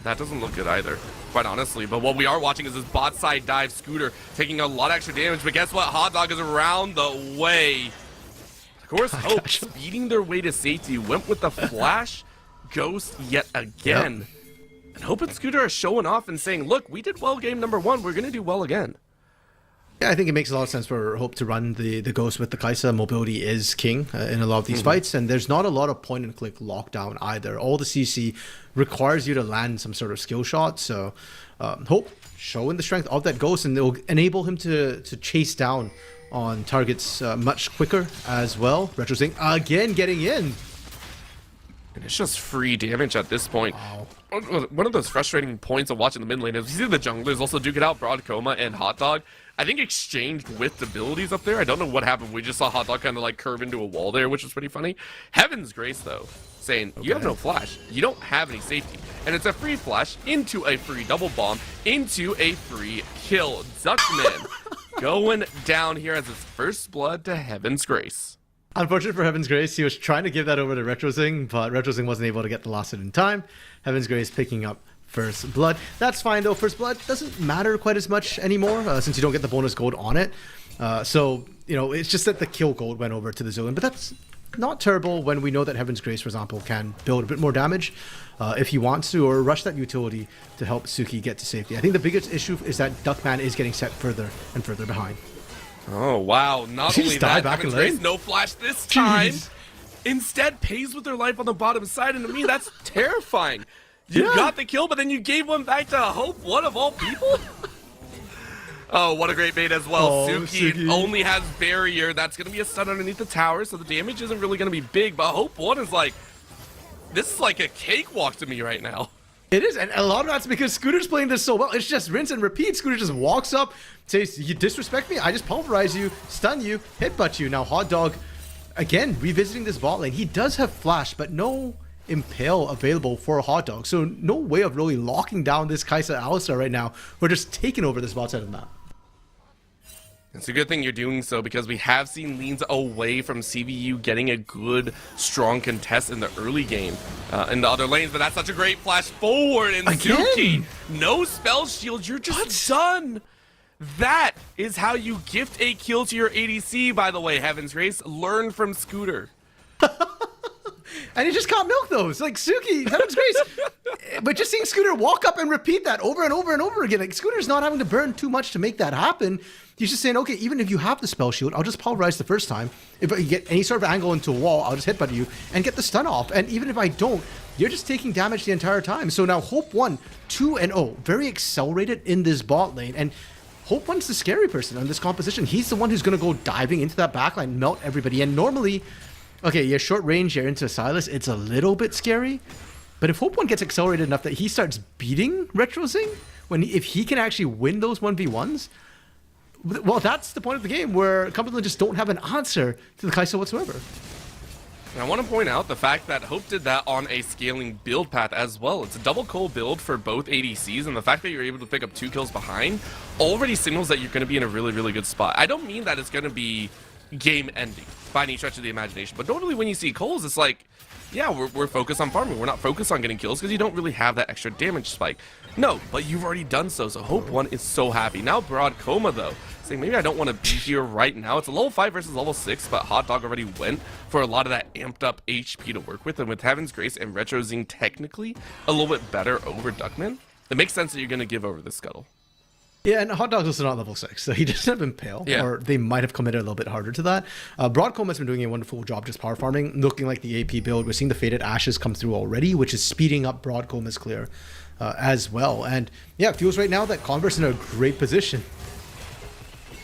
That doesn't look good either, quite honestly. But what we are watching is this bot side dive Scooter taking a lot of extra damage. But guess what? Hot Dog is around the way. Of course, Hope speeding their way to safety went with the flash ghost yet again. And Hope and Scooter are showing off and saying, look, we did well game number 1. We're going to do well again. Yeah, I think it makes a lot of sense for Hope to run the Ghost with the Kaisa. Mobility is king in a lot of these fights, and there's not a lot of point-and-click lockdown either. All the CC requires you to land some sort of skill shot, so Hope showing the strength of that Ghost, and it'll enable him to chase down on targets much quicker as well. Retrozing again getting in. And it's just free damage at this point. Wow. One of those frustrating points of watching the mid lane is you see the junglers also duke it out, Broad Coma and Hot Dog. I think exchanged with abilities up there. I don't know what happened. We just saw Hot Dog kind of like curve into a wall there, which was pretty funny. Heaven's Grace, though, saying, you have no flash. You don't have any safety. And it's a free flash into a free double bomb into a free kill. Duckman going down here as his first blood to Heaven's Grace. Unfortunate for Heaven's Grace, he was trying to give that over to Retrozing, but Retrozing wasn't able to get the last hit in time. Heaven's Grace picking up first blood. That's fine though. First blood doesn't matter quite as much anymore since you don't get the bonus gold on it. So, you know, it's just that the kill gold went over to the Zillion, but that's not terrible when we know that Heaven's Grace, for example, can build a bit more damage if he wants to, or rush that utility to help Suki get to safety. I think the biggest issue is that Duckman is getting set further and further behind. Oh, wow. Not only that, Heaven's Grace, no flash this time. Instead, pays with their life on the bottom side, and to me, that's terrifying. You got the kill, but then you gave one back to Hope, one of all people? Oh, what a great bait as well. Suki only has barrier. That's going to be a stun underneath the tower, so the damage isn't really going to be big, but Hope 1 is like, this is like a cakewalk to me right now. It is, and a lot of that's because Scooter's playing this so well. It's just rinse and repeat. Scooter just walks up, says, you disrespect me, I just pulverize you, stun you, headbutt you. Now Hot Dog, again, revisiting this bot lane. He does have flash, but no impale available for a Hot Dog. So no way of really locking down this Kaisa Alistar right now. We're just taking over this bot side of the map. It's a good thing you're doing so because we have seen leans away from CVU getting a good, strong contest in the early game in the other lanes, but that's such a great flash forward, and Suki, no spell shield, you're just done. That is how you gift a kill to your ADC, by the way, Heaven's Grace. Learn from Scooter. And he just can't milk those. Like, Suki, Heaven's Grace. But just seeing Scooter walk up and repeat that over and over and over again. Like, Scooter's not having to burn too much to make that happen. He's just saying, okay, even if you have the spell shield, I'll just pulverize the first time. If I get any sort of angle into a wall, I'll just headbutt you and get the stun off. And even if I don't, you're just taking damage the entire time. So now Hope 1, 2-0. Very accelerated in this bot lane. And Hope 1's the scary person on this composition. He's the one who's going to go diving into that backline, melt everybody. And normally, okay, you're short range, you're into Silas, it's a little bit scary. But if Hope 1 gets accelerated enough that he starts beating Retrozing, if he can actually win those 1v1s, well, that's the point of the game where Cumberland just don't have an answer to the Kaisa whatsoever. And I want to point out the fact that Hope did that on a scaling build path as well. It's a double coal build for both ADCs, and the fact that you're able to pick up 2 kills behind already signals that you're going to be in a really, really good spot. I don't mean that it's going to be game ending by any stretch of the imagination, but normally when you see Coles, it's like, yeah, we're focused on farming. We're not focused on getting kills because you don't really have that extra damage spike. No, but you've already done so. So Hope 1 is so happy. Now Broad Coma, though, saying maybe I don't want to be here right now. It's a level 5 versus level 6, but Hot Dog already went for a lot of that amped up HP to work with. And with Heaven's Grace and Retro Zing technically a little bit better over Duckman, it makes sense that you're going to give over the Scuttle. Yeah, and Hot Dog's also not level 6, so he doesn't have Impale, or they might have committed a little bit harder to that. Broadcomb has been doing a wonderful job just power farming, looking like the AP build. We're seeing the Faded Ashes come through already, which is speeding up Broadcomb as clear as well. And yeah, it feels right now that Converse in a great position.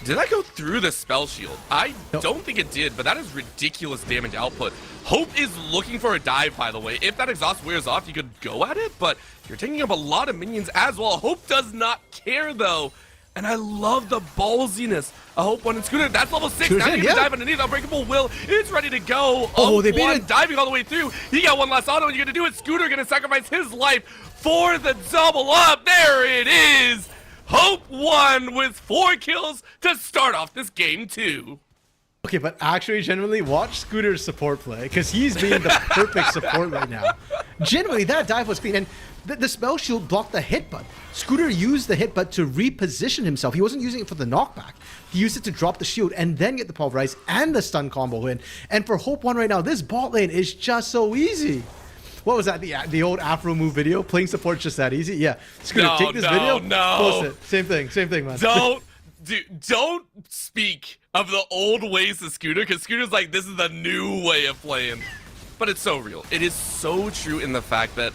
Did I go through the spell shield? I don't think it did, but that is ridiculous damage output. Hope is looking for a dive, by the way. If that exhaust wears off, you could go at it, but you're taking up a lot of minions as well. Hope does not care, though. And I love the ballsiness. I Hope 1 and Scooter. That's level 6. Now you can dive underneath. Unbreakable Will is ready to go. Oh, they beat it. Diving all the way through. He got one last auto, and you're going to do it. Scooter going to sacrifice his life for the double up. There it is. Hope 1 with 4 kills to start off this game 2. Okay, but actually, genuinely, watch Scooter's support play, because he's being the perfect support right now. Genuinely, that dive was clean, and the spell shield blocked the hit butt. Scooter used the hit butt to reposition himself. He wasn't using it for the knockback. He used it to drop the shield and then get the pulverize and the stun combo in. And for Hope 1 right now, this bot lane is just so easy. What was that? The old Afro move video? Playing support just that easy? Yeah. Scooter, take this video. Post it. Same thing, man. Don't speak of the old ways of Scooter, because Scooter's like, this is the new way of playing. But it's so real. It is so true in the fact that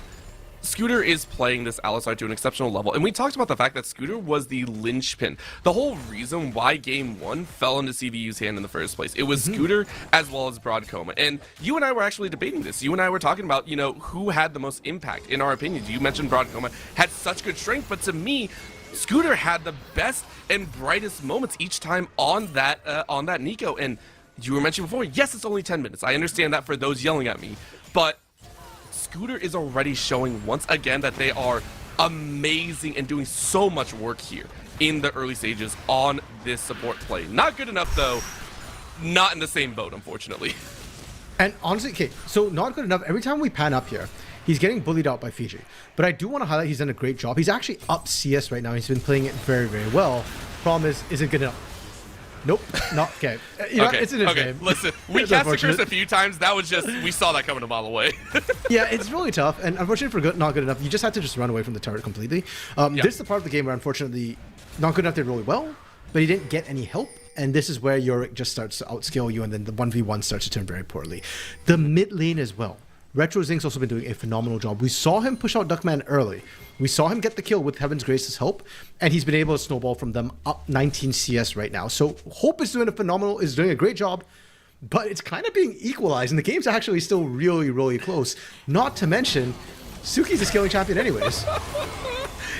Scooter is playing this Alistar to an exceptional level. And we talked about the fact that Scooter was the linchpin. The whole reason why Game 1 fell into CVU's hand in the first place. It was Scooter as well as Broadcoma. And you and I were actually debating this. You and I were talking about, you know, who had the most impact, in our opinions. You mentioned Broadcoma had such good strength, but to me, Scooter had the best and brightest moments each time on that Nico. And you were mentioning before, yes, it's only 10 minutes. I understand that for those yelling at me, but Scooter is already showing once again that they are amazing and doing so much work here in the early stages on this support play. Not good enough, though. Not in the same boat, unfortunately. And honestly, okay, so not good enough. Every time we pan up here, he's getting bullied out by Fiji. But I do want to highlight he's done a great job. He's actually up CS right now. He's been playing it very, very well. Problem is it good enough? Nope, not okay. You know, it's in his game. Listen, we cast the curse a few times. That was just, we saw that coming a mile away. Yeah, it's really tough. And unfortunately for not good enough, you just had to just run away from the turret completely. This is the part of the game where unfortunately not good enough did really well, but he didn't get any help. And this is where Yorick just starts to outscale you, and then the 1v1 starts to turn very poorly. The mid lane as well. Retro Zing's also been doing a phenomenal job. We saw him push out Duckman early. We saw him get the kill with Heaven's Grace's help, and he's been able to snowball from them up 19 CS right now. So Hope is doing a great job, but it's kind of being equalized, and the game's actually still really, really close. Not to mention, Suki's a scaling champion anyways.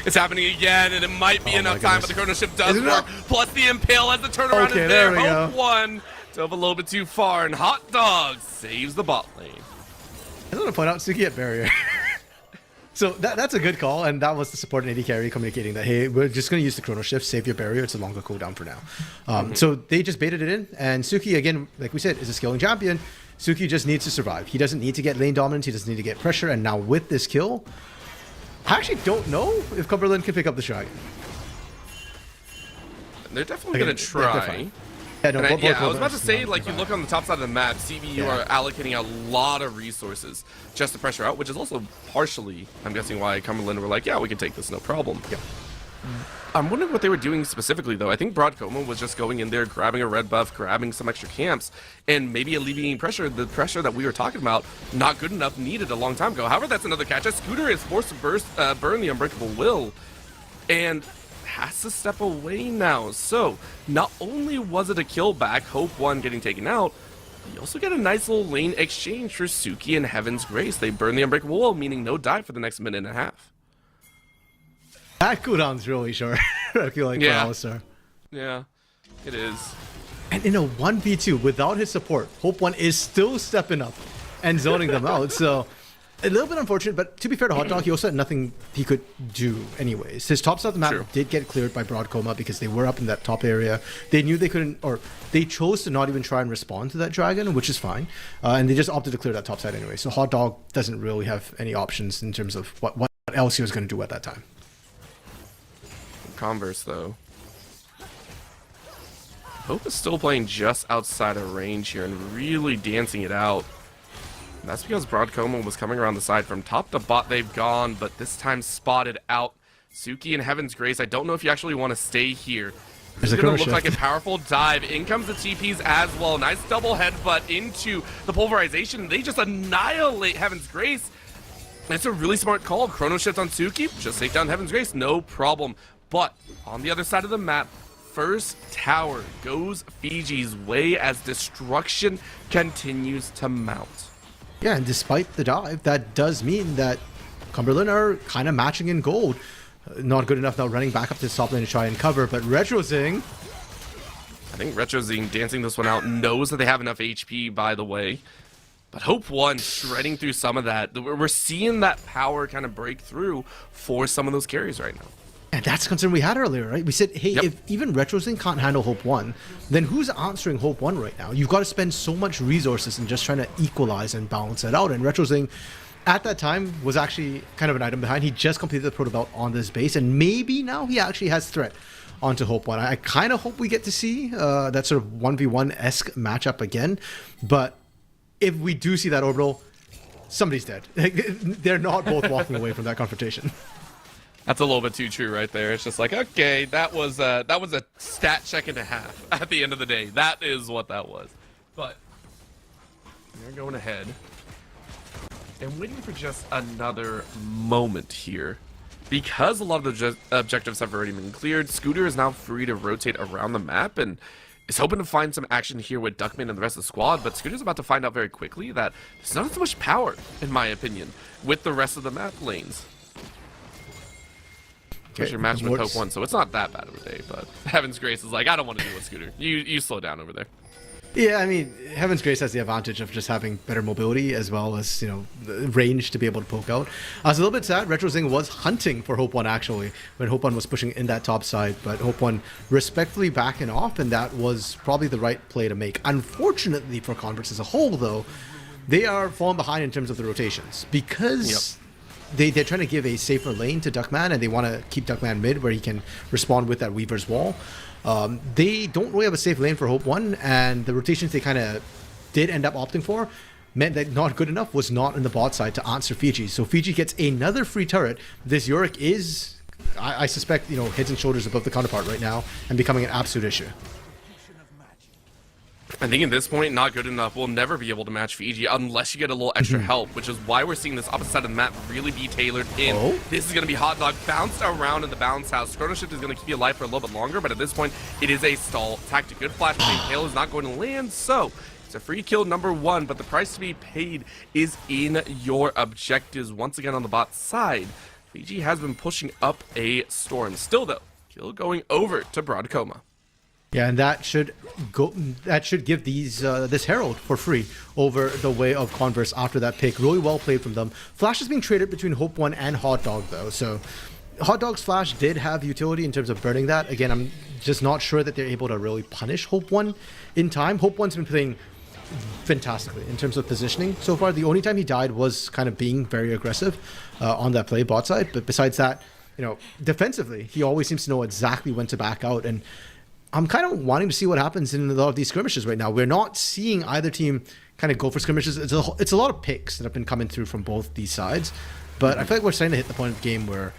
It's happening again, and it might be enough time, but the chrono shift does work. Plus the impale as the turnaround is there. Hope 1 dove a little bit too far, and Hot Dog saves the bot lane. I just want to point out Suki at barrier. So that's a good call, and that was the support and AD carry communicating that, hey, we're just going to use the chrono shift, save your barrier, it's a longer cooldown for now. So they just baited it in, and Suki, again, like we said, is a scaling champion. Suki just needs to survive. He doesn't need to get lane dominance, he doesn't need to get pressure, and now with this kill, I actually don't know if Cumberland can pick up the shot. They're definitely going to try. Yeah, I was about to say, like, you look on the top side of the map, CBU are allocating a lot of resources just to pressure out, which is also partially, I'm guessing, why Cumberland were like, yeah, we can take this, no problem. Yeah. I'm wondering what they were doing specifically, though. I think Broadcoma was just going in there, grabbing a red buff, grabbing some extra camps, and maybe alleviating pressure. The pressure that we were talking about, not good enough, needed a long time ago. However, that's another catch. Scooter is forced to burn the Unbreakable Will, and has to step away now. So not only was it a kill back, Hope 1 getting taken out, you also get a nice little lane exchange for Suki and Heaven's Grace. They burn the Unbreakable Wall, meaning no dive for the next minute and a half. That cooldown's really short. I feel like for Alistar. Yeah, it is. And in a 1v2 without his support, Hope 1 is still stepping up and zoning them out. So a little bit unfortunate, but to be fair to Hot Dog, he also had nothing he could do anyways. His top side of the map did get cleared by Broadcoma because they were up in that top area. They knew they couldn't, or they chose to not even try and respond to that dragon, which is fine. And they just opted to clear that top side anyway. So Hot Dog doesn't really have any options in terms of what else he was going to do at that time. Converse, though. Hope is still playing just outside of range here and really dancing it out. And that's because Broadcoma was coming around the side. From top to bot, they've gone, but this time spotted out. Suki and Heaven's Grace, I don't know if you actually want to stay here. It's going to look like a powerful dive. In comes the TPs as well. Nice double headbutt into the pulverization. They just annihilate Heaven's Grace. It's a really smart call. Chrono shift on Suki. Just take down Heaven's Grace. No problem. But on the other side of the map, first tower goes Fiji's way as destruction continues to mount. Yeah, and despite the dive, that does mean that Cumberland are kind of matching in gold. Not good enough now running back up to the top lane to try and cover, but RetroZing... I think RetroZing dancing this one out knows that they have enough HP, by the way. But Hope 1 shredding through some of that. We're seeing that power kind of break through for some of those carries right now. And that's the concern we had earlier, right? We said, hey, if even RetroZing can't handle Hope 1, then who's answering Hope 1 right now? You've got to spend so much resources in just trying to equalize and balance it out. And RetroZing, at that time, was actually kind of an item behind. He just completed the Proto Belt on this base, and maybe now he actually has threat onto Hope 1. I kind of hope we get to see that sort of 1v1-esque matchup again. But if we do see that orbital, somebody's dead. They're not both walking away from that confrontation. That's a little bit too true right there. It's just like, okay, that was a stat check and a half at the end of the day. That is what that was. But they're going ahead and waiting for just another moment here. Because a lot of the objectives have already been cleared, Scooter is now free to rotate around the map and is hoping to find some action here with Duckman and the rest of the squad. But Scooter's about to find out very quickly that there's not as much power, in my opinion, with the rest of the map lanes. Especially matched with Hope 1, so it's not that bad of a day, but Heaven's Grace is like, I don't want to deal with Scooter. You slow down over there. Yeah, I mean, Heaven's Grace has the advantage of just having better mobility as well as, you know, the range to be able to poke out. I was a little bit sad. RetroZing was hunting for Hope 1 actually when Hope 1 was pushing in that top side, but Hope 1 respectfully backing off, and that was probably the right play to make. Unfortunately for Converse as a whole, though, they are falling behind in terms of the rotations because they're trying to give a safer lane to Duckman, and they want to keep Duckman mid where he can respond with that Weaver's Wall. They don't really have a safe lane for Hope 1, and the rotations they kind of did end up opting for meant that not good enough was not in the bot side to answer Fiji. So Fiji gets another free turret. This Yorick is, I suspect, you know, heads and shoulders above the counterpart right now and becoming an absolute issue. I think at this point, not good enough. We'll never be able to match Fiji unless you get a little extra help, which is why we're seeing this opposite side of the map really be tailored in. This is going to be Hot Dog bounced around in the bounce house. Chrono Shift is going to keep you alive for a little bit longer, but at this point, it is a stall tactic. Good flash from Tail is not going to land, so it's a free kill number 1, but the price to be paid is in your objectives. Once again on the bot side, Fiji has been pushing up a storm. Still though, kill going over to Broadcoma. Yeah, and that should go. That should give these this Herald for free over the way of Converse after that pick. Really well played from them. Flash is being traded between Hope 1 and Hot Dog though, so Hot Dog's Flash did have utility in terms of burning that. Again, I'm just not sure that they're able to really punish Hope 1 in time. Hope 1's been playing fantastically in terms of positioning so far. The only time he died was kind of being very aggressive on that play bot side, but besides that, you know, defensively, he always seems to know exactly when to back out. And I'm kind of wanting to see what happens in a lot of these skirmishes right now. We're not seeing either team kind of go for skirmishes. It's a lot of picks that have been coming through from both these sides. But I feel like we're starting to hit the point of the game where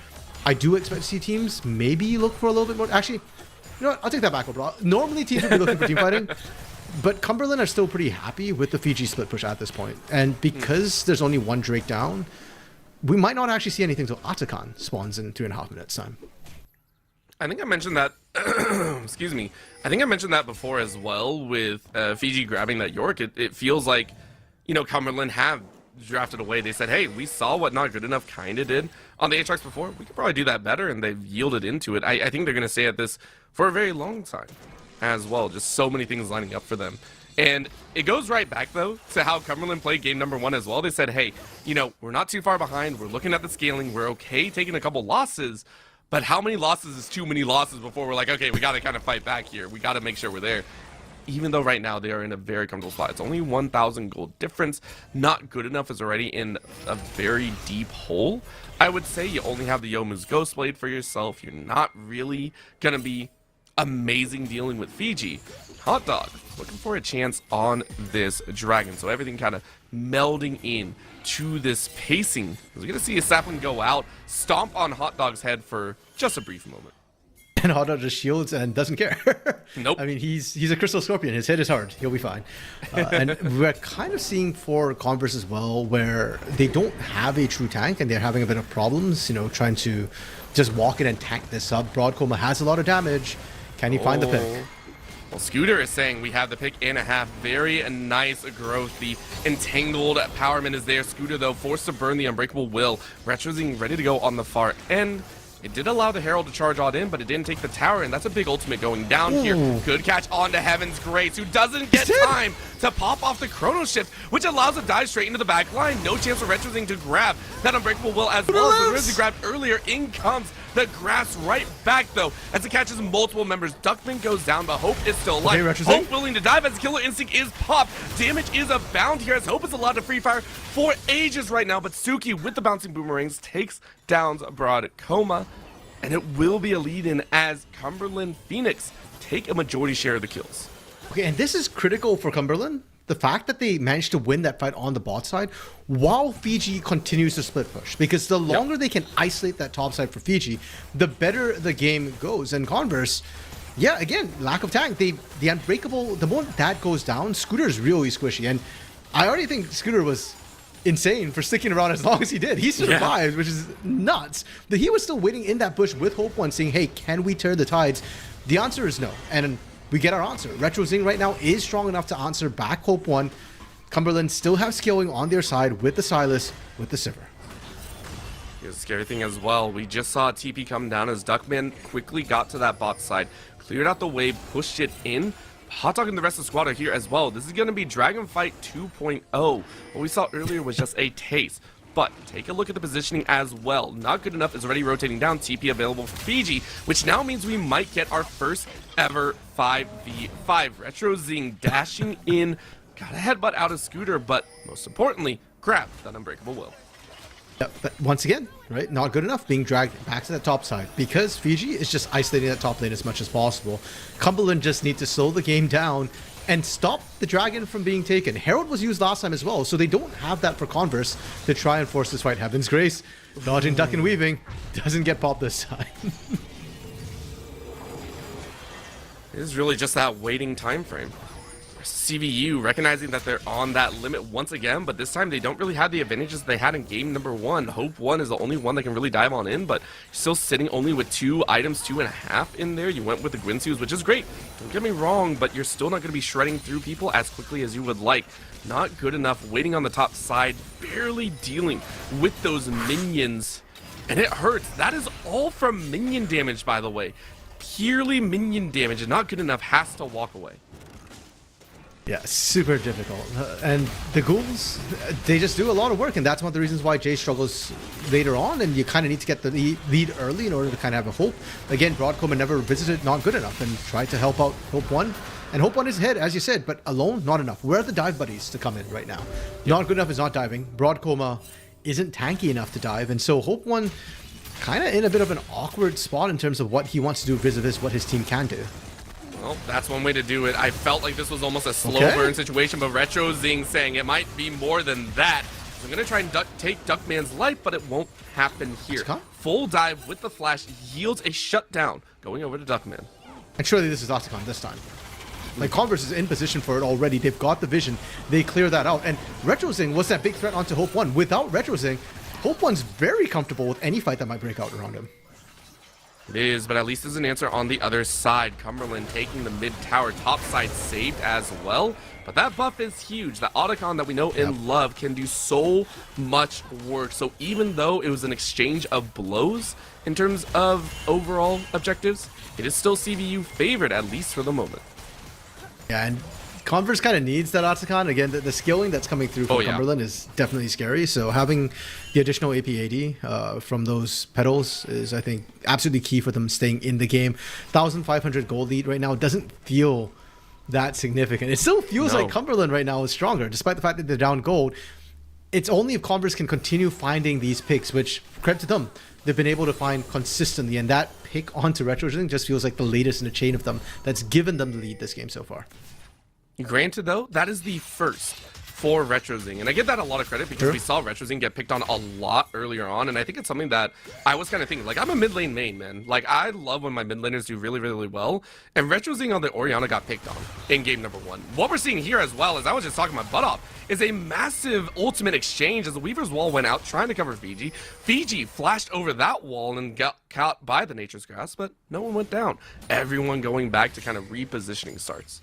I do expect to see teams maybe look for a little bit more. Actually, you know what? I'll take that back overall. Normally teams would be looking for team fighting. But Cumberland are still pretty happy with the Fiji split push at this point. And because there's only one Drake down, we might not actually see anything until Atakan spawns in 2.5 minutes time. I think I mentioned that, excuse me, I think I mentioned that before as well with Fiji grabbing that York. It feels like, you know, Cumberland have drafted away. They said, hey, we saw what not good enough kind of did on the Aatrox before. We could probably do that better, and they've yielded into it. I think they're going to stay at this for a very long time as well. Just so many things lining up for them And it goes right back, though, to how Cumberland played game number 1 as well. They said, hey, you know, we're not too far behind. We're looking at the scaling. We're okay taking a couple losses. But how many losses is too many losses before we're like, okay, we got to kind of fight back here. We got to make sure we're there. Even though right now they are in a very comfortable spot. It's only 1,000 gold difference. Not good enough. Is already in a very deep hole. I would say you only have the Youmuu's Ghostblade for yourself. You're not really going to be amazing dealing with Fiji. Hot Dog looking for a chance on this dragon. So everything kind of melding in to this pacing. We're going to see a sapling go out, stomp on Hot Dog's head for just a brief moment. And Hot Dog just shields and doesn't care. Nope. I mean, he's a Crystal Scorpion. His head is hard. He'll be fine. And we're kind of seeing for Converse as well, where they don't have a true tank and they're having a bit of problems, you know, trying to just walk in and tank this up. Broadcoma has a lot of damage. Can he find the pick? Well, Scooter is saying we have the pick and a half. Very nice growth. The entangled Powerman is there. Scooter, though, forced to burn the Unbreakable Will. Retrozing ready to go on the far end. It did allow the Herald to charge on in, but it didn't take the tower, and that's a big ultimate going down here. Good catch onto Heaven's Grace, who doesn't get time to pop off the Chrono Shift, which allows a dive straight into the back line. No chance for Retrozing to grab that Unbreakable Will as well as the grabbed earlier. In comes the grass right back, though, as it catches multiple members. Duckman goes down, but Hope is still alive. Hope willing to dive as Killer Instinct is popped. Damage is abound here as Hope is allowed to free fire for ages right now, but Suki with the bouncing boomerangs takes down Broadcoma, and it will be a lead-in as Cumberland Phoenix take a majority share of the kills. Okay, and this is critical for Cumberland. The fact that they managed to win that fight on the bot side while Fiji continues to split push, because the longer they can isolate that top side for Fiji, the better the game goes. And Converse, yeah, again, lack of tank. The Unbreakable, the moment that goes down, Scooter's really squishy. And I already think Scooter was insane for sticking around as long as he did. He survived, which is nuts. But he was still waiting in that bush with Hope One, saying, hey, can we turn the tides? The answer is no. And we get our answer. Retro Zing right now is strong enough to answer back Hope One. Cumberland still have scaling on their side with the Silas, with the Sivir. Here's the scary thing as well. We just saw TP come down as Duckman quickly got to that bot side, cleared out the wave, pushed it in. Hot Dog and the rest of the squad are here as well. This is going to be Dragon Fight 2.0. What we saw earlier was just a taste. But take a look at the positioning as well. Not good enough is already rotating down. TP available for Fiji, which now means we might get our first ever 5v5. Retro Zing dashing in. Got a headbutt out of Scooter, but most importantly, grab that Unbreakable Will. Yeah, but once again, right, not good enough, being dragged back to that top side because Fiji is just isolating that top lane as much as possible. Cumberland just need to slow the game down and stop the dragon from being taken. Herald was used last time as well, so they don't have that for Converse to try and force this fight. Heaven's Grace, dodging, duck, and weaving, doesn't get popped this time. It is really just that waiting time frame. CVU recognizing that they're on that limit once again, but this time they don't really have the advantages they had in game number 1. Hope One is the only one that can really dive on in, but you're still sitting only with 2 items, 2.5 in there. You went with the Gwynsues, which is great. Don't get me wrong, but you're still not going to be shredding through people as quickly as you would like. Not good enough. Waiting on the top side, barely dealing with those minions, and it hurts. That is all from minion damage, by the way. Purely minion damage, and not good enough. Has to walk away. Yeah, super difficult. And the ghouls, they just do a lot of work, and that's one of the reasons why Jay struggles later on, and you kind of need to get the lead early in order to kind of have a hope. Again, Broadcoma never visited, not good enough, and tried to help out Hope One. And Hope One is ahead, as you said, but alone, not enough. Where are the dive buddies to come in right now? Not good enough is not diving. Broadcoma isn't tanky enough to dive, and so Hope One kind of in a bit of an awkward spot in terms of what he wants to do vis-a-vis what his team can do. Well, that's one way to do it. I felt like this was almost a slow burn situation, but Retro Zing saying it might be more than that. So I'm going to try and take Duckman's life, but it won't happen here. Full dive with the flash yields a shutdown, going over to Duckman. And surely this is Octagon this time. Like, Converse is in position for it already. They've got the vision. They clear that out. And Retro Zing was that big threat onto Hope One. Without Retro Zing, Hope One's very comfortable with any fight that might break out around him. It is, but at least there's an answer on the other side. Cumberland taking the mid tower, top side saved as well. But that buff is huge. That Otacon that we know and love can do so much work. So even though it was an exchange of blows in terms of overall objectives, it is still CVU favored, at least for the moment. Yeah, and Converse kind of needs that Atsukan. Again, the scaling that's coming through from Cumberland is definitely scary. So having the additional AP80 from those pedals is, I think, absolutely key for them staying in the game. 1,500 gold lead right now doesn't feel that significant. It still feels like Cumberland right now is stronger, despite the fact that they're down gold. It's only if Converse can continue finding these picks, which, credit to them, they've been able to find consistently. And that pick onto Retrozing just feels like the latest in a chain of them that's given them the lead this game so far. Granted, though, that is the first for Retrozing, and I give that a lot of credit because we saw Retrozing get picked on a lot earlier on, and I think it's something that I was kind of thinking, like, I'm a mid lane main, man. Like, I love when my mid laners do really, really well, and Retrozing on the Orianna got picked on in game number 1. What we're seeing here as well, as I was just talking my butt off, is a massive ultimate exchange as the Weaver's wall went out trying to cover Fiji. Fiji flashed over that wall and got caught by the Nature's Grass, but no one went down. Everyone going back to kind of repositioning starts.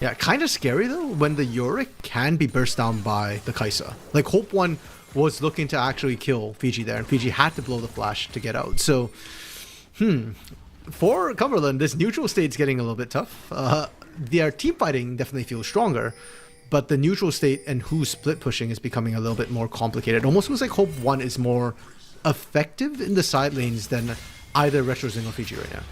Yeah, kind of scary though when the Yorick can be burst down by the Kaisa. Like Hope 1 was looking to actually kill Fiji there, and Fiji had to blow the flash to get out. So, for Cumberland, this neutral state's getting a little bit tough. Their team fighting definitely feels stronger, but the neutral state and who's split pushing is becoming a little bit more complicated. It almost feels like Hope 1 is more effective in the side lanes than either Retrozing or Fiji right now.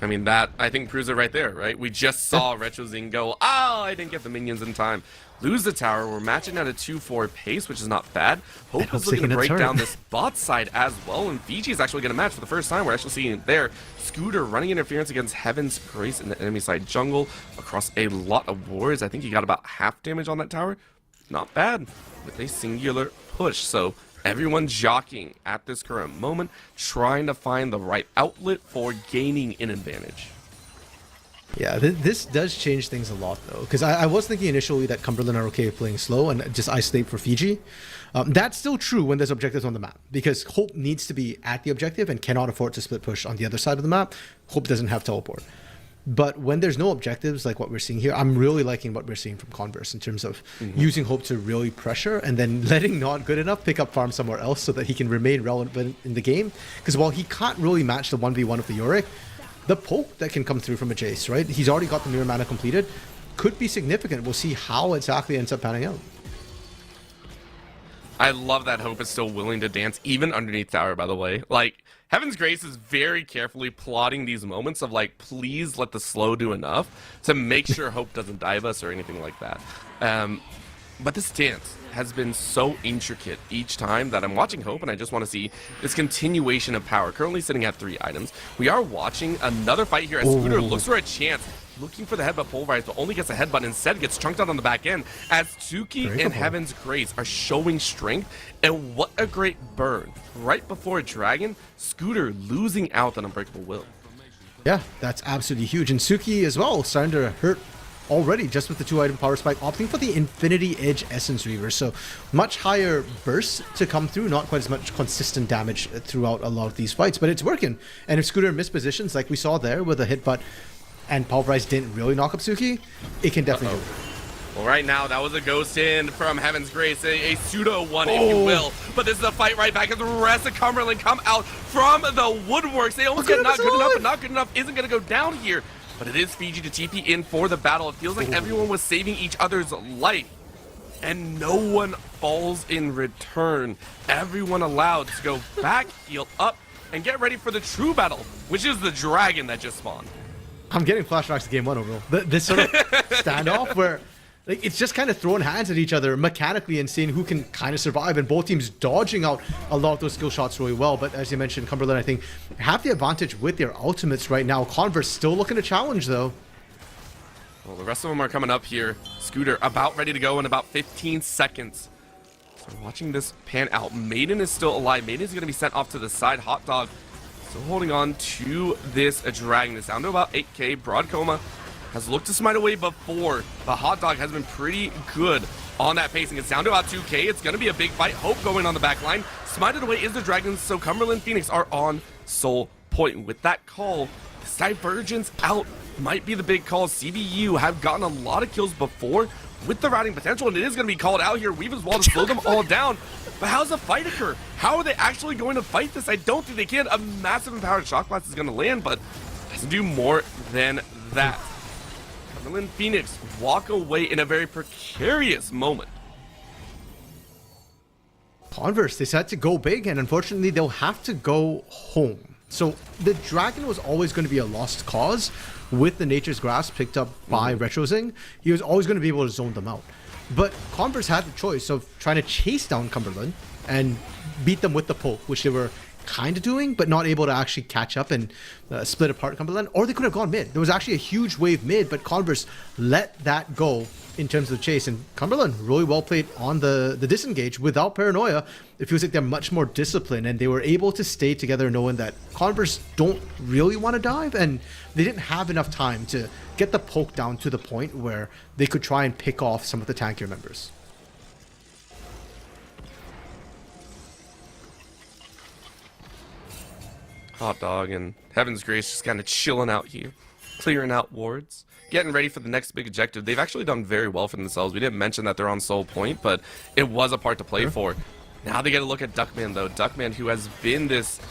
I mean, that, I think, proves it right there, right? We just saw Retrozing go, oh, I didn't get the minions in time. Lose the tower. We're matching at a 2-4 pace, which is not bad. Hope is looking to break down this bot side as well, and Fiji is actually going to match for the first time. We're actually seeing it there. Scooter running interference against Heaven's Grace in the enemy side jungle across a lot of wards. I think he got about half damage on that tower. Not bad with a singular push. So everyone jockeying at this current moment, trying to find the right outlet for gaining an advantage. Yeah, this does change things a lot though, because I was thinking initially that Cumberland are okay with playing slow and just isolate for Fiji. That's still true when there's objectives on the map, because Hope needs to be at the objective and cannot afford to split push on the other side of the map. Hope doesn't have teleport. But when there's no objectives like what we're seeing here, I'm really liking what we're seeing from Converse in terms of using Hope to really pressure and then letting not good enough pick up farm somewhere else so that he can remain relevant in the game. Because while he can't really match the 1v1 of the Yorick, the poke that can come through from a Jace, right? He's already got the mirror mana completed, could be significant. We'll see how exactly it ends up panning out. I love that Hope is still willing to dance even underneath tower, by the way. Like, Heaven's Grace is very carefully plotting these moments of like, please let the slow do enough to make sure Hope doesn't dive us or anything like that. But this dance has been so intricate each time that I'm watching Hope, and I just want to see this continuation of power. Currently sitting at 3 items. We are watching another fight here as Scooter looks for a chance, looking for the headbutt pulverized, but only gets a headbutt. Instead gets chunked out on the back end as Tsuki and Heaven's Grace are showing strength. And what a great burn. Right before Dragon, Scooter losing out on Unbreakable Will. Yeah, that's absolutely huge. And Suki as well, starting to hurt already just with the 2-item power spike, opting for the Infinity Edge Essence Reaver. So much higher burst to come through, not quite as much consistent damage throughout a lot of these fights, but it's working. And if Scooter mispositions like we saw there with a hit butt and Pulverize didn't really knock up Suki, it can definitely do it. Well, right now, that was a ghost in from Heaven's Grace, a pseudo one, if you will. But this is a fight right back as the rest of Cumberland come out from the woodworks. They almost get not good enough, but not good enough isn't going to go down here. But it is Fiji to TP in for the battle. It feels like everyone was saving each other's life, and no one falls in return. Everyone allowed to go back, heal up, and get ready for the true battle, which is the dragon that just spawned. I'm getting flashbacks to game 1 overall. This sort of standoff where like it's just kind of throwing hands at each other mechanically and seeing who can kind of survive, and both teams dodging out a lot of those skill shots really well. But as you mentioned, Cumberland, I think, have the advantage with their ultimates right now. Converse still looking to challenge though. Well, the rest of them are coming up here. Scooter about ready to go in about 15 seconds. So watching this pan out. Maiden is still alive. Maiden is going to be sent off to the side. Hot Dog still holding on to this dragon. It's down to about 8k. Broad Coma has looked to smite away before, but Hot Dog has been pretty good on that pacing. It's down to about 2k. It's going to be a big fight. Hope going on the back line. Smited away is the Dragons, so Cumberland Phoenix are on soul point. With that call, this Divergence out might be the big call. CBU have gotten a lot of kills before with the routing potential, and it is going to be called out here. Weaver's Wall to slow them all down. But how's the fight occur? How are they actually going to fight this? I don't think they can. A massive empowered shock blast is going to land, but doesn't do more than that. Cumberland Phoenix walk away in a very precarious moment. Converse, they decided to go big, and unfortunately they'll have to go home. So the Dragon was always going to be a lost cause with the Nature's Grasp picked up by RetroZing. He was always going to be able to zone them out. But Converse had the choice of trying to chase down Cumberland and beat them with the poke, which they were kind of doing, but not able to actually catch up and split apart Cumberland. Or they could have gone mid. There was actually a huge wave mid, but Converse let that go in terms of the chase. And Cumberland really well played on the disengage without paranoia. It feels like they're much more disciplined, and they were able to stay together knowing that Converse don't really want to dive, and they didn't have enough time to get the poke down to the point where they could try and pick off some of the tankier members. Hot Dog and Heaven's Grace just kind of chilling out here, clearing out wards, getting ready for the next big objective. They've actually done very well for themselves. We didn't mention that they're on Soul Point, but it was a part to play for. Now they get a look at Duckman, though. Duckman, who has been this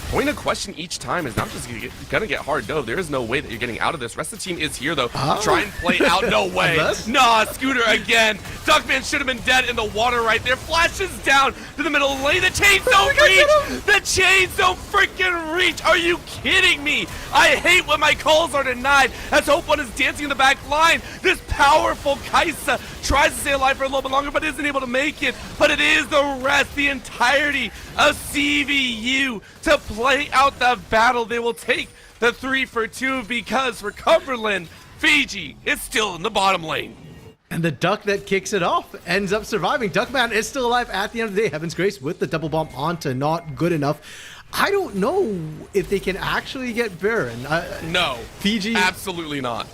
point of question each time, is not just gonna get hard dove. There is no way that you're getting out of this. Rest of the team is here, though. Try and play out. No way. Nah, Scooter again. Duckman should have been dead in the water right there. Flashes down to the middle of the lane. The chains don't reach. The chains don't freaking reach. Are you kidding me? I hate when my calls are denied, as Hope One is dancing in the back line. This powerful Kaisa tries to stay alive for a little bit longer, but isn't able to make it. But it is the rest, the entirety of CVU to play out the battle. They will take the 3-for-2 because for Cumberland, Fiji is still in the bottom lane. And the Duck that kicks it off ends up surviving. Duckman is still alive at the end of the day. Heaven's Grace with the double bomb onto not good enough. I don't know if they can actually get Baron. No, Fiji, absolutely not.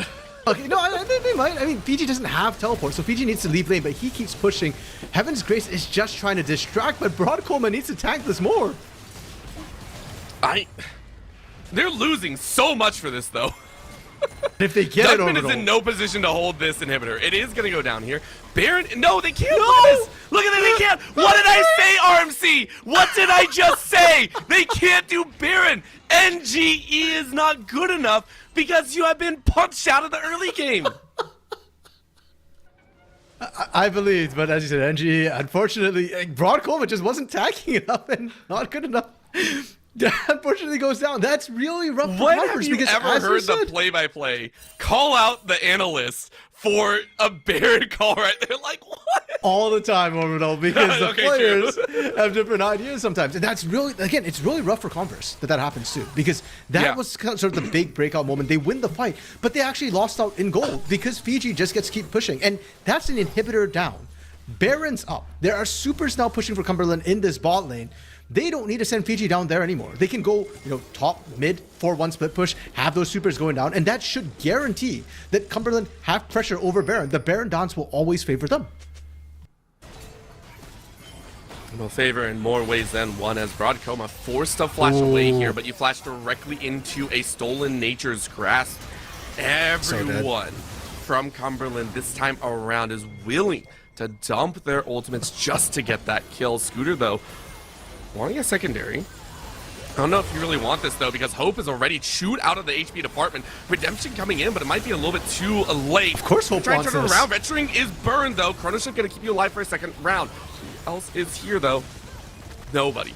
Okay, no, I think they might. I mean, Fiji doesn't have teleport, so Fiji needs to leave lane, but he keeps pushing. Heaven's Grace is just trying to distract, but Broadcoma needs to tank this more. They're losing so much for this, though. If they get it Duckman orbital. is in no position to hold this inhibitor. It is going to go down here. Baron, no, they can't. Look at this. Look at this. They can't. What did I say, RMC? What did I just say? They can't do Baron. NGE is not good enough because you have been punched out of the early game. I believe, but as you said, NG, unfortunately, Broadcoma just wasn't tagging enough and not good enough. Unfortunately goes down. That's really rough for When Converse, have you because ever as we heard said, the play-by-play call out the analyst for a Baron call right there? Like, what? all the time, Orbital, because the Okay, players have different ideas sometimes. And that's really, again, it's really rough for Converse that happens too, because that was sort of the big breakout moment. They win the fight, but they actually lost out in gold because Fiji just gets to keep pushing. And that's an inhibitor down. Baron's up. There are supers now pushing for Cumberland in this bot lane. They don't need to send Fiji down there anymore. They can go, top, mid, 4-1 split push, have those supers going down, and that should guarantee that Cumberland have pressure over Baron. The Baron dance will always favor them. Will favor in more ways than one, as Broadcoma forced to flash away here, but you flash directly into a stolen Nature's Grasp. Everyone from Cumberland this time around is willing to dump their ultimates just to get that kill. Scooter, though, wanting a secondary. I don't know if you really want this, though, because Hope is already chewed out of the HP department. Redemption coming in, but it might be a little bit too late. Of course Hope Trying wants to turn it this. around. Red String is burned, though. Chrono Shift going to keep you alive for a second round. Who else is here, though? Nobody.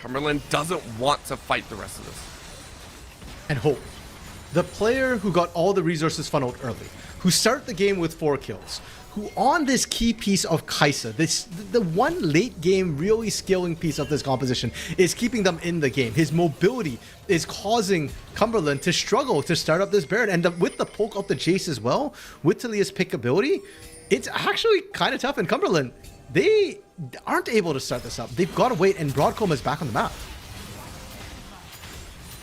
Cumberland doesn't want to fight the rest of this. And Hope, the player who got all the resources funneled early, who started the game with 4 kills, who on this key piece of Kaisa, the one late game really scaling piece of this composition is keeping them in the game. His mobility is causing Cumberland to struggle to start up this Baron, and with the poke of the chase as well, with Talia's pickability, it's actually kind of tough. And Cumberland, they aren't able to start this up. They've got to wait, and Broadcoma is back on the map.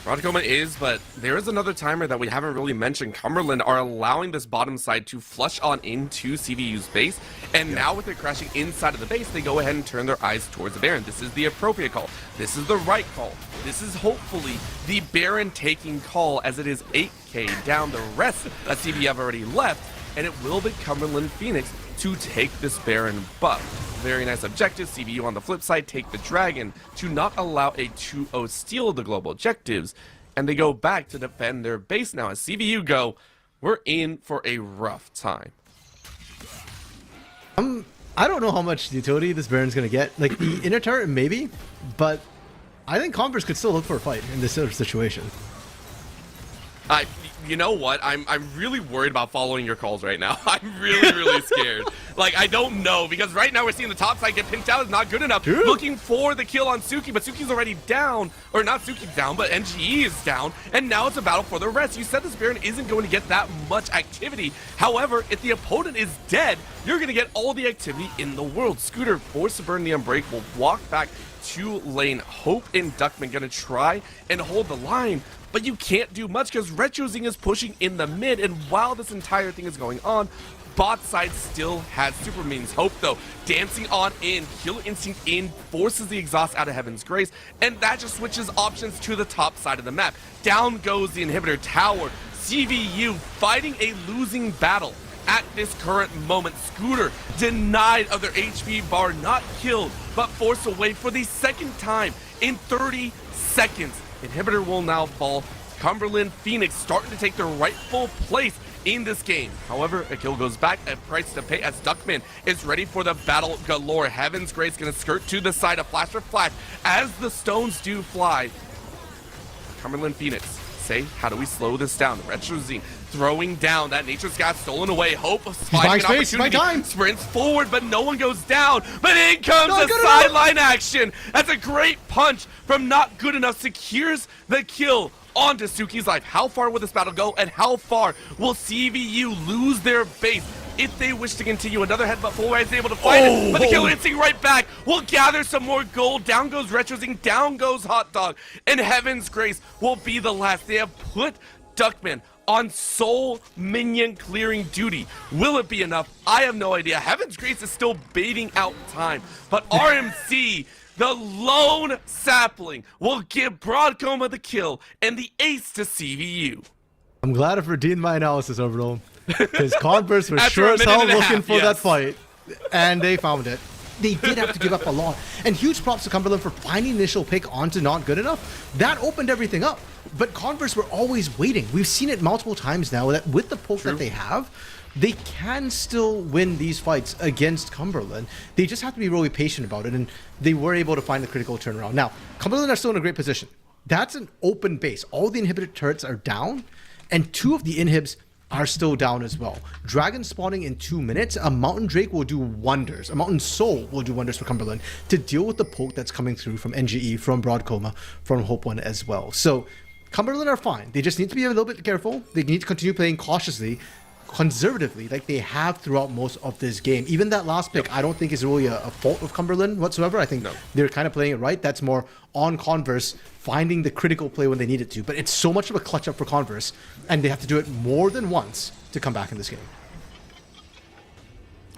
Broadcoma is, but there is another timer that we haven't really mentioned. Cumberland are allowing this bottom side to flush on into CVU's base, and now with it crashing inside of the base, they go ahead and turn their eyes towards the Baron. This is the appropriate call. This is the right call. This is hopefully the Baron taking call, as it is 8k down. The rest that CVU have already left, and it will be Cumberland Phoenix to take this Baron buff. Very nice objective. CVU on the flip side take the Dragon to not allow a 2-0 steal of the global objectives, and they go back to defend their base now as CVU go, we're in for a rough time. I don't know how much utility this Baron's gonna get. Like the inner turret, maybe, but I think Converse could still look for a fight in this sort of situation. You know what? I'm really worried about following your calls right now. I'm really scared. Like, I don't know, because right now we're seeing the top side get pinched out is not good enough. True. Looking for the kill on Suki, but Suki's already down. Or not Suki's down, but NGE is down. And now it's a battle for the rest. You said this Baron isn't going to get that much activity. However, if the opponent is dead, you're going to get all the activity in the world. Scooter forced to burn the Unbreakable, walk back to lane. Hope and Duckman going to try and hold the line. But you can't do much because Retrozing is pushing in the mid, and while this entire thing is going on, bot side still has super minions. Hope, though, dancing on in, Killer Instinct in, forces the exhaust out of Heaven's Grace, and that just switches options to the top side of the map. Down goes the inhibitor tower. CVU fighting a losing battle at this current moment. Scooter denied of their HP bar, not killed, but forced away for the second time in 30 seconds. Inhibitor will now fall. Cumberland Phoenix starting to take their rightful place in this game. However, a kill goes back, a price to pay as Duckman is ready for the battle galore. Heaven's Grace gonna skirt to the side of Flash for Flash as the stones do fly. Cumberland Phoenix say, how do we slow this down? Retrozine throwing down that Nature's Gas stolen away. Hope of spying an opportunity. Sprints forward, but no one goes down. But in comes the sideline action. That's a great punch from Not Good Enough. Secures the kill onto Suki's life. How far will this battle go, and how far will CVU lose their base if they wish to continue? Another headbutt forward is able to fight it, but the Killer Instinct right back will gather some more gold. Down goes Retrozing, down goes Hot Dog, and Heaven's Grace will be the last. They have put Duckman on sole minion clearing duty. Will it be enough? I have no idea. Heaven's Grace is still baiting out time, but RMC, the lone sapling, will give Broadcoma the kill and the ace to CVU. I'm glad I've redeemed my analysis, Orbital, because Converse was sure as hell looking for that fight, and they found it. They did have to give up a lot. And huge props to Cumberland for finding the initial pick onto Not Good Enough. That opened everything up. But Converse were always waiting. We've seen it multiple times now that with the poke that they have, they can still win these fights against Cumberland. They just have to be really patient about it, and they were able to find the critical turnaround. Now, Cumberland are still in a great position. That's an open base. All the inhibited turrets are down, and 2 of the inhibs are still down as well. Dragon spawning in 2 minutes. A Mountain Drake will do wonders. A Mountain Soul will do wonders for Cumberland to deal with the poke that's coming through from NGE, from Broadcoma, from Hope One as well. So Cumberland are fine. They just need to be a little bit careful. They need to continue playing cautiously, conservatively, like they have throughout most of this game. Even that last pick, I don't think is really a fault of Cumberland whatsoever. I think they're kind of playing it right. That's more on Converse finding the critical play when they need it to. But it's so much of a clutch up for Converse, and they have to do it more than once to come back in this game.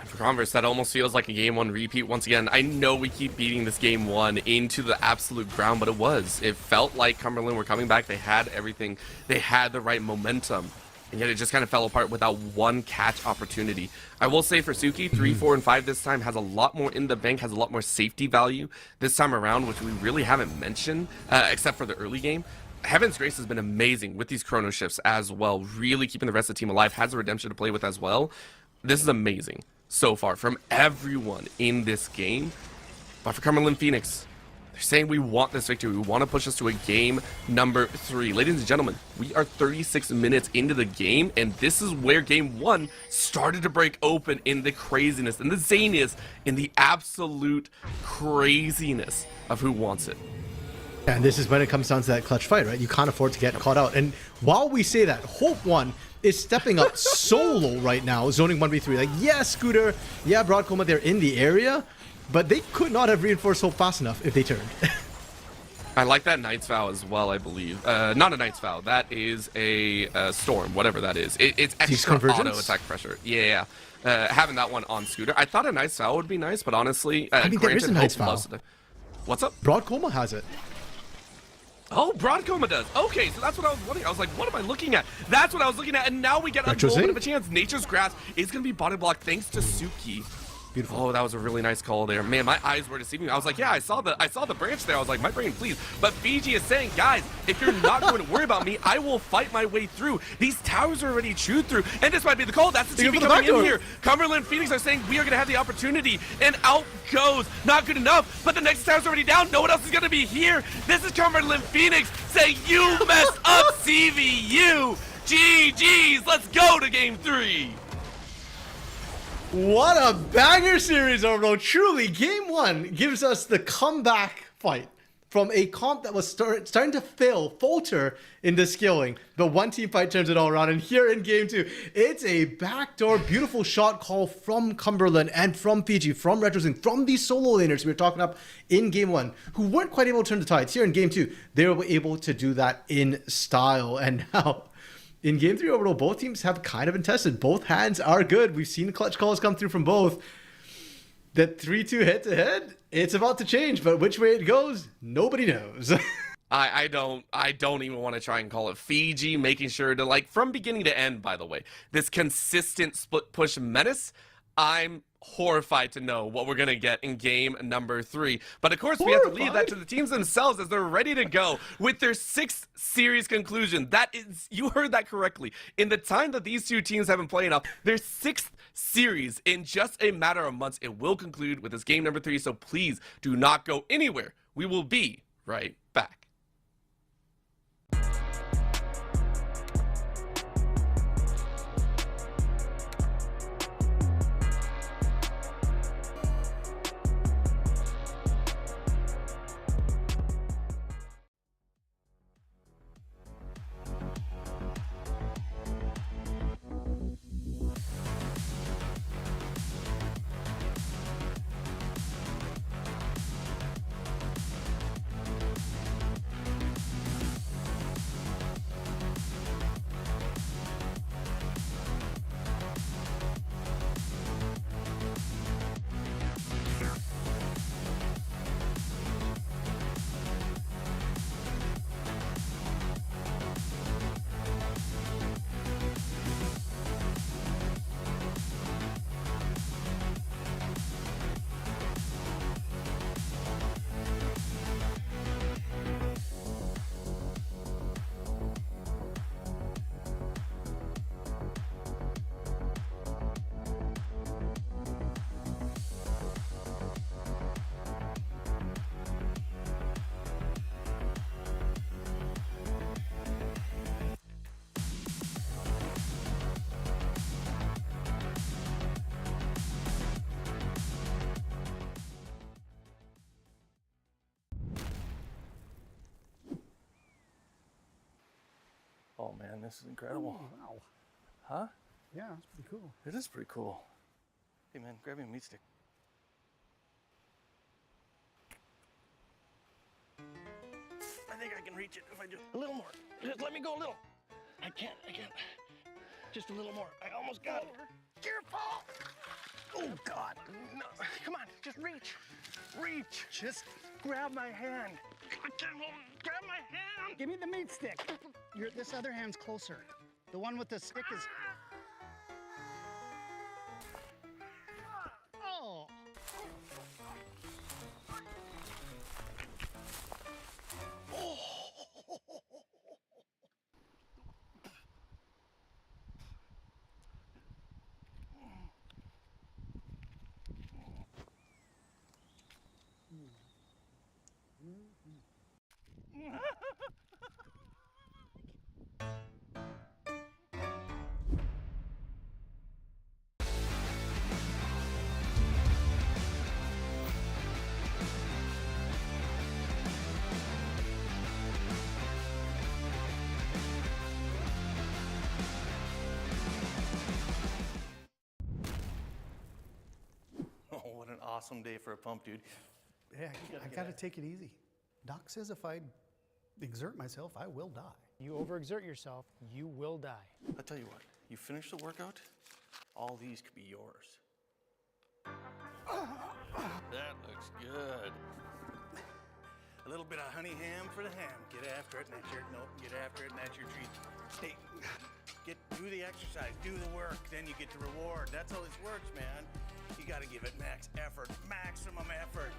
For Converse, that almost feels like a game 1 repeat once again. I know we keep beating this game 1 into the absolute ground, but it felt like Cumberland were coming back. They had everything. They had the right momentum. And yet it just kind of fell apart without one catch opportunity. I will say for Suki, 3, 4, and 5 this time has a lot more in the bank, has a lot more safety value this time around, which we really haven't mentioned, except for the early game. Heaven's Grace has been amazing with these chrono shifts as well, really keeping the rest of the team alive, has a redemption to play with as well. This is amazing so far from everyone in this game. But for Cumberland Phoenix, they're saying we want this victory. We want to push us to a game number 3. Ladies and gentlemen, we are 36 minutes into the game, and this is where game 1 started to break open in the craziness, and the zaniness, in the absolute craziness of who wants it. And this is when it comes down to that clutch fight, right? You can't afford to get caught out. And while we say that, Hope One is stepping up solo right now, zoning 1v3. Like, yeah, Scooter, yeah, Broadcoma, they're in the area, but they could not have reinforced Hope fast enough if they turned. I like that Knight's Vow as well, I believe. Not a Knight's Vow. That is a Storm, whatever that is. It's extra auto attack pressure. Yeah. Having that one on Scooter. I thought a Knight's Vow would be nice, but honestly, I mean, there is a Knight's Vow. What's up? Broadcoma has it. Oh, Broadcoma does. Okay, so that's what I was wondering. I was like, what am I looking at? That's what I was looking at, and now we get a moment of a chance. Nature's Grasp is going to be body blocked thanks to Suki. Beautiful. Oh, that was a really nice call there. Man, my eyes were deceiving me. I was like, yeah, I saw the branch there. I was like, my brain, please. But Fiji is saying, guys, if you're not going to worry about me, I will fight my way through. These towers are already chewed through. And this might be the call. That's the TV coming in here. Cumberland Phoenix are saying we are going to have the opportunity. And out goes. Not good enough. But the next tower's already down. No one else is going to be here. This is Cumberland Phoenix saying, you messed up, CVU. GG's. Let's go to game 3. What a banger series, Orbital. Truly, game 1 gives us the comeback fight from a comp that was starting to falter in the skilling. The one team fight turns it all around, and here in game 2, it's a backdoor, beautiful shot call from Cumberland and from Fiji, from RetroZing, from these solo laners we were talking up in game 1, who weren't quite able to turn the tides. Here in game 2, they were able to do that in style, and now in game 3 Orbital, both teams have kind of been tested. Both hands are good. We've seen clutch calls come through from both. That 3-2 head-to-head, it's about to change, but which way it goes, nobody knows. I don't even want to try and call it. Fiji making sure to, like, from beginning to end, by the way, this consistent split push menace, I'm horrified to know what we're going to get in game number 3. But of course, we have to leave that to the teams themselves as they're ready to go with their 6th series conclusion. That is, you heard that correctly. In the time that these two teams have been playing up, their 6th series in just a matter of months, it will conclude with this game number 3. So please do not go anywhere. We will be right back. Oh man, this is incredible. Oh, wow. Huh? Yeah, it's pretty cool. It is pretty cool. Hey man, grab me a meat stick. I think I can reach it if I just a little more. Just let me go a little. I can't. Just a little more. I almost got it. Careful! Oh God! No, come on, just reach. Reach. Just grab my hand. I can't hold. Grab my hand. Give me the meat stick. This other hand's closer. The one with the stick is... Oh! Oh, what an awesome day for a pump, dude. Yeah, I gotta take it easy. Doc says if I exert myself, I will die. You overexert yourself, you will die. I'll tell you what, you finish the workout, all these could be yours. That looks good. A little bit of honey ham for the ham. Get after it, and that's your, nope, get after it, and that's your treat. Do the exercise, do the work, then you get the reward. That's how this works, man. You You gotta give it max effort, maximum effort.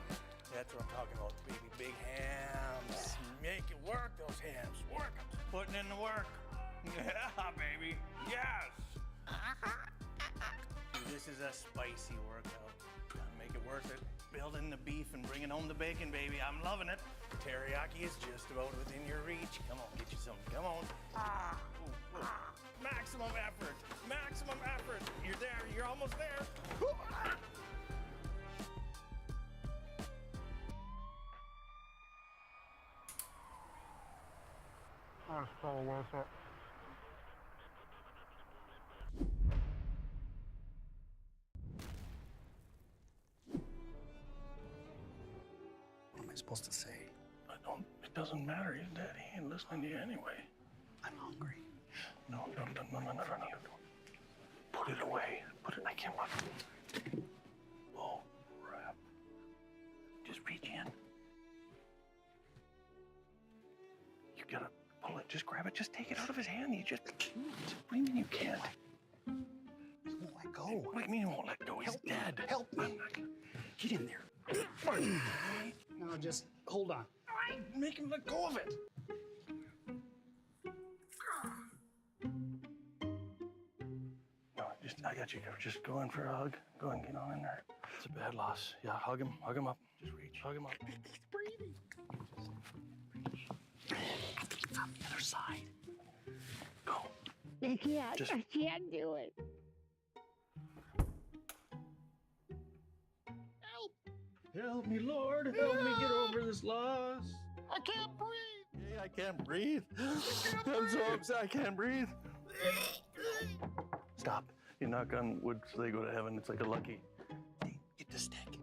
That's what I'm talking about, baby. Big hams. Make it work, those hams. Work 'em. Putting in the work. Yeah, baby. Yes. This is a spicy workout. Gotta make it worth it. Building the beef and bringing home the bacon, baby. I'm loving it. Teriyaki is just about within your reach. Come on, get you some. Come on. Ooh, ooh. Maximum effort. Maximum effort. You're there. You're almost there. That's so worth it. What am I supposed to say? It doesn't matter. Your daddy ain't listening to you anyway. I'm hungry. No. Put it away. I can't watch it. Oh, crap. Just reach in. You gotta pull it. Just grab it. Just take it out of his hand. What do you mean you can't? He won't let go. What do you mean he won't let go? He's dead. Help me. Get in there. Now just hold on. Make him let go of it. No, I got you. Just go in for a hug. Go and get on in there. It's a bad loss. Yeah, hug him up. Just reach. Hug him up. He's breathing. I think it's on the other side. Go. I can't. Just- I can't do it. Help me, Lord. Help me get over this loss. I can't breathe. Hey, I can't breathe. I'm so upset. I can't breathe. Stop. You knock on wood so they go to heaven. It's like a lucky. Hey, get the stick.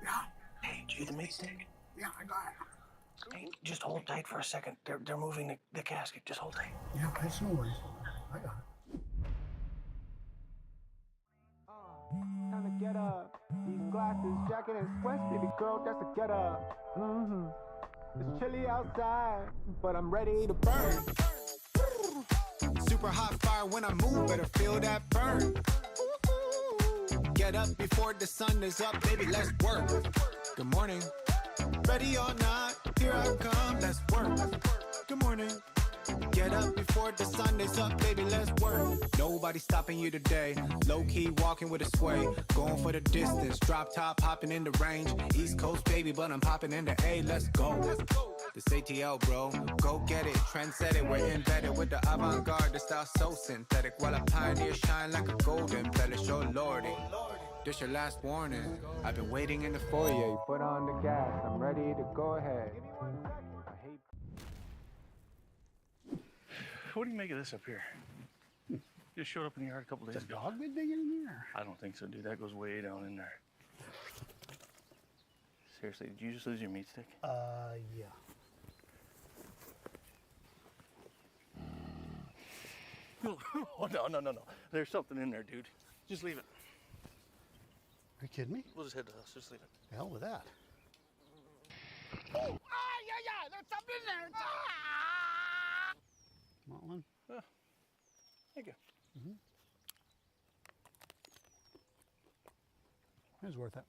Yeah. Hey, did you get the meat stick? Yeah, I got it. Hey, just hold tight for a second. They're moving the casket. Just hold tight. Yeah, it's no worries. I got it. Time to get up. These glasses, jacket, and sweats, baby girl, that's a get up. It's chilly outside, but I'm ready to burn. Super hot fire when I move, better feel that burn. Get up before the sun is up, baby, let's work. Good morning. Ready or not, here I come, let's work. Good morning. Get up before the sun is up, baby, let's work. Nobody stopping you today. Low-key walking with a sway. Going for the distance, drop top, hopping in the range. East Coast, baby, but I'm popping in the A, let's go. This ATL, bro, go get it, trend set it. We're embedded with the avant-garde, the style so synthetic. While I pioneer shine like a golden embellish, oh lordy. This your last warning. I've been waiting in the foyer. You Put on the gas, I'm ready to go ahead. I hate. What do you make of this up here? Just showed up in the yard a couple days Is a ago. dog been digging in here? I don't think so, dude. That goes way down in there. Seriously, did you just lose your meat stick? Yeah. Oh, no. There's something in there, dude. Just leave it. Are you kidding me? We'll just head to the house. Just leave it. The hell with that. Oh, yeah. There's something in there. Want one? Thank you. It was worth it.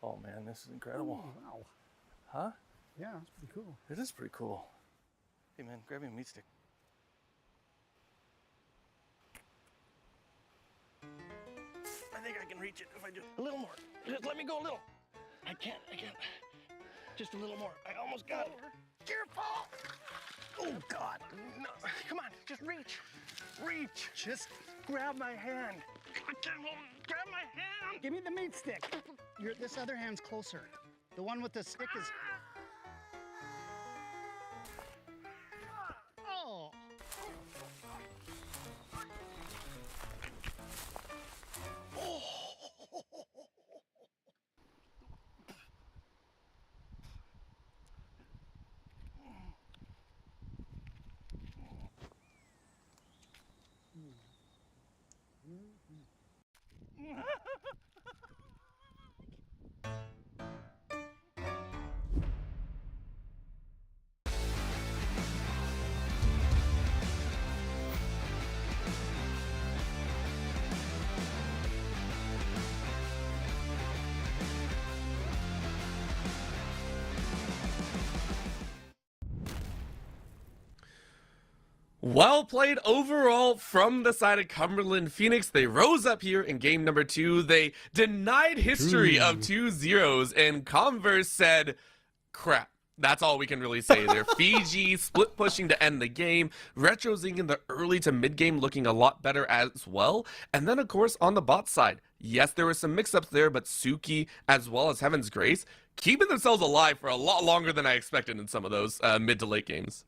Oh man, this is incredible. Oh, wow. Huh? Yeah, that's pretty cool. It is pretty cool. Hey man, grab me a meat stick. I think I can reach it if I just a little more. Just let me go a little. I can't. Just a little more. I almost got it. Careful! Oh God! No, come on, just reach. Reach. Just Grab my hand. I can't hold. Grab my hand. give me the meat stick. This other hand's closer. The one with the stick is. Oh. Well played overall from the side of Cumberland Phoenix. They rose up here in game number 2. They denied history of 2-0s, and Converse said, crap. That's all we can really say there. Fiji split pushing to end the game. RetroZing in the early to mid game looking a lot better as well. And then, of course, on the bot side, yes, there were some mix-ups there, but Suki as well as Heaven's Grace keeping themselves alive for a lot longer than I expected in some of those mid to late games.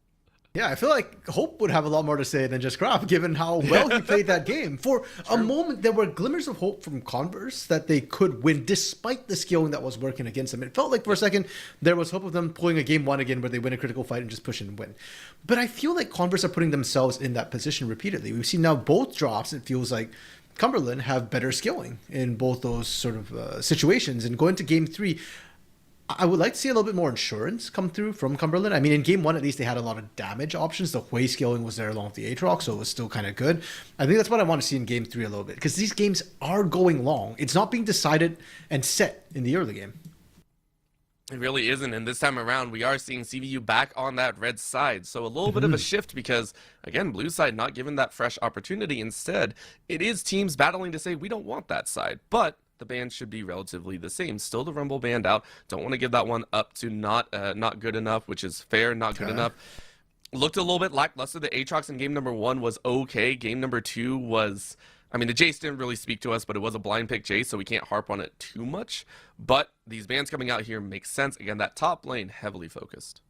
Yeah, I feel like Hope would have a lot more to say than just Graf, given how well he played that game. For a moment, there were glimmers of hope from Converse that they could win, despite the skilling that was working against them. It felt like for a second, there was hope of them pulling a game 1 again where they win a critical fight and just push and win. But I feel like Converse are putting themselves in that position repeatedly. We've seen now both drops, it feels like Cumberland have better skilling in both those sort of situations. And going to game 3, I would like to see a little bit more insurance come through from Cumberland. I mean, in game 1, at least they had a lot of damage options. The Hui scaling was there along with the Aatrox, so it was still kind of good. I think that's what I want to see in game 3 a little bit, because these games are going long. It's not being decided and set in the early game. It really isn't, and this time around, we are seeing CVU back on that red side. So a little bit of a shift because, again, blue side not given that fresh opportunity. Instead, it is teams battling to say, we don't want that side. But the band should be relatively the same. Still the Rumble band out. Don't want to give that one up to not good enough, which is fair, not good enough. Looked a little bit lackluster. The Aatrox in game number 1 was okay. Game number 2 was, I mean, the Jace didn't really speak to us, but it was a blind pick Jace, so we can't harp on it too much. But these bands coming out here make sense. Again, that top lane heavily focused.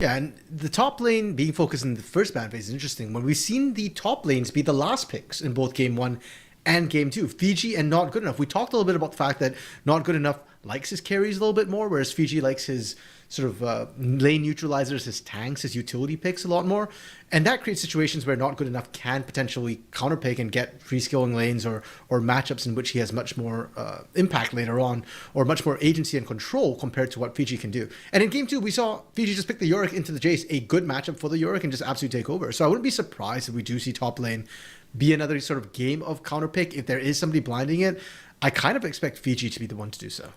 Yeah, and the top lane being focused in the first band phase is interesting. When we've seen the top lanes be the last picks in both game 1 and game 2, Fiji and Not Good Enough. We talked a little bit about the fact that Not Good Enough likes his carries a little bit more, whereas Fiji likes his sort of lane neutralizers, his tanks, his utility picks a lot more. And that creates situations where Not Good Enough can potentially counterpick and get free skilling lanes or matchups in which he has much more impact later on, or much more agency and control compared to what Fiji can do. And in game 2, we saw Fiji just pick the Yorick into the Jace, a good matchup for the Yorick, and just absolutely take over. So I wouldn't be surprised if we do see top lane be another sort of game of counterpick. If there is somebody blinding it, I kind of expect Fiji to be the one to do so.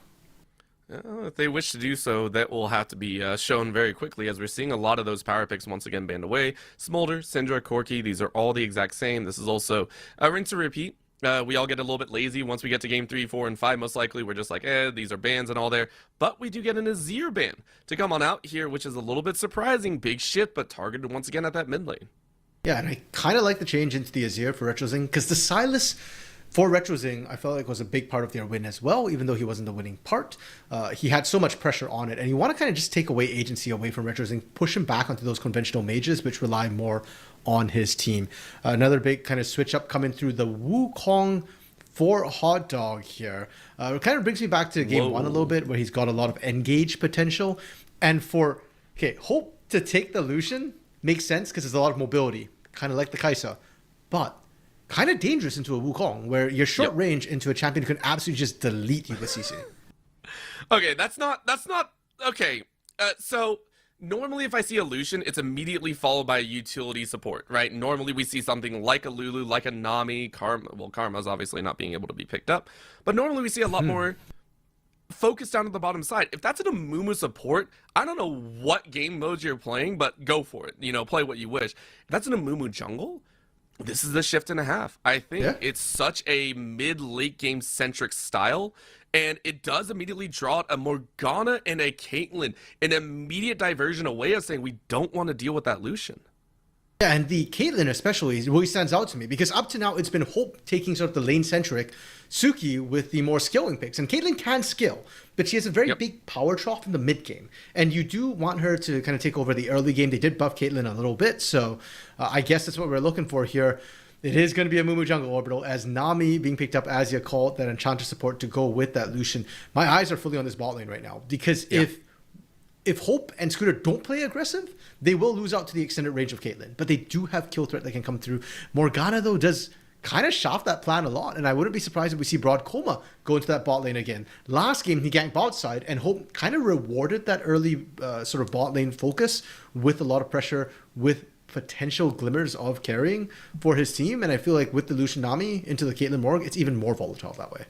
If they wish to do so, that will have to be shown very quickly, as we're seeing a lot of those power picks once again banned away. Smolder, Syndra, Corki, these are all the exact same. This is also a rinse and repeat. We all get a little bit lazy once we get to game 3, 4, and 5. Most likely, we're just like, these are bans and all there. But we do get an Azir ban to come on out here, which is a little bit surprising. Big shit, but targeted once again at that mid lane. Yeah, and I kind of like the change into the Azir for RetroZing, because the Sylas for RetroZing, I felt like was a big part of their win as well, even though he wasn't the winning part. He had so much pressure on it, and you want to kind of just take away agency away from RetroZing, push him back onto those conventional mages, which rely more on his team. Another big kind of switch up coming through the Wukong for Hot Dog here. It kind of brings me back to game 1 a little bit, where he's got a lot of engage potential. And for, Hope to take the Lucian makes sense because there's a lot of mobility, kind of like the Kai'Sa. But kind of dangerous into a Wukong, where you're short range into a champion who can absolutely just delete you with CC. Okay, that's not okay. So normally if I see a Lucian, it's immediately followed by a utility support, right? Normally we see something like a Lulu, like a Nami, Karma. Well, Karma's obviously not being able to be picked up, but normally we see a lot more focus down to the bottom side. If that's an Amumu support, I don't know what game modes you're playing, but go for it. Play what you wish. If that's an Amumu jungle, this is a shift and a half. I think it's such a mid-late game centric style, and it does immediately draw out a Morgana and a Caitlyn, an immediate diversion away of saying we don't want to deal with that Lucian. Yeah, and the Caitlyn especially really stands out to me because up to now it's been Hope taking sort of the lane-centric Suki with the more skilling picks. And Caitlyn can skill, but she has a very big power trough in the mid-game. And you do want her to kind of take over the early game. They did buff Caitlyn a little bit, so I guess that's what we're looking for here. It is going to be a Mumu jungle orbital as Nami being picked up as you call it, that Enchantress support to go with that Lucian. My eyes are fully on this bot lane right now because if Hope and Scooter don't play aggressive, they will lose out to the extended range of Caitlyn. But they do have kill threat that can come through. Morgana, though, does kind of shaft that plan a lot. And I wouldn't be surprised if we see Broad Coma go into that bot lane again. Last game, he ganked bot side, and Hope kind of rewarded that early sort of bot lane focus with a lot of pressure, with potential glimmers of carrying for his team. And I feel like with the Lucian Nami into the Caitlyn Morg, it's even more volatile that way.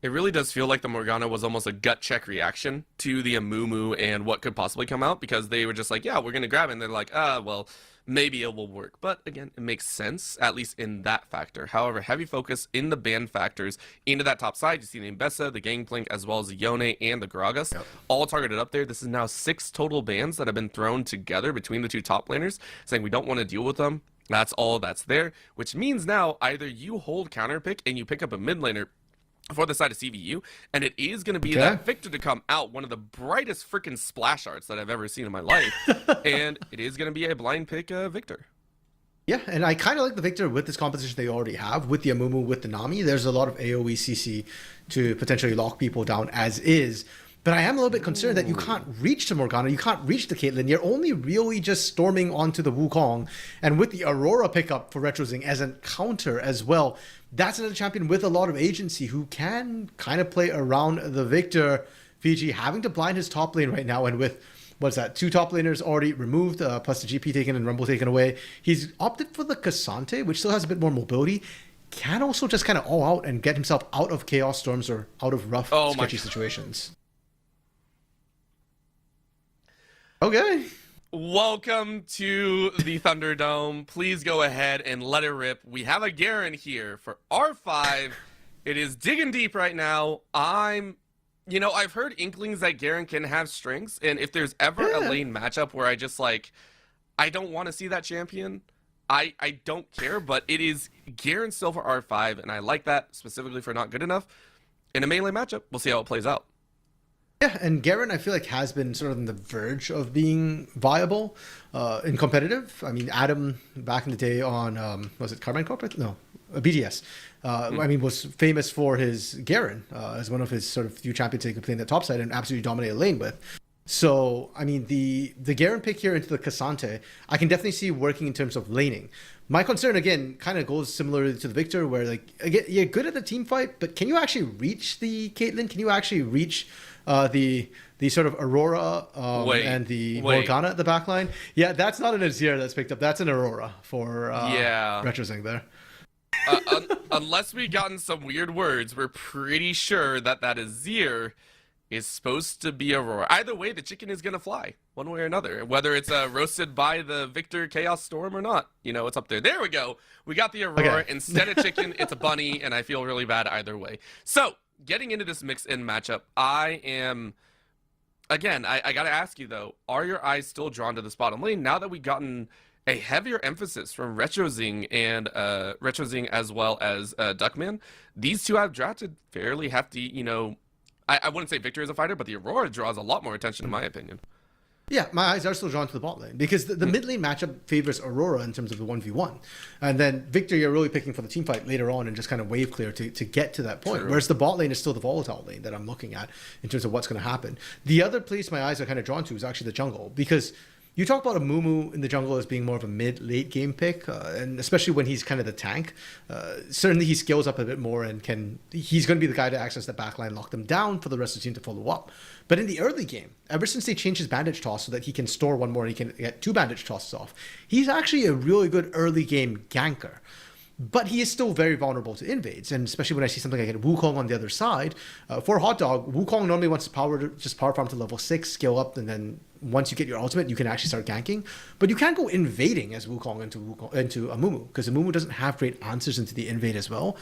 It really does feel like the Morgana was almost a gut check reaction to the Amumu and what could possibly come out, because they were just like, yeah, we're going to grab it. And they're like, well, maybe it will work. But again, it makes sense, at least in that factor. However, heavy focus in the ban factors into that top side. You see the Mbessa, the Gangplank, as well as the Yone and the Gragas, all targeted up there. This is now 6 total bans that have been thrown together between the two top laners, saying we don't want to deal with them. That's all that's there, which means now either you hold counter pick and you pick up a mid laner for the side of CVU, and it is going to be that Victor to come out, one of the brightest freaking splash arts that I've ever seen in my life, and it is going to be a blind pick Victor. Yeah, and I kind of like the Victor with this composition they already have, with the Amumu, with the Nami. There's a lot of AoE CC to potentially lock people down as is, but I am a little bit concerned that you can't reach to Morgana, you can't reach to Caitlyn, you're only really just storming onto the Wukong, and with the Aurora pickup for Retrozing as a counter as well, that's another champion with a lot of agency who can kind of play around the Victor. Fiji having to blind his top lane right now, and with, what's that, 2 top laners already removed, plus the GP taken and Rumble taken away, he's opted for the Cassante, which still has a bit more mobility, can also just kind of all out and get himself out of Chaos Storms or out of rough, sketchy situations. Okay. Welcome to the Thunderdome. Please go ahead and let it rip. We have a Garen here for R5. It is digging deep right now. I've heard inklings that Garen can have strengths, and if there's ever a lane matchup where I just I don't want to see that champion, I don't care, but it is Garen still for R5, and I like that specifically for not good enough. In a melee matchup, we'll see how it plays out. Yeah, and Garen, I feel like, has been sort of on the verge of being viable in competitive. I mean, Adam, back in the day on, was it Carbine Corporate? No, BGS. Was famous for his Garen as one of his sort of few champions he could play in the top side and absolutely dominate a lane with. So, I mean, the Garen pick here into the Cassante, I can definitely see working in terms of laning. My concern, again, kind of goes similar to the Victor, where, again, you're good at the team fight, but can you actually reach the Caitlyn? Can you actually reach the sort of Aurora and the Morgana at the back line? Yeah, that's not an Azir that's picked up. That's an Aurora for Retrozing there. Unless we've gotten some weird words, we're pretty sure that Azir is supposed to be Aurora. Either way, the chicken is going to fly, one way or another. Whether it's roasted by the Victor Chaos Storm or not, it's up there. There we go. We got the Aurora. Okay. Instead of chicken, it's a bunny, and I feel really bad either way. So, getting into this mix-in matchup, I am... Again, I got to ask you, though, are your eyes still drawn to this bottom lane now that we've gotten a heavier emphasis from Retrozing and Retrozing as well as Duckman? These two have drafted fairly hefty, I wouldn't say Victor is a fighter, but the Aurora draws a lot more attention, in my opinion. Yeah, my eyes are still drawn to the bot lane because the mid lane matchup favors Aurora in terms of the 1v1. And then Victor, you're really picking for the team fight later on and just kind of wave clear to get to that point. True. Whereas the bot lane is still the volatile lane that I'm looking at in terms of what's going to happen. The other place my eyes are kind of drawn to is actually the jungle, because you talk about a Mumu in the jungle as being more of a mid-late game pick, and especially when he's kind of the tank. Certainly he scales up a bit more and he's going to be the guy to access the backline, lock them down for the rest of the team to follow up. But in the early game, ever since they changed his bandage toss so that he can store one more and he can get 2 bandage tosses off, he's actually a really good early game ganker. but he is still very vulnerable to invades, and especially when I see something like Wukong on the other side. For Hot Dog, Wukong normally wants to just power farm to level 6, scale up, and then once you get your ultimate, you can actually start ganking. But you can't go invading as Wukong into Amumu, because Amumu doesn't have great answers into the invade as well.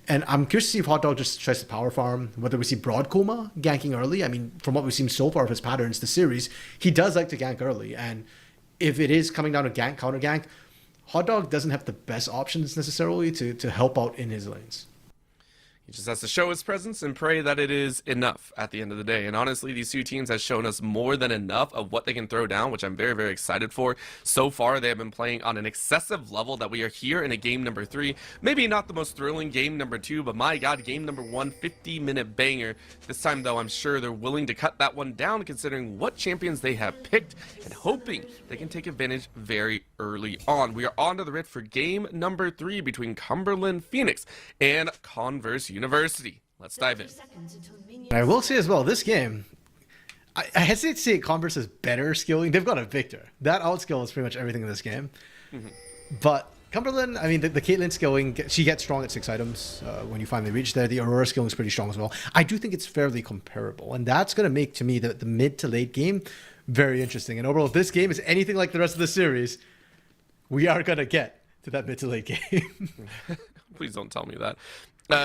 And I'm curious to see if Hot Dog just tries to power farm, whether we see Broad Coma ganking early. I mean, from what we've seen so far of his patterns, the series, he does like to gank early, and if it is coming down to gank, counter gank, Hot Dog doesn't have the best options necessarily to help out in his lanes. He just has to show his presence and pray that it is enough at the end of the day. And honestly, these two teams have shown us more than enough of what they can throw down, which I'm very, very excited for. So far, they have been playing on an excessive level that we are here in a game number 3. Maybe not the most thrilling game number 2, but my God, game number 1, 50-minute banger. This time, though, I'm sure they're willing to cut that one down considering what champions they have picked and hoping they can take advantage very early on. We are on to the rift for game number 3 between Cumberland Phoenix and Converse University. Let's dive in. I will say as well, this game, I hesitate to say Converse is better skilling. They've got a Victor. That outskill is pretty much everything in this game. But Cumberland, I mean, the Caitlyn skilling, she gets strong at 6 items when you finally reach there. The Aurora skilling is pretty strong as well. I do think it's fairly comparable, and that's going to make, to me, the mid to late game very interesting. And overall, if this game is anything like the rest of the series, we are going to get to that mid to late game. Please don't tell me that.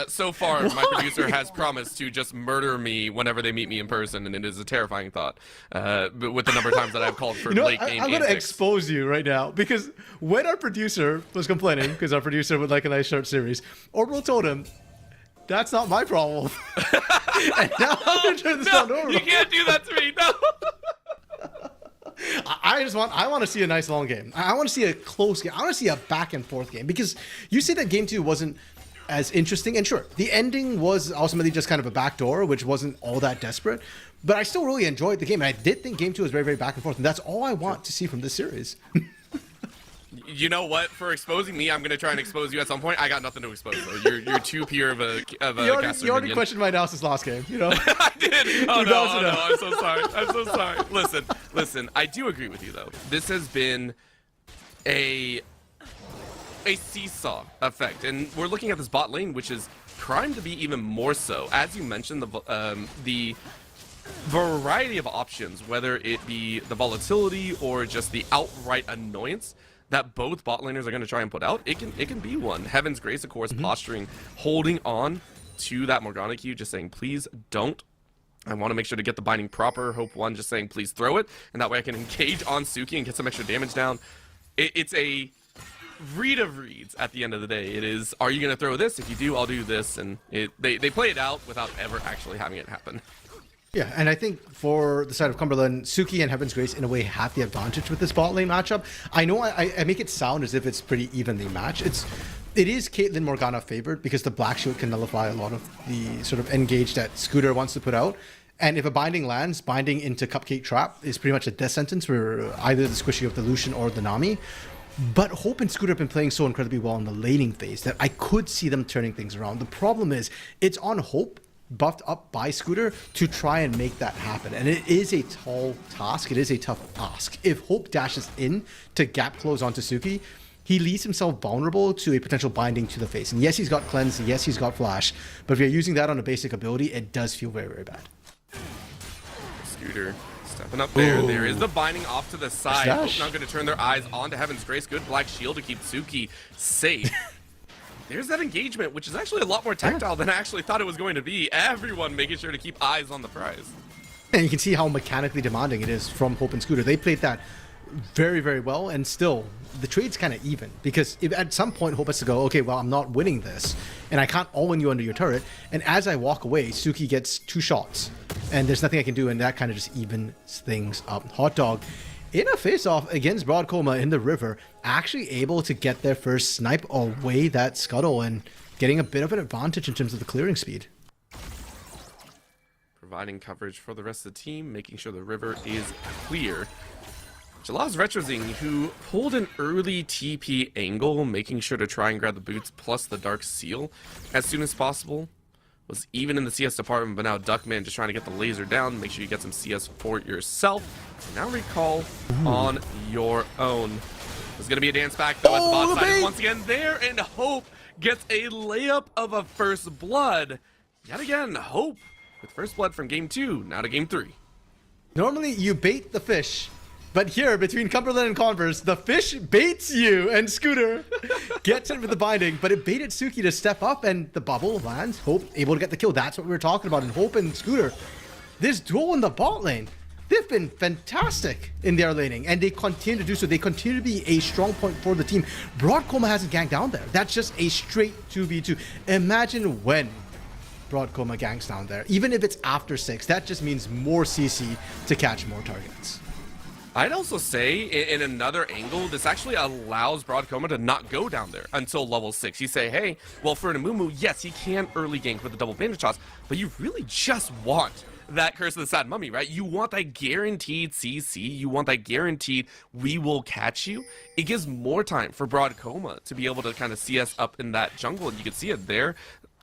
So far, my producer has promised to just murder me whenever they meet me in person, and it is a terrifying thought. But with the number of times that I've called for late game I'm going to expose you right now, because when our producer was complaining, because our producer would like a nice short series, Orbital told him, that's not my problem. And now I'm going to turn this down to Orbital. You can't do that to me, no! I want to see a nice long game. I want to see a close game. I want to see a back and forth game, because you said that game 2 wasn't as interesting, and sure, the ending was ultimately just kind of a backdoor, which wasn't all that desperate, but I still really enjoyed the game, and I did think game 2 was very, very back and forth, and that's all I want to see from this series. You know what? For exposing me, I'm going to try and expose you at some point. I got nothing to expose, though. You're too pure of a caster. You already questioned my analysis last game, you know? I did. Oh, no, I'm so sorry. I'm so sorry. Listen, I do agree with you, though. This has been a seesaw effect, and we're looking at this bot lane, which is primed to be even more so. As you mentioned, the variety of options, whether it be the volatility or just the outright annoyance that both bot laners are going to try and put out, it can be one. Heaven's Grace, of course, posturing, holding on to that Morgana Q, just saying, please don't. I want to make sure to get the binding proper. Hope 1 just saying, please throw it, and that way I can engage on Suki and get some extra damage down. It's a read of reads at the end of the day. It is, are you going to throw this? If you do, I'll do this. And they play it out without ever actually having it happen. Yeah, and I think for the side of Cumberland, Suki and Heaven's Grace in a way have the advantage with this bot lane matchup. I know I make it sound as if it's pretty evenly matched. It is Caitlyn Morgana favored, because the Black Shield can nullify a lot of the sort of engage that Scooter wants to put out. And if a binding lands, binding into Cupcake Trap is pretty much a death sentence for either the squishy of the Lucian or the Nami. But Hope and Scooter have been playing so incredibly well in the laning phase that I could see them turning things around. The problem is, it's on Hope, buffed up by Scooter, to try and make that happen. And it is a tall task. It is a tough ask. If Hope dashes in to gap close onto Suki, he leaves himself vulnerable to a potential binding to the face. And yes, he's got Cleanse. Yes, he's got Flash. But if you're using that on a basic ability, it does feel very, very bad. Scooter stepping up there. Ooh. There is the binding off to the side. Hope not going to turn their eyes onto Heaven's Grace. Good Black Shield to keep Suki safe. There's that engagement, which is actually a lot more tactile than I actually thought it was going to be. Everyone making sure to keep eyes on the prize. And you can see how mechanically demanding it is from Hope and Scooter. They played that very, very well, and still, the trade's kind of even. Because if at some point Hope has to go, okay, well, I'm not winning this, and I can't all-in you under your turret, and as I walk away, Suki gets 2 shots, and there's nothing I can do, and that kind of just evens things up. Hot Dog, in a face-off against Broad Coma in the river, actually able to get their first snipe away that scuttle and getting a bit of an advantage in terms of the clearing speed. Providing coverage for the rest of the team, making sure the river is clear. Which allows Retrozing, who pulled an early TP angle, making sure to try and grab the boots plus the Dark Seal as soon as possible. Was even in the CS department, but now Duckman just trying to get the laser down. Make sure you get some CS for yourself. Now recall on your own. There's going to be a dance back, though, as the bot side is once again there, and Hope gets a layup of a first blood. Yet again, Hope with first blood from game 2, now to game 3. Normally you bait the fish, but here between Cumberland and Converse, the fish baits you, and Scooter gets it with the binding, but it baited Suki to step up, and the bubble lands. Hope able to get the kill. That's what we were talking about. And Hope and Scooter, this duel in the bot lane, they've been fantastic in their laning, and they continue to do so. They continue to be a strong point for the team. Broadcoma hasn't ganked down there. That's just a straight 2v2. Imagine when Broadcoma ganks down there. Even if it's after 6, that just means more CC to catch more targets. I'd also say, in another angle, this actually allows Broadcoma to not go down there until level 6. You say, hey, well, for an Amumu, yes, he can early gank with the double bandage shots, but you really just want that Curse of the Sad Mummy, right? You want that guaranteed CC. You want that guaranteed we will catch you. It gives more time for Broadcoma to be able to kind of see us up in that jungle, and you can see it there,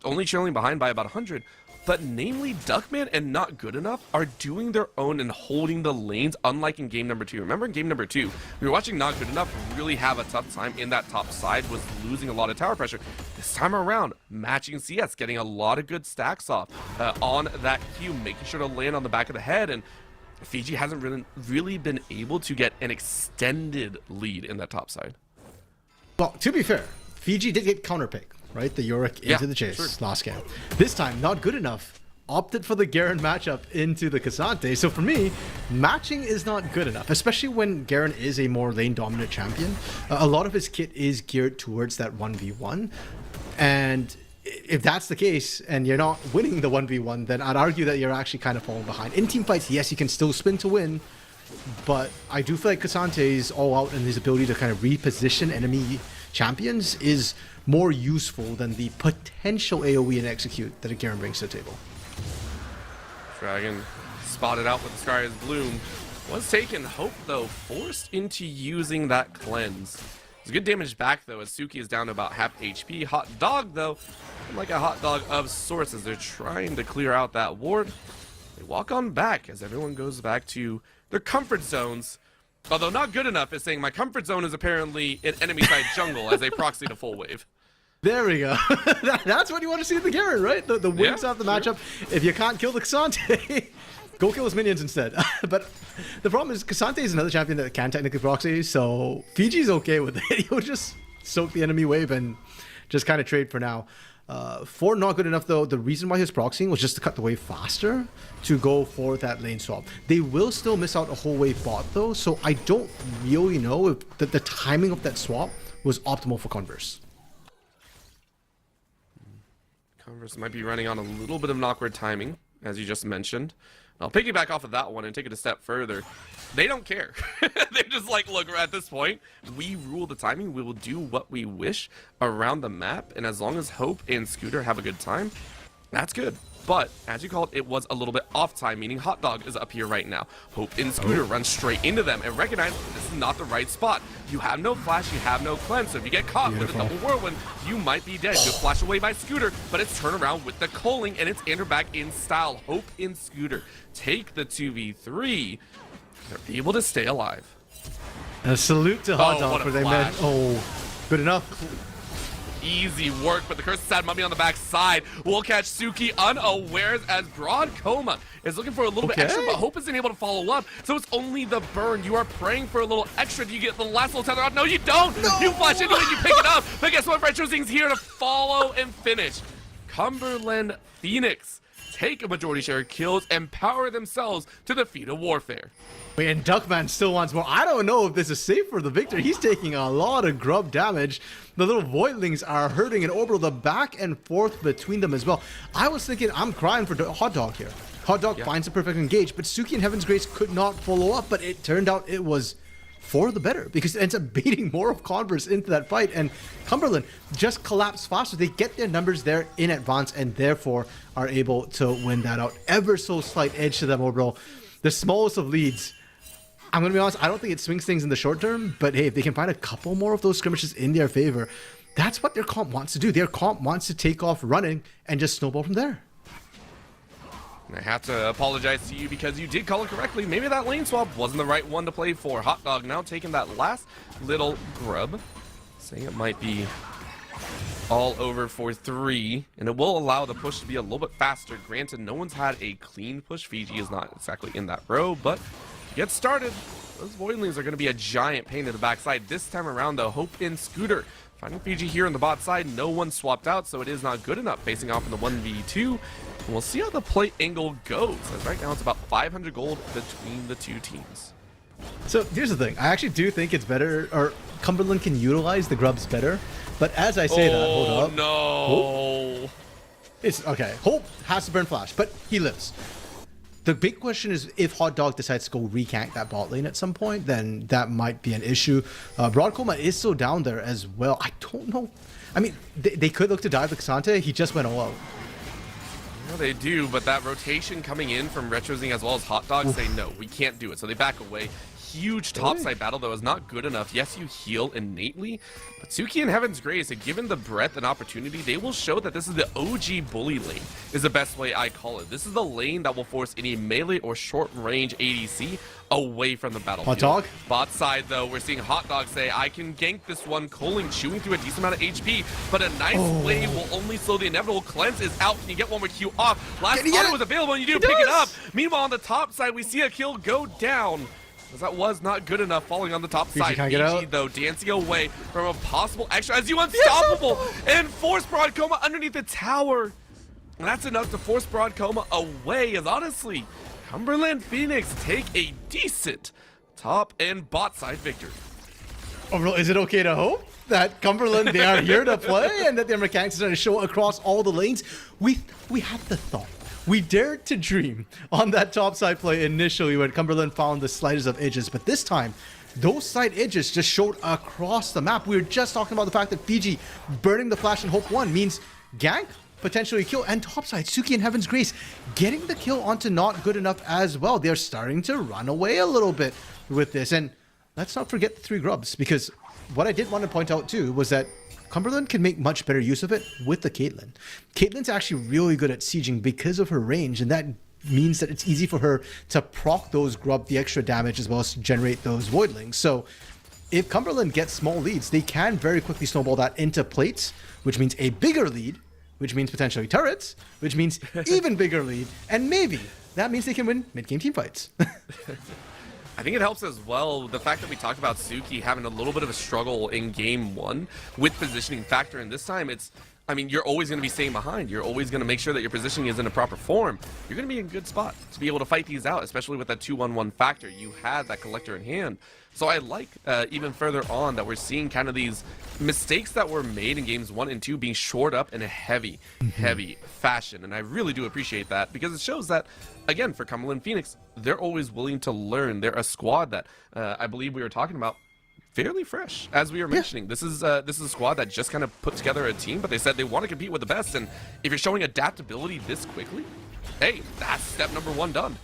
only trailing behind by about 100. But namely, Duckman and Not Good Enough are doing their own and holding the lanes, unlike in game number 2. Remember in game number 2, we were watching Not Good Enough really have a tough time in that top side, was losing a lot of tower pressure. This time around, matching CS, getting a lot of good stacks off on that Q, making sure to land on the back of the head, and Fiji hasn't really been able to get an extended lead in that top side. Well, to be fair, Fiji did get counterpick, right? The Yorick into the chase last game. This time, Not Good Enough opted for the Garen matchup into the Cassante. So for me, matching is not good enough, especially when Garen is a more lane dominant champion. A lot of his kit is geared towards that 1v1. And if that's the case and you're not winning the 1v1, then I'd argue that you're actually kind of falling behind. In team fights, yes, you can still spin to win, but I do feel like Cassante's all out and his ability to kind of reposition enemy champions is more useful than the potential AoE and execute that a Garen brings to the table. Dragon spotted out with the Sky's Bloom. Was taken. Hope, though, forced into using that cleanse. It's good damage back, though, as Suki is down to about half HP. Hot Dog, though, like a hot dog of sorts as they're trying to clear out that ward. They walk on back as everyone goes back to their comfort zones. Although Not Good Enough is saying my comfort zone is apparently an enemy side jungle as they proxy to full wave. There we go. That's what you want to see in the Garen, right? The wings off the matchup. If you can't kill the Cassante, go kill his minions instead. But the problem is Cassante is another champion that can technically proxy, so Fiji's okay with it. He'll just soak the enemy wave and just kind of trade for now. For Not Good Enough, though, the reason why he's proxying was just to cut the wave faster to go for that lane swap. They will still miss out a whole wave bot, though, so I don't really know if the timing of that swap was optimal for Converse. Converse might be running on a little bit of an awkward timing, as you just mentioned. I'll piggyback off of that one and take it a step further. They don't care. They're just like, look, at this point, we rule the timing. We will do what we wish around the map. And as long as Hope and Scooter have a good time, that's good. But, as you called, it was a little bit off time, meaning Hot Dog is up here right now. Hope and Scooter run straight into them and recognize this is not the right spot. You have no flash, you have no cleanse, so if you get caught with a double whirlwind, you might be dead. Good flash away by Scooter, but it's turn around with the culling, and it's enter back in style. Hope and Scooter take the 2v3. They're able to stay alive. A salute to Hot Dog for their man. Oh, good enough. Easy work, but the Curse of Sad Mummy on the back side will catch Suki unawares as Broadcoma is looking for a little bit extra, but Hope isn't able to follow up, so it's only the burn. You are praying for a little extra. Do you get the last little tether out? No, you don't! No. You flash into it, you pick it up, but guess what? Retrosing's here to follow and finish. Cumberland Phoenix take a majority share of kills and power themselves to the feat of warfare. Wait, and Duckman still wants more. I don't know if this is safe for the victor. He's taking a lot of grub damage. The little Voidlings are hurting an Orbital, the back and forth between them as well. I was thinking, I'm crying for Hot Dog here. Hot Dog finds a perfect engage, but Suki and Heaven's Grace could not follow up, but it turned out it was for the better because it ends up baiting more of Converse into that fight, and Cumberland just collapsed faster. They get their numbers there in advance and therefore are able to win that out. Ever so slight edge to them, Orbital. The smallest of leads. I'm going to be honest, I don't think it swings things in the short term, but hey, if they can find a couple more of those skirmishes in their favor, that's what their comp wants to do. Their comp wants to take off running and just snowball from there. I have to apologize to you because you did call it correctly. Maybe that lane swap wasn't the right one to play for. Hot Dog now taking that last little grub, saying it might be all over for 3, and it will allow the push to be a little bit faster. Granted, no one's had a clean push. Fiji is not exactly in that row, but to get started, those Voidlings are going to be a giant pain in the backside. This time around, though, Hope and Scooter finding Fiji here on the bot side. No one swapped out, so it is not good enough facing off in the 1v2. And we'll see how the play angle goes, as right now it's about 500 gold between the two teams. So here's the thing. I actually do think it's better, or Cumberland can utilize the grubs better. But as I say that, hold up. No. It's okay. Hope has to burn flash, but he lives. The big question is if Hot Dog decides to go recank that bot lane at some point, then that might be an issue. Broad Coma is still down there as well. I don't know. I mean, they could look to dive the Xante. He just went all out. Well, they do, but that rotation coming in from Retrozing as well as Hot Dog say no, we can't do it. So they back away. Huge topside battle, though, is not good enough. Yes, you heal innately, but Suki and Heaven's Grace, given the breadth and opportunity, they will show that this is the OG bully lane, is the best way I call it. This is the lane that will force any melee or short-range ADC away from the battlefield. Hot Dog? Bot side, though, we're seeing Hot Dog say, I can gank this one. Coling chewing through a decent amount of HP, but a nice wave will only slow the inevitable. Cleanse is out. Can you get one more Q off? Last auto was available, and you do pick it up. Meanwhile, on the top side, we see a kill go down. Because that was not good enough falling on the top side. Fiji, though, dancing away from a possible extra as you unstoppable and force Broad Coma underneath the tower. And that's enough to force Broad Coma away, as honestly, Cumberland Phoenix take a decent top and bot side victory. Overall, is it okay to hope that Cumberland, they are here to play and that their mechanics are going to show across all the lanes? We had the thought. We dared to dream on that top side play initially when Cumberland found the slightest of edges, but this time, those side edges just showed across the map. We were just talking about the fact that Fiji burning the flash in Hope 1 means gank, potentially kill, and topside, Suki and Heaven's Grace getting the kill onto not good enough as well. They're starting to run away a little bit with this, and let's not forget the 3 grubs, because what I did want to point out too was that Cumberland can make much better use of it with the Caitlyn. Caitlyn's actually really good at sieging because of her range, and that means that it's easy for her to proc those grub the extra damage as well as generate those voidlings. So if Cumberland gets small leads, they can very quickly snowball that into plates, which means a bigger lead, which means potentially turrets, which means even bigger lead, and maybe that means they can win mid-game team fights. I think it helps as well the fact that we talked about Suki having a little bit of a struggle in game 1 with positioning factor, and this time it's, I mean, you're always going to be staying behind. You're always going to make sure that your positioning is in a proper form. You're going to be in a good spot to be able to fight these out, especially with that 2-1-1 factor. You had that collector in hand. So I like even further on that we're seeing kind of these mistakes that were made in games 1 and 2 being shored up in a heavy fashion. And I really do appreciate that, because it shows that, again, for Cumberland Phoenix, they're always willing to learn. They're a squad that I believe we were talking about fairly fresh, as we were mentioning. This is a squad that just kind of put together a team, but they said they want to compete with the best. And if you're showing adaptability this quickly, hey, that's step number 1 done.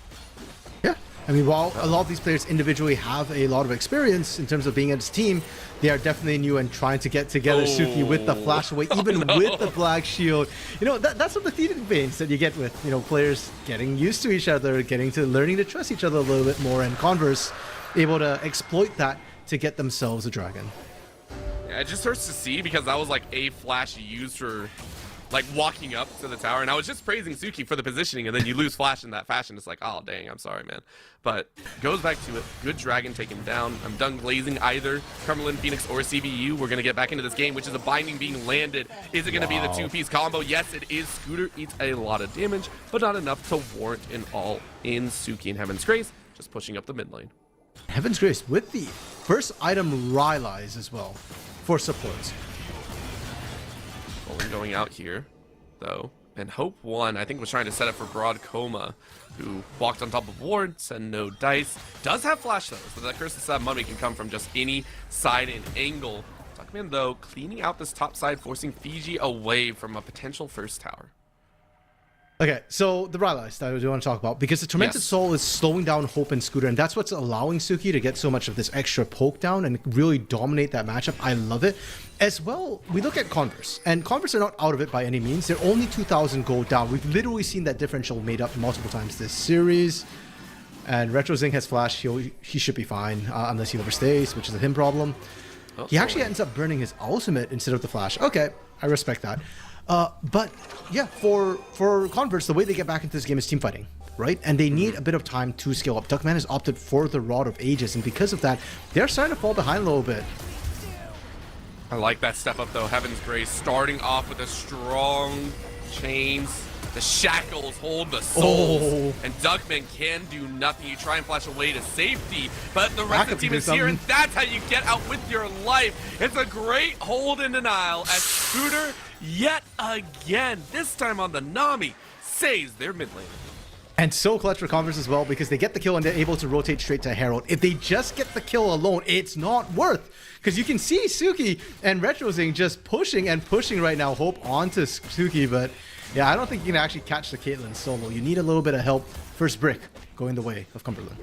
Yeah. I mean, while a lot of these players individually have a lot of experience in terms of being in this team, they are definitely new and trying to get together. Suki with the flash away, even with the black shield. You know, that's some of the teething pains that you get with, you know, players getting used to each other, getting to learning to trust each other a little bit more, and Converse able to exploit that to get themselves a dragon. Yeah, it just hurts to see, because that was like a flash used for like walking up to the tower, and I was just praising Suki for the positioning, and then you lose flash in that fashion. It's like, oh dang, I'm sorry, man. But goes back to it. Good dragon taken down. I'm done glazing either Cumberland Phoenix or CBU. We're gonna get back into this game, which is a binding being landed. Is it gonna be the 2-piece combo? Yes, it is. Scooter eats a lot of damage, but not enough to warrant an all-in. Suki and Heaven's Grace just pushing up the mid lane. Heaven's Grace with the first item Rylai's as well for supports. Going out here, though, and Hope 1, I think, was trying to set up for Broad Coma, who walked on top of Ward, send no dice. Does have flash, though, so that Curse of Stab Mummy can come from just any side and angle. Tuckman, though, cleaning out this top side, forcing Fiji away from a potential first tower. Okay, so the Rylai's that I do want to talk about, because the Tormented Soul is slowing down Hope and Scooter, and that's what's allowing Suki to get so much of this extra poke down and really dominate that matchup. I love it. As well, we look at Converse, and Converse are not out of it by any means. They're only 2,000 gold down. We've literally seen that differential made up multiple times this series. And Retro Zing has flash. He should be fine, unless he overstays, which is a him problem. He actually ends up burning his ultimate instead of the flash. Okay, I respect that. But yeah, for Converse, the way they get back into this game is team fighting, right? And they need a bit of time to scale up. Duckman has opted for the Rod of Ages, and because of that, they're starting to fall behind a little bit. I like that step up though. Heaven's Grace starting off with the strong chains. The shackles hold the souls, and Duckman can do nothing. You try and flash away to safety, but the rest of the team is here, and that's how you get out with your life. It's a great hold in denial as Scooter, yet again, this time on the Nami, saves their mid lane. And so clutch for Converse as well, because they get the kill and they're able to rotate straight to Herald. If they just get the kill alone, it's not worth. Because you can see Suki and Retrozing just pushing and pushing right now. Hope onto Suki, but yeah, I don't think you can actually catch the Caitlyn solo. You need a little bit of help. First brick going the way of Cumberland.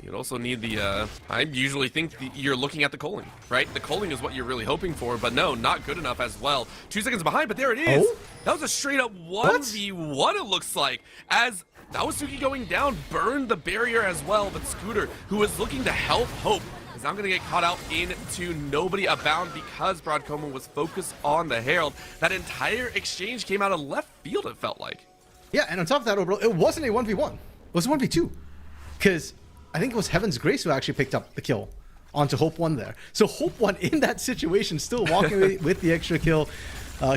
You'd also need the, I usually think you're looking at the culling, right? The culling is what you're really hoping for, but no, not good enough as well. 2 seconds behind, but there it is. Oh? That was a straight up 1v1 it looks like. As that was Suki going down, burned the barrier as well, but Scooter, who was looking to help Hope, is now going to get caught out into nobody abound because Broadcoma was focused on the Herald. That entire exchange came out of left field, it felt like. Yeah, and on top of that, overall, it wasn't a 1v1. It was a 1v2. Because I think it was Heaven's Grace who actually picked up the kill onto Hope 1 there. So Hope 1 in that situation, still walking away with the extra kill.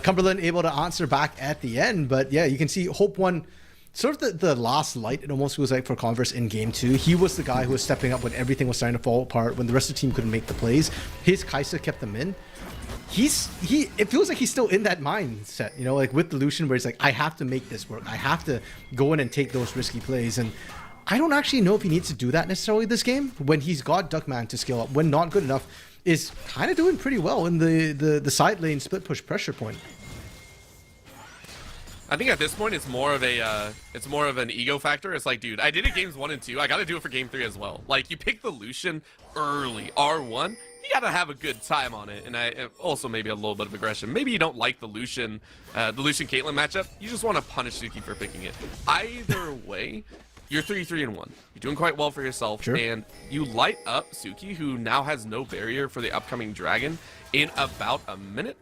Cumberland able to answer back at the end. But yeah, you can see Hope 1, sort of the last light, it almost feels like, for Converse in game 2. He was the guy who was stepping up when everything was starting to fall apart, when the rest of the team couldn't make the plays. His Kai'Sa kept them in. It feels like he's still in that mindset, you know, like with the Lucian, where he's like, I have to make this work. I have to go in and take those risky plays. And I don't actually know if he needs to do that necessarily this game, when he's got Duckman to scale up, when not good enough, is kind of doing pretty well in the side lane split push pressure point. I think at this point it's more of an ego factor. It's like, dude, I did it games 1 and 2. I got to do it for game 3 as well. Like, you pick the Lucian early, R1, you got to have a good time on it. And also maybe a little bit of aggression. Maybe you don't like the Lucian Caitlyn matchup. You just want to punish Suki for picking it. Either way, you're 3-1. You're doing quite well for yourself. Sure. And you light up Suki, who now has no barrier for the upcoming dragon, in about a minute.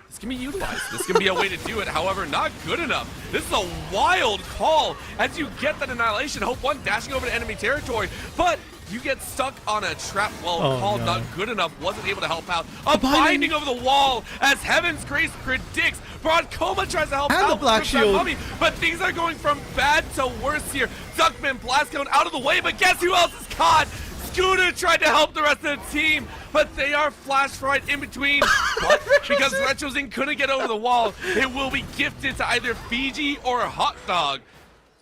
This can be utilized. This can be a way to do it. However, not good enough. This is a wild call as you get that annihilation. Hope 1 dashing over to enemy territory, but you get stuck on a trap. Well called, not good enough. Wasn't able to help out. A binding over the wall as Heaven's Grace predicts. Broadcoma tries to help out. The Black Shield. Mummy, but things are going from bad to worse here. Duckman blast going out of the way, but guess who else is caught? Scooter tried to help the rest of the team, but they are flashed right in between. But because Retrozing couldn't get over the wall, it will be gifted to either Fiji or Hot Dog.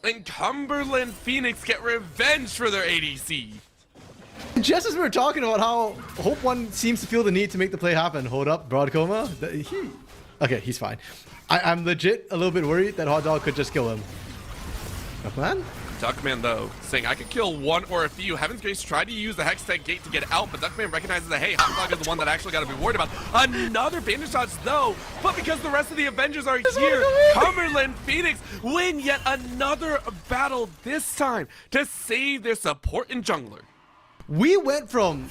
And Cumberland Phoenix get revenge for their ADC. Just as we were talking about how Hope 1 seems to feel the need to make the play happen. Hold up, Broadcoma. Okay, he's fine. I'm legit a little bit worried that Hot Dog could just kill him. Duckman? Duckman, though, saying I could kill 1 or a few. Heaven's Grace tried to use the Hextech gate to get out, but Duckman recognizes that, hey, Hot Dog is the one that actually got to be worried about. Another bandage shots, though, but because the rest of the Avengers are here, Cumberland Phoenix win yet another battle, this time to save their support and jungler. We went from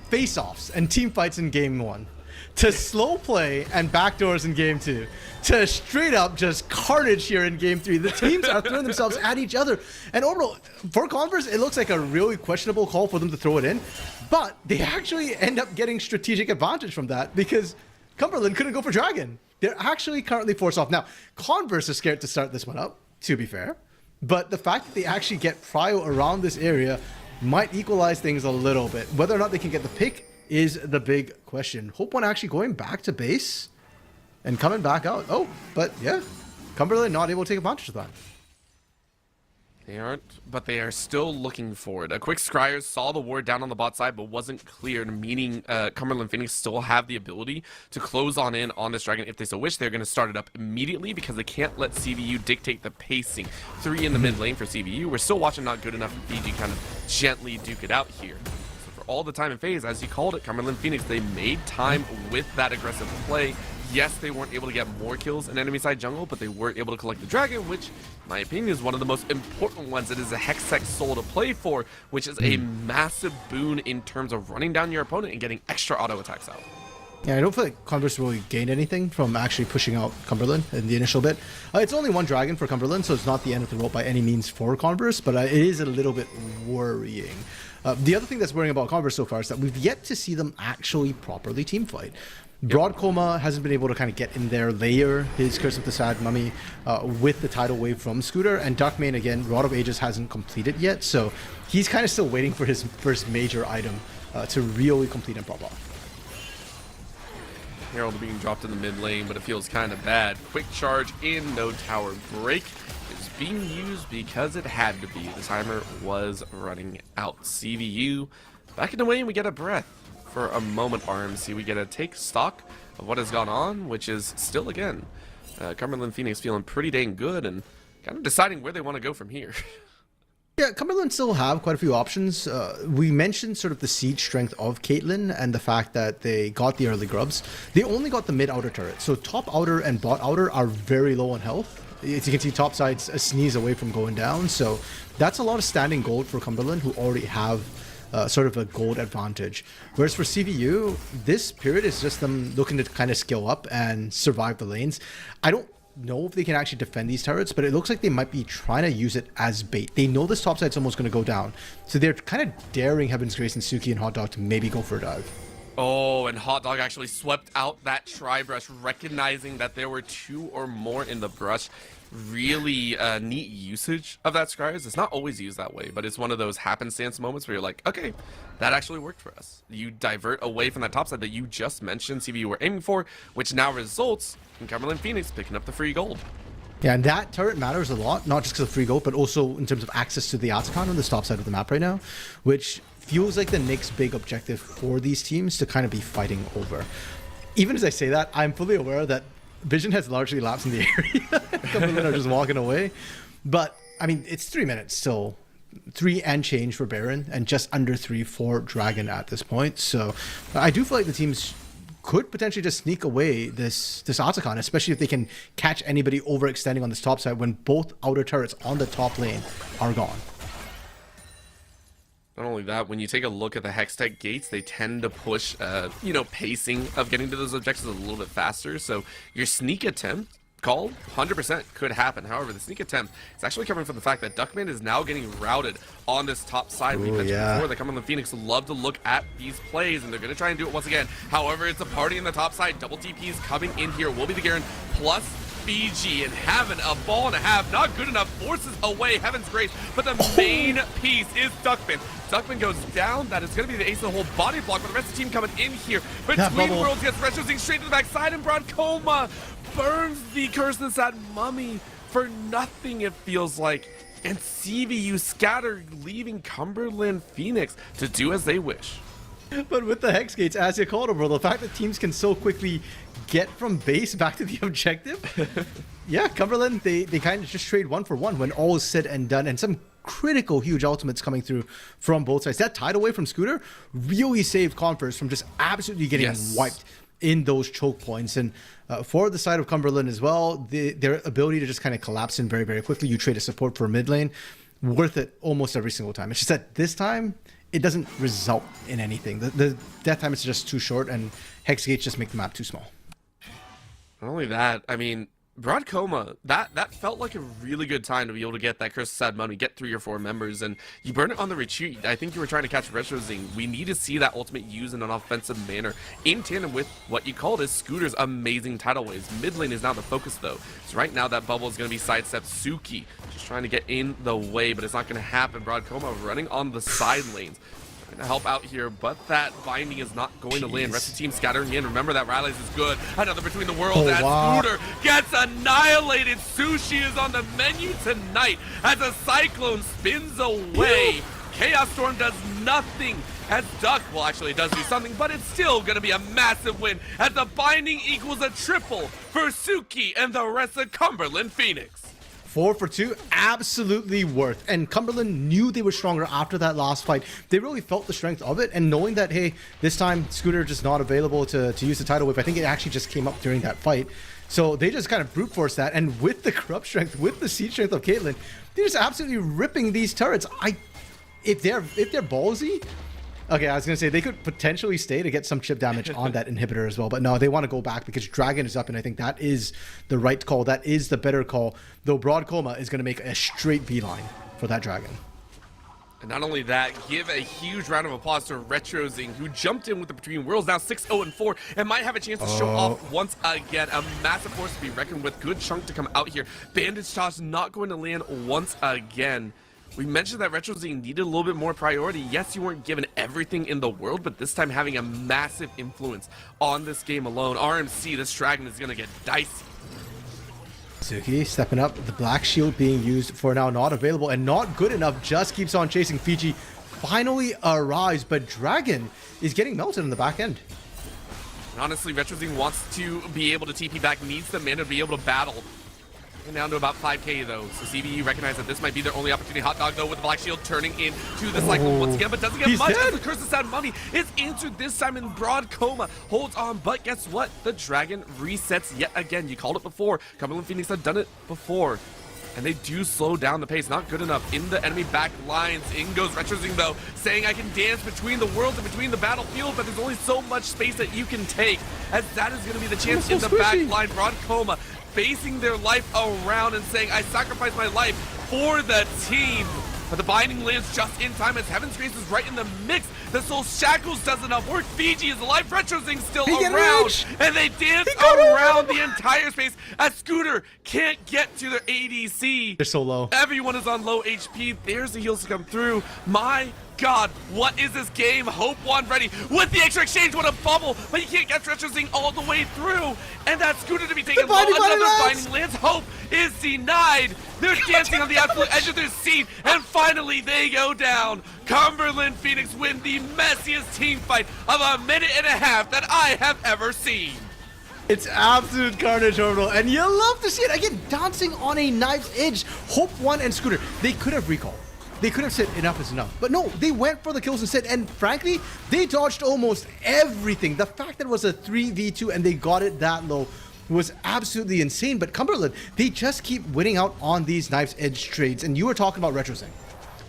face-offs and team fights in game 1 to slow play and backdoors in game 2 to straight up just carnage here in game 3. The teams are throwing themselves at each other. And overall, for Converse, it looks like a really questionable call for them to throw it in. But they actually end up getting strategic advantage from that because Cumberland couldn't go for Dragon. They're actually currently forced off. Now, Converse is scared to start this one up, to be fair. But the fact that they actually get Prio around this area might equalize things a little bit. Whether or not they can get the pick is the big question. Hope 1 actually going back to base and coming back out. Oh, but yeah, Cumberland not able to take advantage of that. They aren't, but they are still looking forward. A quick Scryers saw the ward down on the bot side, but wasn't cleared, meaning Cumberland Phoenix still have the ability to close on in on this dragon if they so wish. They're going to start it up immediately because they can't let CVU dictate the pacing. 3 in the mid lane for CVU. We're still watching not good enough for Fiji kind of gently duke it out here. So for all the time and phase, as you called it, Cumberland Phoenix, they made time with that aggressive play. Yes, they weren't able to get more kills in enemy side jungle, but they were able to collect the dragon, which, in my opinion, is one of the most important ones. It is a Hextech soul to play for, which is a massive boon in terms of running down your opponent and getting extra auto attacks out. Yeah, I don't feel like Converse really gained anything from actually pushing out Cumberland in the initial bit. It's only one dragon for Cumberland, so it's not the end of the rope by any means for Converse, but it is a little bit worrying. The other thing that's worrying about Converse so far is that we've yet to see them actually properly team fight. Broadcoma hasn't been able to kind of get in there, layer his Curse of the Sad Mummy with the tidal wave from Scooter, and Duckmane, again, Rod of Ages hasn't completed yet, so he's kind of still waiting for his first major item to really complete and pop off. Herald being dropped in the mid lane, but it feels kind of bad. Quick charge in, no tower break is being used because it had to be. The timer was running out. CVU back in the way, and we get a breath for a moment. RMC, we get to take stock of what has gone on, which is still, again, Cumberland Phoenix feeling pretty dang good and kind of deciding where they want to go from here. Yeah, Cumberland still have quite a few options. We mentioned sort of the siege strength of Caitlyn and the fact that they got the early grubs. They only got the mid outer turret, so top outer and bot outer are very low on health. As you can see, top side's a sneeze away from going down, so that's a lot of standing gold for Cumberland, who already have sort of a gold advantage. Whereas for CVU, this period is just them looking to kind of skill up and survive the lanes. I don't know if they can actually defend these turrets, but it looks like they might be trying to use it as bait. They know this top side's almost going to go down, so they're kind of daring Heaven's Grace and Suki and Hot Dog to maybe go for a dive. Oh, and Hot Dog actually swept out that tri-brush, recognizing that there were two or more in the brush. Really neat usage of that Scryers. It's not always used that way, but it's one of those happenstance moments where you're like, okay, that actually worked for us. You divert away from that top side that you just mentioned CVU were aiming for, which now results in Cumberland Phoenix picking up the free gold. Yeah, and that turret matters a lot, not just because of free gold, but also in terms of access to the Atacon on the top side of the map right now, which feels like the next big objective for these teams to kind of be fighting over. Even as I say that, I'm fully aware that Vision has largely lapsed in the area. Cumberland are just walking away. But, I mean, it's 3 minutes still. 3 and change for Baron, and just under 3 for Dragon at this point. So, I do feel like the teams could potentially just sneak away this Atacon, especially if they can catch anybody overextending on this top side when both outer turrets on the top lane are gone. Not only that, when you take a look at the Hextech gates, they tend to push, pacing of getting to those objectives a little bit faster. So your sneak attempt call 100% could happen. However, the sneak attempt is actually coming from the fact that Duckman is now getting routed on this top side. We mentioned before that Cumberland Phoenix love to look at these plays, and they're going to try and do it once again. However, it's a party in the top side. Double TPs coming in here will be the Garen plus BG, and having a ball and a half, not good enough, forces away Heaven's Grace, but the main piece is Duckman. Duckman goes down. That is going to be the ace of the whole body block, but the rest of the team coming in here. Between Worlds gets retrosing straight to the backside, and Broadcoma burns the Curse of the Sad Mummy for nothing, it feels like. And CVU scattered, leaving Cumberland Phoenix to do as they wish. But with the Hex Gates, as you called them, bro, the fact that teams can so quickly get from base back to the objective. Yeah, Cumberland, they kind of just trade 1 for 1 when all is said and done, and some critical huge ultimates coming through from both sides. That tidal wave from Scooter really saved Converse from just absolutely getting wiped in those choke points. And for the side of Cumberland as well, their ability to just kind of collapse in very, very quickly. You trade a support for mid lane, worth it almost every single time. It's just that this time, it doesn't result in anything. The death time is just too short, and Hex Gates just make the map too small. Not only that, I mean, Broadcoma, that felt like a really good time to be able to get that Curse of Sad Mummy, get 3 or 4 members, and you burn it on the retreat. I think you were trying to catch Retrozing. We need to see that ultimate used in an offensive manner in tandem with what you called as Scooter's amazing tidal waves. Mid lane is now the focus, though. So right now that bubble is going to be sidestepped. Suki just trying to get in the way, but it's not going to happen. Broadcoma running on the side lanes. To help out here, but that binding is not going to land. Rest of the team scattering in. Remember that Riley's is good. Another between the worlds as Scooter gets annihilated. Sushi is on the menu tonight as a Cyclone spins away. Chaos Storm does nothing as Duck, well actually it does do something, but it's still going to be a massive win as the binding equals a triple for Suki and the rest of Cumberland Phoenix. 4 for 2, absolutely worth. And Cumberland knew they were stronger after that last fight. They really felt the strength of it, and knowing that, hey, this time Scooter just not available to use the tidal wave. I think it actually just came up during that fight. So they just kind of brute force that, and with the corrupt strength, with the siege strength of Caitlyn, they're just absolutely ripping these turrets. If they're ballsy, Okay, I was gonna say they could potentially stay to get some chip damage on that inhibitor as well, but no, they want to go back because Dragon is up, and I think that is the right call. That is the better call. Though Broad Coma is gonna make a straight beeline for that Dragon. And not only that, give a huge round of applause to RetroZing, who jumped in with the Between Worlds, now 6-0-4, and might have a chance to show off once again. A massive force to be reckoned with. Good chunk to come out here. Bandage toss not going to land once again. We mentioned that RetroZing needed a little bit more priority. Yes, you weren't given everything in the world, but this time having a massive influence on this game alone. RMC, this Dragon is going to get dicey. Suki stepping up, the Black Shield being used for now, not available and not good enough, just keeps on chasing. Fiji finally arrives, but Dragon is getting melted in the back end. And honestly, RetroZing wants to be able to TP back, needs the mana to be able to battle. And down to about 5k though, so CVU recognize that this might be their only opportunity. Hot Dog though with the Black Shield turning into the cycle once again, but doesn't get much as the Curse of Sad Mummy is answered this time in Broad Coma. Holds on, but guess what? The Dragon resets yet again. You called it before. Cumberland Phoenix have done it before. And they do slow down the pace. Not good enough in the enemy back lines. In goes RetroZing though, saying I can dance between the worlds and between the battlefield, but there's only so much space that you can take, as that is going to be the chance in the back line. Broad Coma basing their life around and saying, I sacrifice my life for the team. But the binding lands just in time as Heaven's Grace is right in the mix. The Soul Shackles does enough work. Fiji is alive. RetroZing still around. And they dance around the entire space as Scooter can't get to their ADC. They're so low. Everyone is on low HP. There's the heals to come through. My God, what is this game? Hope One ready with the extra exchange. What a bubble, but you can't get RetroZing all the way through. And that Scooter to be taken low. Another binding lands. Hope is denied. They're dancing on the absolute edge of their seat, and finally they go down. Cumberland Phoenix win the messiest team fight of a minute and a half that I have ever seen. It's absolute carnage, Orbital, and you love to see it. Again, dancing on a knife's edge. Hope One and Scooter, they could have recalled. They could have said enough is enough. But no, they went for the kills instead, and frankly, they dodged almost everything. The fact that it was a 3v2 and they got it that low was absolutely insane. But Cumberland, they just keep winning out on these knife's edge trades. And you were talking about RetroZing.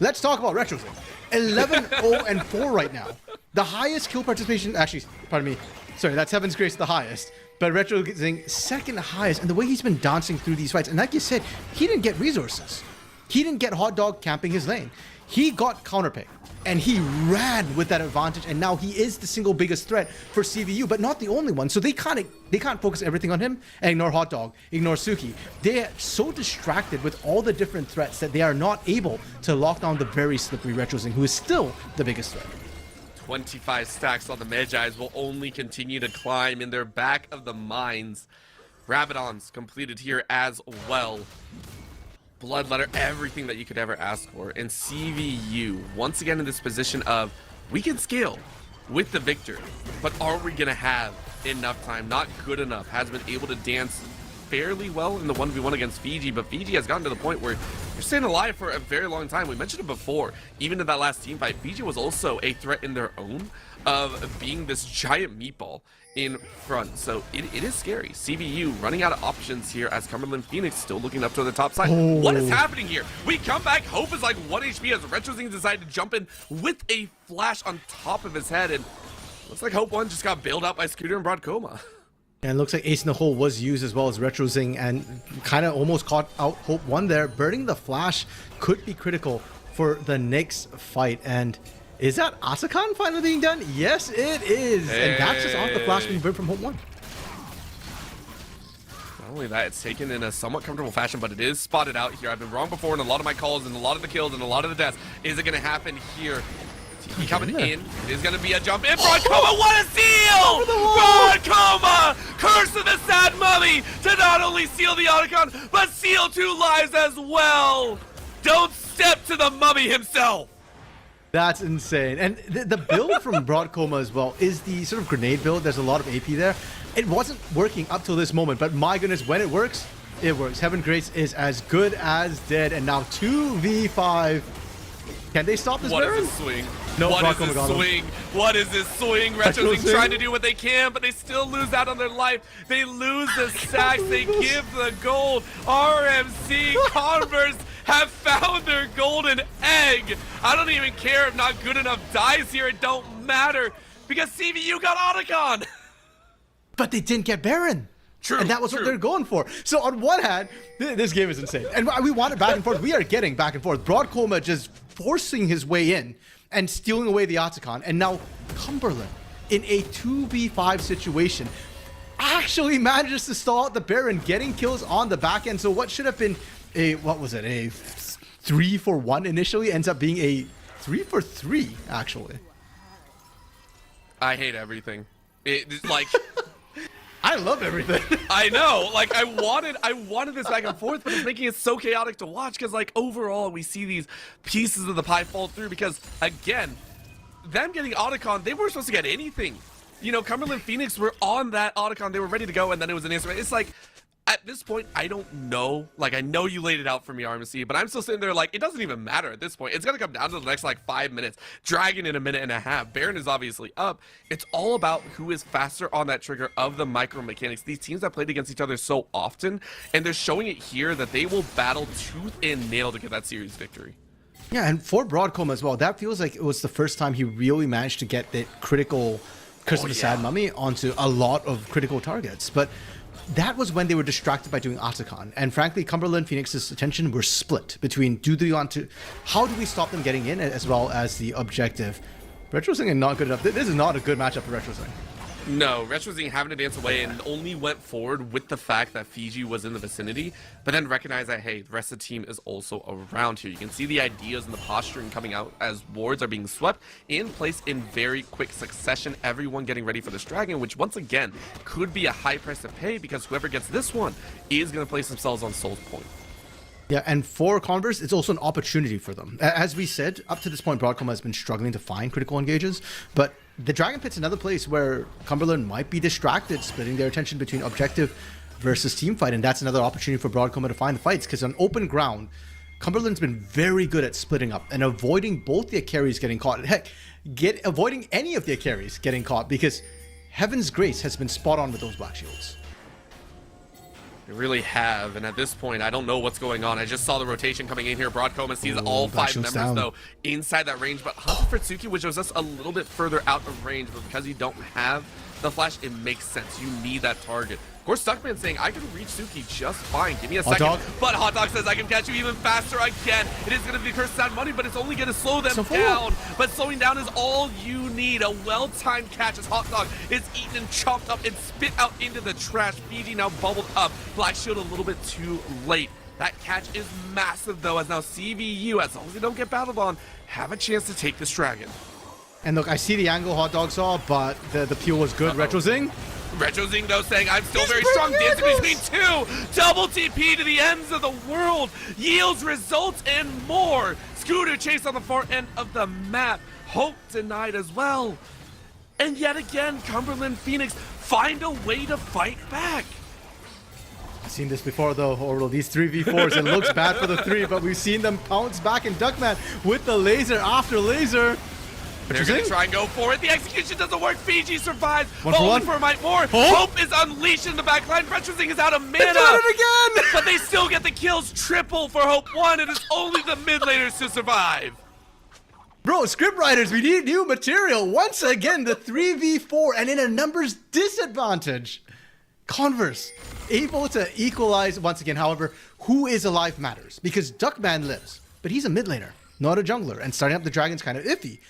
Let's talk about RetroZing. 11-0-4 right now. The highest kill participation, actually, pardon me. Sorry, that's Heaven's Grace, the highest. But RetroZing, second highest. And the way he's been dancing through these fights, and like you said, he didn't get resources. He didn't get Hot Dog camping his lane. He got counterpick, and he ran with that advantage, and now he is the single biggest threat for CVU, but not the only one. So they can't focus everything on him and ignore Hot Dog, ignore Suki. They are so distracted with all the different threats that they are not able to lock down the very slippery RetroZing, who is still the biggest threat. 25 stacks on the Magi's will only continue to climb in their back of the mines. Rabadon's completed here as well. Bloodletter, everything that you could ever ask for. And CVU, once again in this position of, we can scale with the victor, but are we gonna have enough time? Not good enough. Has been able to dance fairly well in the 1v1 against Fiji, but Fiji has gotten to the point where they're staying alive for a very long time. We mentioned it before, even in that last team fight, Fiji was also a threat in their own of being this giant meatball in front. So it is scary. CVU running out of options here as Cumberland Phoenix still looking up to the top side. What is happening here? We come back. Hope is like 1 HP as RetroZing decided to jump in with a flash on top of his head, and looks like Hope One just got bailed out by Scooter and Broad Coma. And it looks like Ace in the Hole was used as well as RetroZing, and kind of almost caught out Hope One there. Burning the flash could be critical for the next fight. And is that Asakan finally being done? Yes, it is. Hey. And that's just off the flash being burned from Hope One. Not only that, it's taken in a somewhat comfortable fashion, but it is spotted out here. I've been wrong before in a lot of my calls and a lot of the kills and a lot of the deaths. Is it going to happen here? He coming in. It is going to be a jump in. Broad Coma, what a seal! Broad Coma! Curse of the Sad Mummy to not only seal the Otacon, but seal 2 lives as well! Don't step to the mummy himself! That's insane. And the build from Broad Coma as well is the sort of grenade build. There's a lot of AP there. It wasn't working up till this moment, but my goodness, when it works, it works. Heaven Grace is as good as dead, and now 2v5. Can they stop this? What is this swing? No, what is this swing? What is this swing? RetroZing trying to do what they can, but they still lose out on their life. They lose the stacks. They give the gold. RMC, Converse, have found their golden egg. I don't even care if not good enough dies here. It don't matter because CVU got Otacon. But they didn't get Baron. True, and that was what they're going for. So on one hand, this game is insane. And we want it back and forth. We are getting back and forth. Broadcoma just forcing his way in and stealing away the Otacon. And now Cumberland, in a 2v5 situation, actually manages to stall out the Baron, getting kills on the back end. So what should have been a 3-for-1 initially ends up being a 3-for-3, actually. I hate everything. It's like... I love everything. I know, like I wanted this back and forth, but it's making it so chaotic to watch because like overall we see these pieces of the pie fall through because again, them getting Otacon, they weren't supposed to get anything. You know, Cumberland Phoenix were on that Otacon, they were ready to go, and then it was an instant. It's like, at this point, I don't know. Like, I know you laid it out for me, RMC, but I'm still sitting there like, it doesn't even matter at this point. It's gonna come down to the next, like, 5 minutes. Dragon in a minute and a half. Baron is obviously up. It's all about who is faster on that trigger of the micro mechanics. These teams have played against each other so often, and they're showing it here that they will battle tooth and nail to get that series victory. Yeah, and for Broadcom as well, that feels like it was the first time he really managed to get the critical Curse of the Sad Mummy onto a lot of critical targets. But that was when they were distracted by doing Otacon. And frankly, Cumberland Phoenix's attention were split between how do we stop them getting in, as well as the objective. RetroZing is not good enough. This is not a good matchup for RetroZing. No, RetroZing having to dance away and only went forward with the fact that Fiji was in the vicinity, but then recognize that, hey, the rest of the team is also around here. You can see the ideas and the posturing coming out as wards are being swept in place in very quick succession. Everyone getting ready for this dragon, which once again could be a high price to pay because whoever gets this one is going to place themselves on Soul's Point. Yeah, and for Converse, it's also an opportunity for them. As we said, up to this point, Broadcom has been struggling to find critical engages, but the Dragon Pit's another place where Cumberland might be distracted, splitting their attention between objective versus team fight, and that's another opportunity for Broadcom to find the fights, because on open ground, Cumberland's been very good at splitting up and avoiding both their carries getting caught. Heck, avoiding any of their carries getting caught, because Heaven's Grace has been spot on with those Black Shields. They really have, and at this point, I don't know what's going on. I just saw the rotation coming in here. Broadcom sees all 5 members, though, inside that range, but Hunter Fritsuki, which was just a little bit further out of range, but because you don't have the flash, it makes sense. You need that target. Of course, Stuckman saying, I can reach Suki just fine. Give me a second. But Hot Dog says, I can catch you even faster again. It is going to be Curse Sad Money, but it's only going to slow them down. But slowing down is all you need. A well-timed catch as Hot Dog is eaten and chopped up and spit out into the trash. Fiji now bubbled up. Black Shield a little bit too late. That catch is massive, though, as now CVU, as long as they don't get battled on, have a chance to take this dragon. And look, I see the angle Hot Dog saw, but the peel was good. RetroZing? RetroZing, though, saying, I'm still very strong, dancing between two. Double TP to the ends of the world. Yields results and more. Scooter chase on the far end of the map. Hope denied as well. And yet again, Cumberland Phoenix find a way to fight back. I've seen this before, though, Orbital. These 3v4s, it looks bad for the 3, but we've seen them pounce back in Duckman with the laser after laser. They're going to try and go for it. The execution doesn't work. Fiji survives. One for one. For a mite more. Hope is unleashed in the back line. RetroZing is out of mana. It's done it again! But they still get the kills. Triple for Hope 1. It is only the mid laners to survive. Bro, scriptwriters, we need new material. Once again, the 3v4 and in a numbers disadvantage. Converse able to equalize once again. However, who is alive matters, because Duckman lives, but he's a mid laner, not a jungler, and starting up the dragon's kind of iffy.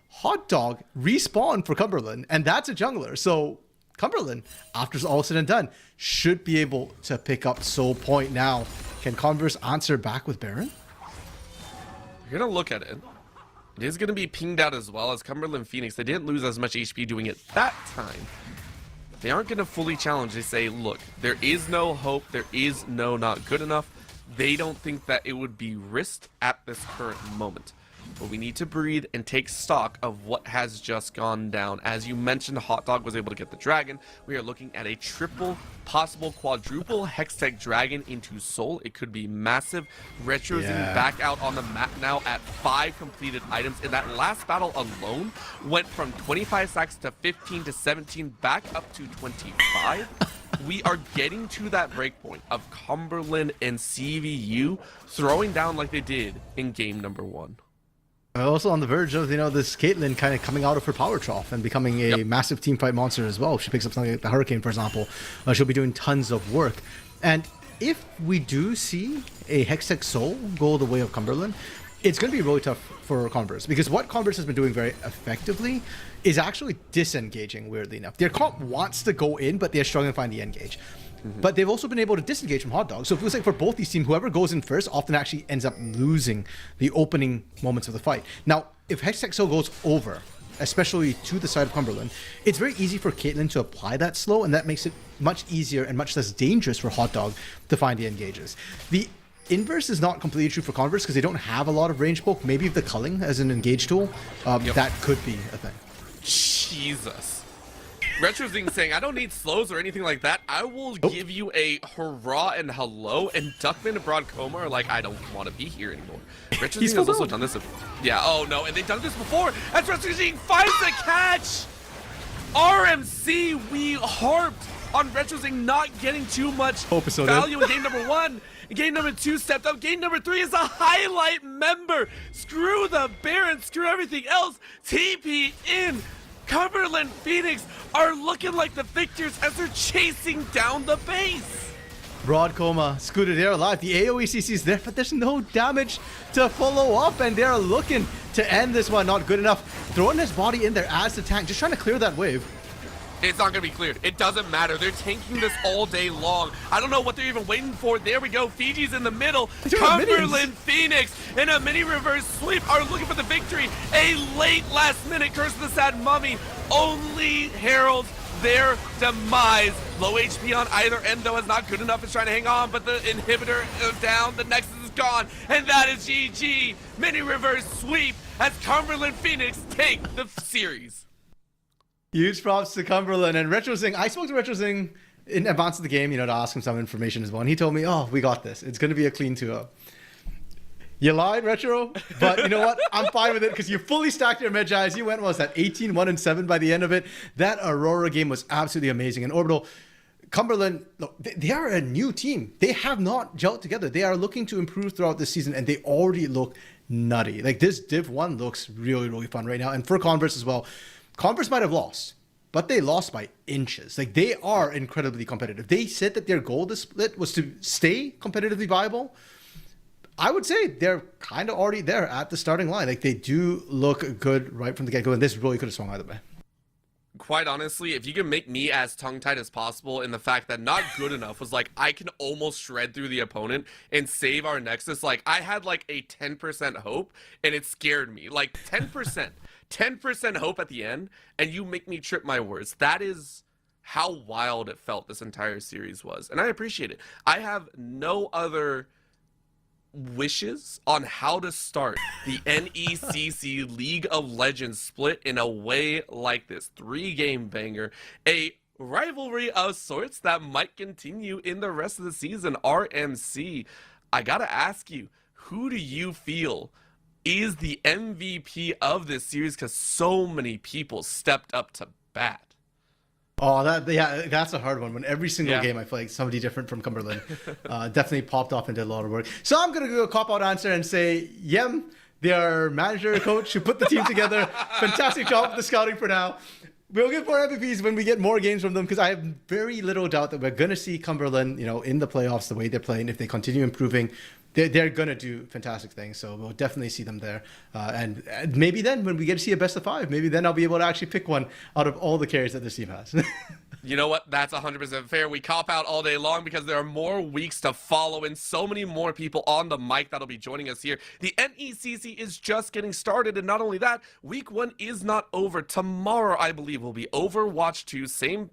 Hot Dog respawned for Cumberland, and that's a jungler. So Cumberland, after all said and done, should be able to pick up Soul Point now. Can Converse answer back with Baron? You're going to look at it. It is going to be pinged out as well as Cumberland Phoenix. They didn't lose as much HP doing it that time. They aren't going to fully challenge. They say, look, there is no hope. There is no not good enough. They don't think that it would be risked at this current moment. But we need to breathe and take stock of what has just gone down. As you mentioned, Hot Dog was able to get the dragon. We are looking at a triple, possible quadruple Hextech dragon into Soul. It could be massive. RetroZing back out on the map now at 5 completed items. In that last battle alone, went from 25 stacks to 15 to 17, back up to 25. we are getting to that breakpoint of Cumberland and CVU throwing down like they did in game number 1. Also on the verge of, this Caitlyn kind of coming out of her power trough and becoming a massive team fight monster as well. If she picks up something like the Hurricane, for example, she'll be doing tons of work. And if we do see a Hextech Soul go the way of Cumberland, it's going to be really tough for Converse, because what Converse has been doing very effectively is actually disengaging, weirdly enough. Their comp wants to go in, but they're struggling to find the engage. But they've also been able to disengage from Hot Dog. So it feels like for both these teams, whoever goes in first often actually ends up losing the opening moments of the fight. Now, if Hextech Soul goes over, especially to the side of Cumberland, it's very easy for Caitlyn to apply that slow, and that makes it much easier and much less dangerous for Hot Dog to find the engages. The inverse is not completely true for Converse because they don't have a lot of range poke. Maybe the culling as an engage tool, that could be a thing. Jesus. Retrozing saying, I don't need slows or anything like that. I will give you a hurrah and hello. And Duckman and Broad Coma are like, I don't want to be here anymore. Retrozing has also done this. Yeah, oh no, and they've done this before. As Retrozing finds the catch. RMC, we harped on Retrozing not getting too much value in game number 1. Game number 2 stepped up. Game number 3 is a highlight member. Screw the Baron, screw everything else. TP in. Cumberland Phoenix are looking like the victors as they're chasing down the base. Broad Coma, Scooter, they're alive. The AoE CC is there, but there's no damage to follow up, and they're looking to end this one. Not good enough. Throwing his body in there as the tank, just trying to clear that wave. It's not going to be cleared. It doesn't matter. They're tanking this all day long. I don't know what they're even waiting for. There we go. Fiji's in the middle. Cumberland Phoenix in a mini reverse sweep are looking for the victory. A late last minute Curse of the Sad Mummy only heralds their demise. Low HP on either end, though, is not good enough. It's trying to hang on, but the inhibitor is down. The Nexus is gone, and that is GG. Mini reverse sweep as Cumberland Phoenix take the series. Huge props to Cumberland and Retrozing. I spoke to Retrozing in advance of the game, to ask him some information as well. And he told me, oh, we got this. It's going to be a clean 2-0. You lied, Retro, but you know what? I'm fine with it because you fully stacked your Medjais. You went, what was that, 18, 1-7 by the end of it. That Aurora game was absolutely amazing. And Orbital, Cumberland, look, they are a new team. They have not gelled together. They are looking to improve throughout the season, and they already look nutty. Like, this Div 1 looks really, really fun right now. And for Converse as well, Converse might have lost, but they lost by inches. Like, they are incredibly competitive. They said that their goal this split was to stay competitively viable. I would say they're kind of already there at the starting line. Like, they do look good right from the get-go, and this really could have swung either way. Quite honestly, if you can make me as tongue-tied as possible in the fact that not good enough was like, I can almost shred through the opponent and save our Nexus. Like, I had like a 10% hope, and it scared me. Like, 10%. 10% hope at the end, and you make me trip my words. That is how wild it felt this entire series was, and I appreciate it. I have no other wishes on how to start the NECC League of Legends split in a way like this. 3-game banger, a rivalry of sorts that might continue in the rest of the season. RMC, I gotta ask you, who do you feel is the MVP of this series, because so many people stepped up to bat? Oh, that's a hard one. When every single game I feel like somebody different from Cumberland definitely popped off and did a lot of work. So I'm going to do a cop-out answer and say Yem, their manager, coach, who put the team together. Fantastic job with the scouting for now. We'll get more MVPs when we get more games from them, because I have very little doubt that we're going to see Cumberland, in the playoffs, the way they're playing. If they continue improving, they're going to do fantastic things. So we'll definitely see them there. And maybe then when we get to see a best of 5, maybe then I'll be able to actually pick one out of all the carries that this team has. You know what? That's 100% fair. We cop out all day long because there are more weeks to follow and so many more people on the mic that'll be joining us here. The NECC is just getting started, and not only that, week 1 is not over. Tomorrow, I believe, will be Overwatch 2, same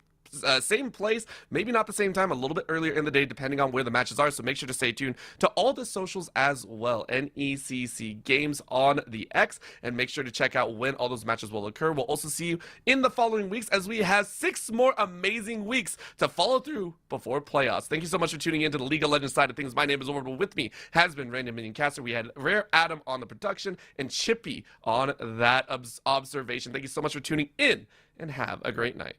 place, maybe not the same time, a little bit earlier in the day, depending on where the matches are. So make sure to stay tuned to all the socials as well. NECC Games on the X, and make sure to check out when all those matches will occur. We'll also see you in the following weeks as we have 6 more amazing weeks to follow through before playoffs. Thank you so much for tuning in to the League of Legends side of things. My name is Orbital. With me has been Random Minion Caster. We had Rare Adam on the production and Chippy on that observation. Thank you so much for tuning in, and have a great night.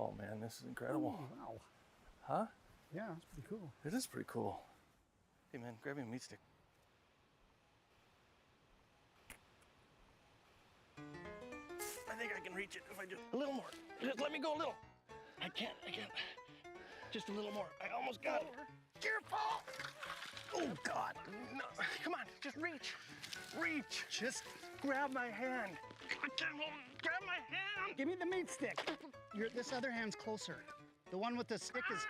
Oh man, this is incredible. Wow. Huh? Yeah, it's pretty cool. It is pretty cool. Hey man, grab me a meat stick. I think I can reach it if I just a little more. Just let me go a little. I can't. Just a little more. I almost got it. Careful! Oh God! No, come on, just reach. Reach. Just grab my hand. I can't hold. Grab my hand. Give me the meat stick. This other hand's closer. The one with the stick is.